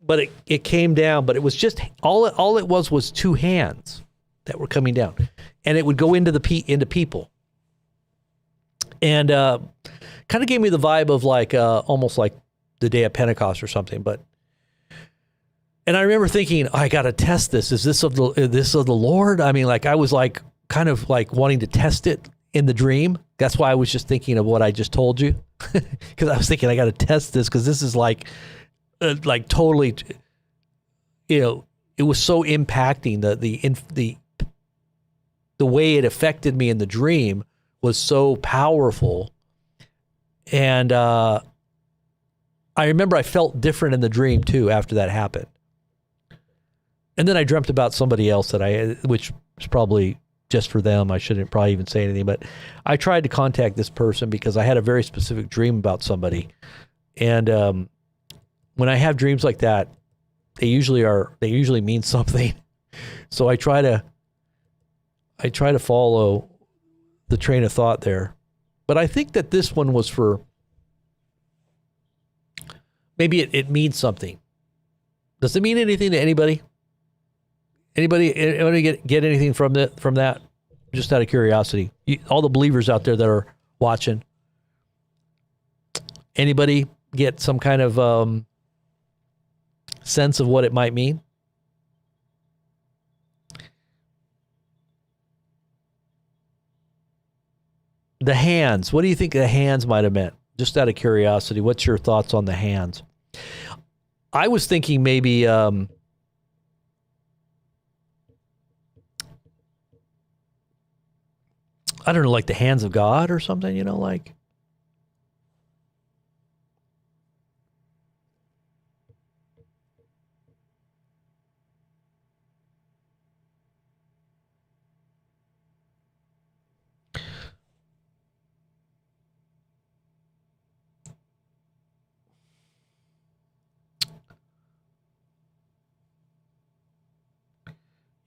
but it came down, but it was just, all it was two hands that were coming down, and it would go into into people, and kind of gave me the vibe of like almost like the day of Pentecost or something. But and I remember thinking, I got to test this. Is this of the Lord? I mean, like I was like kind of like wanting to test it in the dream. That's why I was just thinking of what I just told you, because I was thinking I got to test this because this is like totally, it was so impacting. The way it affected me in the dream was so powerful. And I remember I felt different in the dream too after that happened. And then I dreamt about somebody else which was probably just for them. I shouldn't probably even say anything, but I tried to contact this person because I had a very specific dream about somebody. And when I have dreams like that, they usually mean something. So I try to follow the train of thought there. But I think that this one was for, maybe it means something. Does it mean anything to anybody? Anybody get anything from that? Just out of curiosity. All the believers out there that are watching. Anybody get some kind of sense of what it might mean? The hands. What do you think the hands might have meant? Just out of curiosity, what's your thoughts on the hands? I was thinking maybe I don't know, like the hands of God or something, like.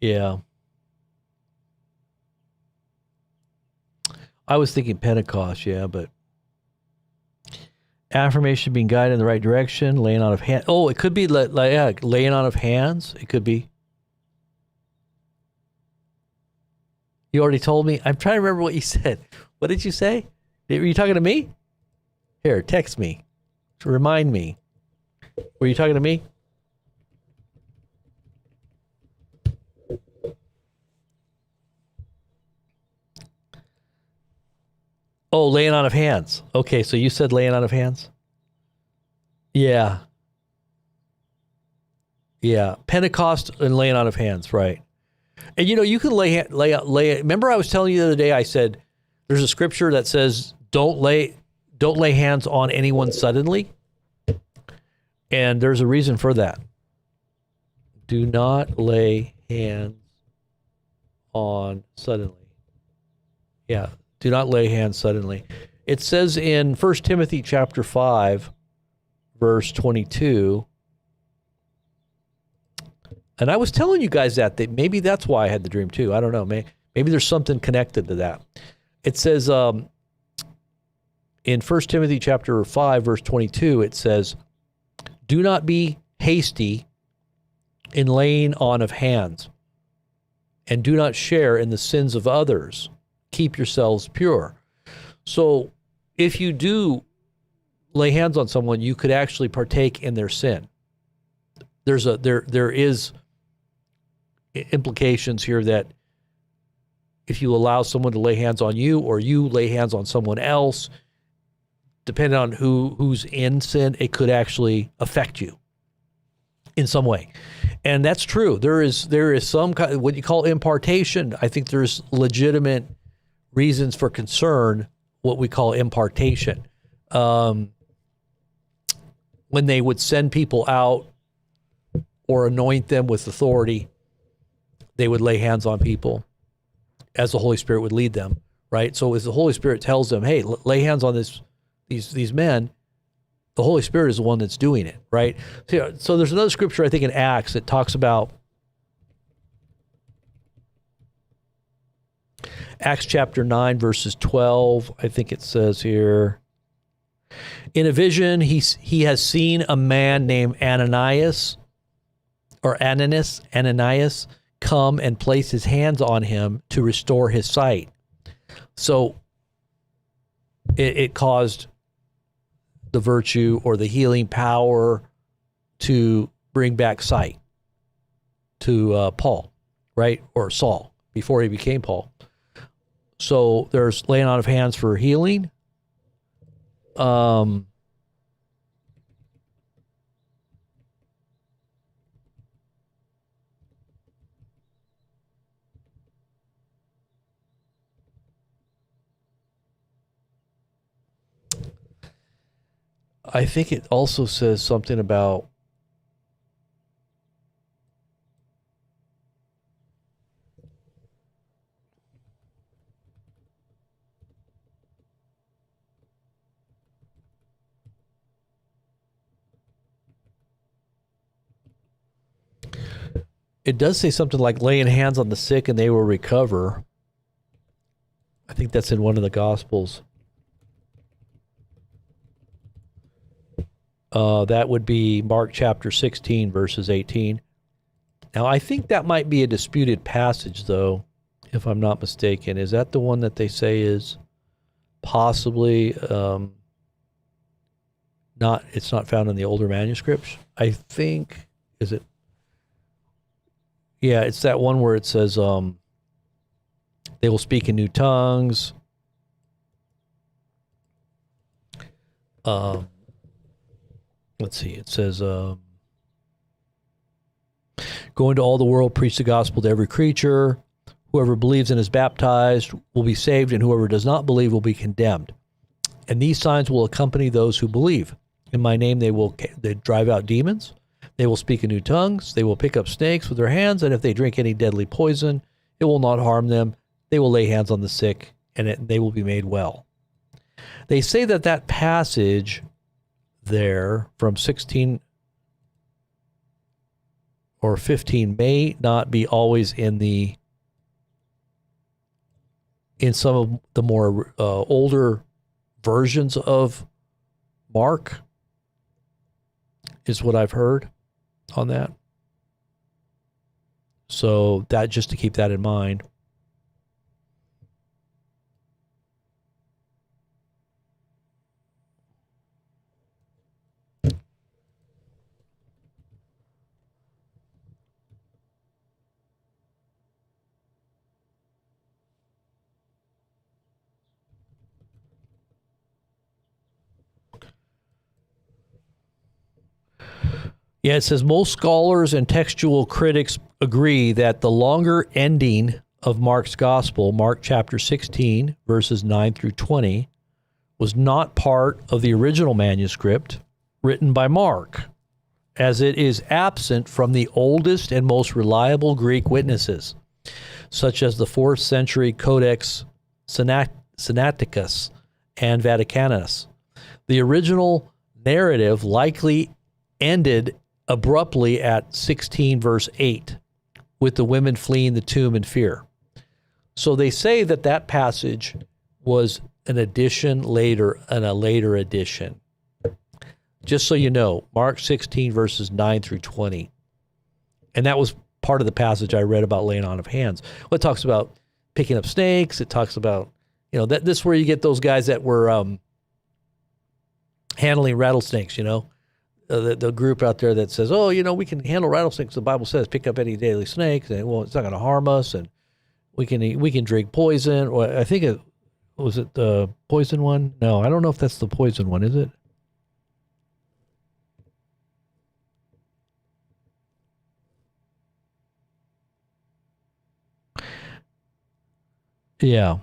Yeah. I was thinking Pentecost, yeah, but affirmation being guided in the right direction, laying on of hands. Oh, it could be laying on of hands. It could be. You already told me. I'm trying to remember what you said. What did you say? Were you talking to me? Here, text me. Remind me. Were you talking to me? Oh, laying on of hands. Okay, so you said laying on of hands? Yeah. Yeah. Pentecost and laying on of hands, right. And you can lay. Remember I was telling you the other day, I said, there's a scripture that says, don't lay hands on anyone suddenly. And there's a reason for that. Do not lay hands on suddenly. Yeah, do not lay hands suddenly. It says in 1 Timothy chapter 5, verse 22, and I was telling you guys that maybe that's why I had the dream too. I don't know. Maybe there's something connected to that. It says in 1 Timothy chapter 5, verse 22, it says, do not be hasty in laying on of hands, and do not share in the sins of others. Keep yourselves pure. So if you do lay hands on someone, you could actually partake in their sin. There is implications here that if you allow someone to lay hands on you, or you lay hands on someone else, depending on who's in sin, it could actually affect you in some way. And that's true. There is some kind of what you call impartation. I think there's legitimate reasons for concern, what we call impartation. When they would send people out or anoint them with authority, they would lay hands on people as the Holy Spirit would lead them, right? So as the Holy Spirit tells them, hey, lay hands on these men, the Holy Spirit is the one that's doing it, right? So there's another scripture, I think, in Acts that talks about Acts chapter 9, verses 12. I think it says here, in a vision, he has seen a man named Ananias, come and place his hands on him to restore his sight. So it caused the virtue or the healing power to bring back sight to Paul, right? Or Saul, before he became Paul. So there's laying on of hands for healing. I think it also says something about it does say something like laying hands on the sick and they will recover. I think that's in one of the Gospels. That would be Mark chapter 16, verses 18. Now, I think that might be a disputed passage, though, if I'm not mistaken. Is that the one that they say is possibly it's not found in the older manuscripts? I think, is it? Yeah, it's that one where it says they will speak in new tongues. Let's see, it says, go into all the world, preach the gospel to every creature. Whoever believes and is baptized will be saved, and whoever does not believe will be condemned. And these signs will accompany those who believe. In my name they drive out demons. They will speak in new tongues. They will pick up snakes with their hands, and if they drink any deadly poison, it will not harm them. They will lay hands on the sick, and they will be made well. They say that passage there from 16 or 15 may not be always in some of the more older versions of Mark, is what I've heard on that. So that, just to keep that in mind. Yeah, it says most scholars and textual critics agree that the longer ending of Mark's gospel, Mark chapter 16, verses 9 through 20, was not part of the original manuscript written by Mark, as it is absent from the oldest and most reliable Greek witnesses. such as the 4th century Codex Sinaiticus and Vaticanus. The original narrative likely ended abruptly at 16 verse 8, with the women fleeing the tomb in fear. So they say that that passage was an addition later, and a later addition. Just so you know, Mark 16 verses 9 through 20. And that was part of the passage I read about laying on of hands. Well, it talks about picking up snakes. It talks about, this is where you get those guys that were handling rattlesnakes, the group out there that says, we can handle rattlesnakes. The Bible says pick up any daily snakes, and it's not going to harm us, and we can drink poison. Or I think was it the poison one? No, I don't know if that's the poison one. Is it? Yeah.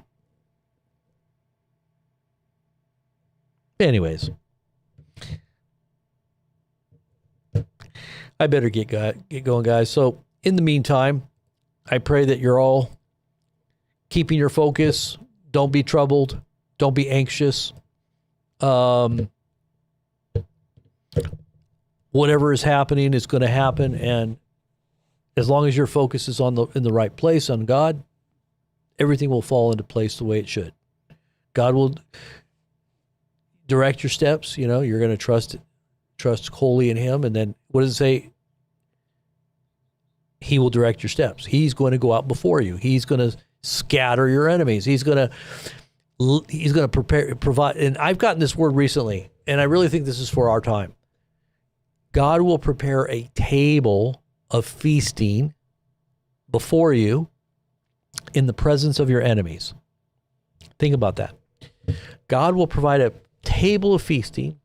Anyways, I better get going, guys. So in the meantime, I pray that you're all keeping your focus. Don't be troubled. Don't be anxious. Whatever is happening is going to happen, and as long as your focus is in the right place, on God, everything will fall into place the way it should. God will direct your steps. You're going to trust wholly in Him. And then what does it say? He will direct your steps. He's going to go out before you. He's going to scatter your enemies. He's going to provide. And I've gotten this word recently, and I really think this is for our time. God will prepare a table of feasting before you in the presence of your enemies. Think about that. God will provide a table of feasting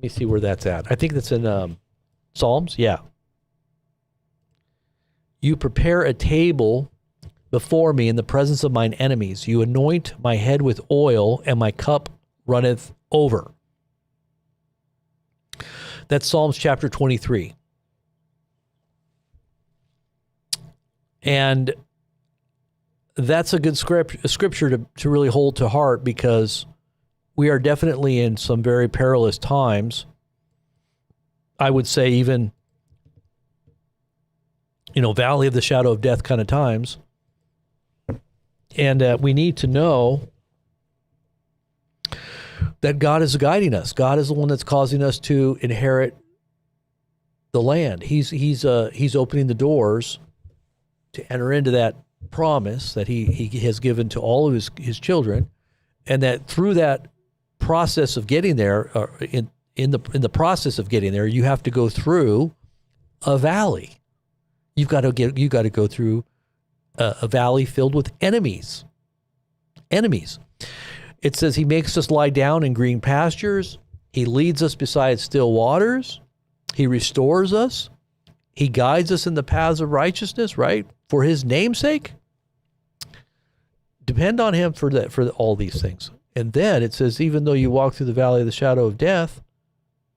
Let me see where that's at. I think that's in Psalms. Yeah. You prepare a table before me in the presence of mine enemies. You anoint my head with oil, and my cup runneth over. That's Psalms chapter 23. And that's a good scripture to really hold to heart, because we are definitely in some very perilous times. I would say even, valley of the shadow of death kind of times. And we need to know that God is guiding us. God is the one that's causing us to inherit the land. He's opening the doors to enter into that promise that he has given to all of his children, and that through that process of getting there, in the process of getting there, you have to go through a valley. You got to go through a valley filled with enemies. Enemies. It says he makes us lie down in green pastures. He leads us beside still waters. He restores us. He guides us in the paths of righteousness, right? For his name's sake. Depend on him for all these things. And then it says, even though you walk through the valley of the shadow of death,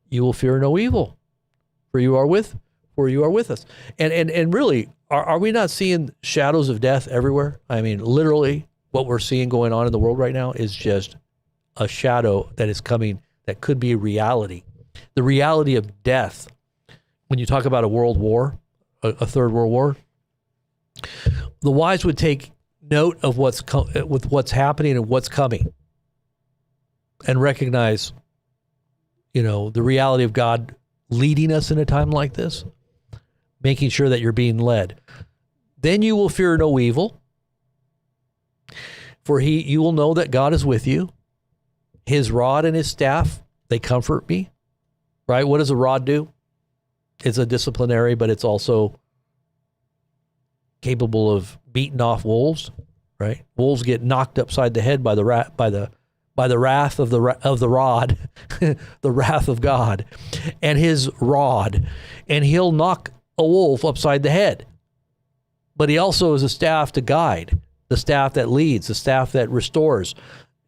you will fear no evil, for you are with us. And really, are we not seeing shadows of death everywhere? I mean, literally, what we're seeing going on in the world right now is just a shadow that is coming that could be a reality. The reality of death. When you talk about a world war, a third world war, the wise would take note of what's happening and what's coming, and recognize, the reality of God leading us in a time like this, making sure that you're being led. Then you will fear no evil, for you will know that God is with you. His rod and his staff, they comfort me. Right? What does a rod do? It's a disciplinary, but it's also capable of beating off wolves. Right? Wolves get knocked upside the head by the wrath of the rod, the wrath of God, and his rod, and he'll knock a wolf upside the head. But he also is a staff to guide, the staff that leads, the staff that restores.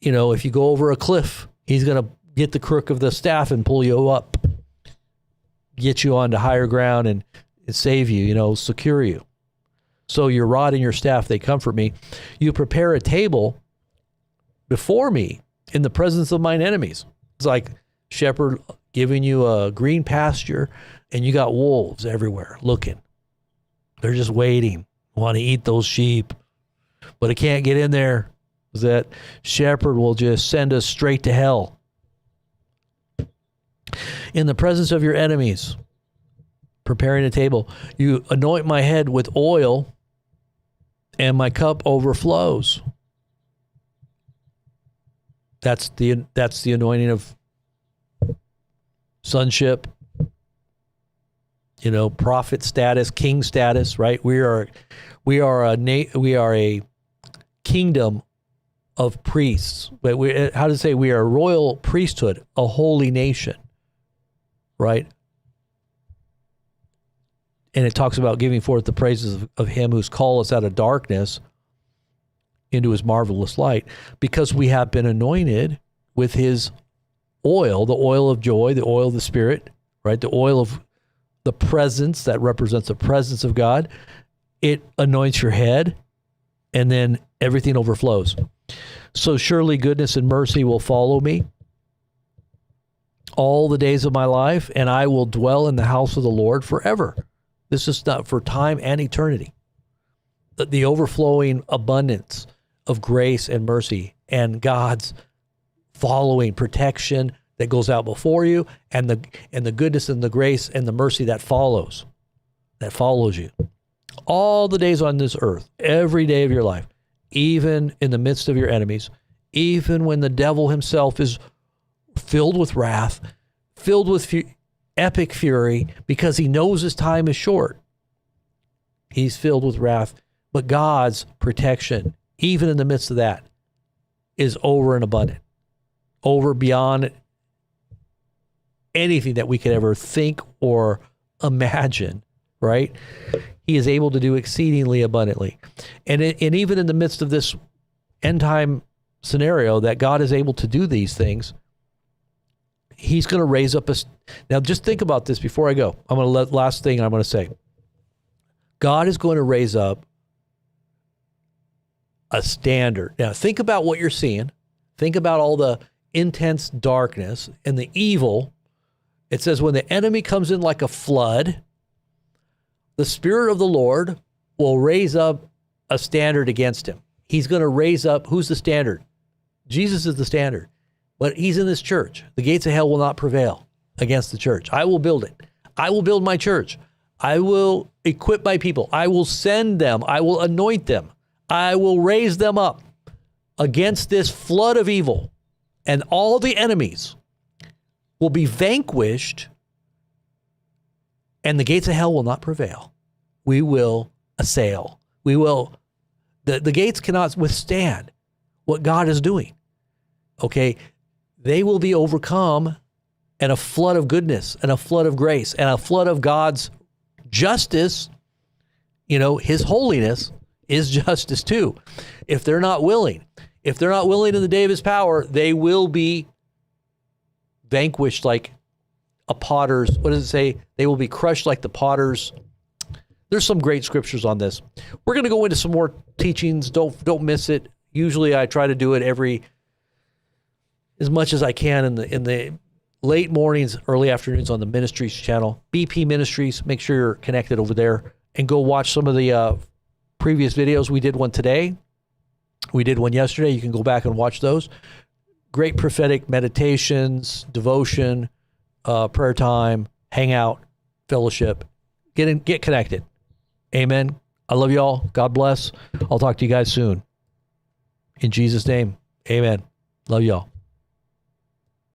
If you go over a cliff, he's going to get the crook of the staff and pull you up, get you onto higher ground and save you, secure you. So your rod and your staff, they comfort me. You prepare a table before me in the presence of mine enemies. It's like shepherd giving you a green pasture, and you got wolves everywhere looking. They're just waiting, want to eat those sheep, but it can't get in there. That shepherd will just send us straight to hell. In the presence of your enemies, preparing a table, you anoint my head with oil, and my cup overflows. That's the anointing of sonship, prophet status, king status, right? We are a kingdom of priests. But we are a royal priesthood, a holy nation, right? And it talks about giving forth the praises of him who's called us out of darkness into his marvelous light, because we have been anointed with his oil, the oil of joy, the oil of the Spirit, right? The oil of the presence that represents the presence of God. It anoints your head, and then everything overflows. So surely goodness and mercy will follow me all the days of my life, and I will dwell in the house of the Lord forever. This is not for time and eternity. The overflowing abundance of grace and mercy and God's following protection that goes out before you, and the goodness and the grace and the mercy that follows you all the days on this earth, every day of your life, even in the midst of your enemies, even when the devil himself is filled with wrath, filled with epic fury, because he knows his time is short. He's filled with wrath, but God's protection, even in the midst of that, is over and abundant, over beyond anything that we could ever think or imagine, right? He is able to do exceedingly abundantly. And even in the midst of this end time scenario that God is able to do these things, he's going to raise up now just think about this before I go. Last thing I'm going to say. God is going to raise up a standard. Now think about what you're seeing. Think about all the intense darkness and the evil. It says when the enemy comes in like a flood, the Spirit of the Lord will raise up a standard against him. He's going to raise up, who's the standard? Jesus is the standard. But he's in this church. The gates of hell will not prevail against the church. I will build it. I will build my church. I will equip my people. I will send them. I will anoint them. I will raise them up against this flood of evil. And all the enemies will be vanquished, and the gates of hell will not prevail. We will assail. The gates cannot withstand what God is doing. Okay? They will be overcome, and a flood of goodness and a flood of grace and a flood of God's justice, his holiness is justice too. If they're not willing in the day of his power, they will be vanquished like a potter's, what does it say? They will be crushed like the potter's. There's some great scriptures on this. We're going to go into some more teachings. Don't miss it. Usually I try to do it as much as I can in the late mornings, early afternoons on the Ministries channel, BP Ministries. Make sure you're connected over there and go watch some of the previous videos. We did one today. We did one yesterday. You can go back and watch those. Great prophetic meditations, devotion, prayer time, hangout, fellowship. Get connected. Amen. I love you all. God bless. I'll talk to you guys soon. In Jesus' name, amen. Love y'all.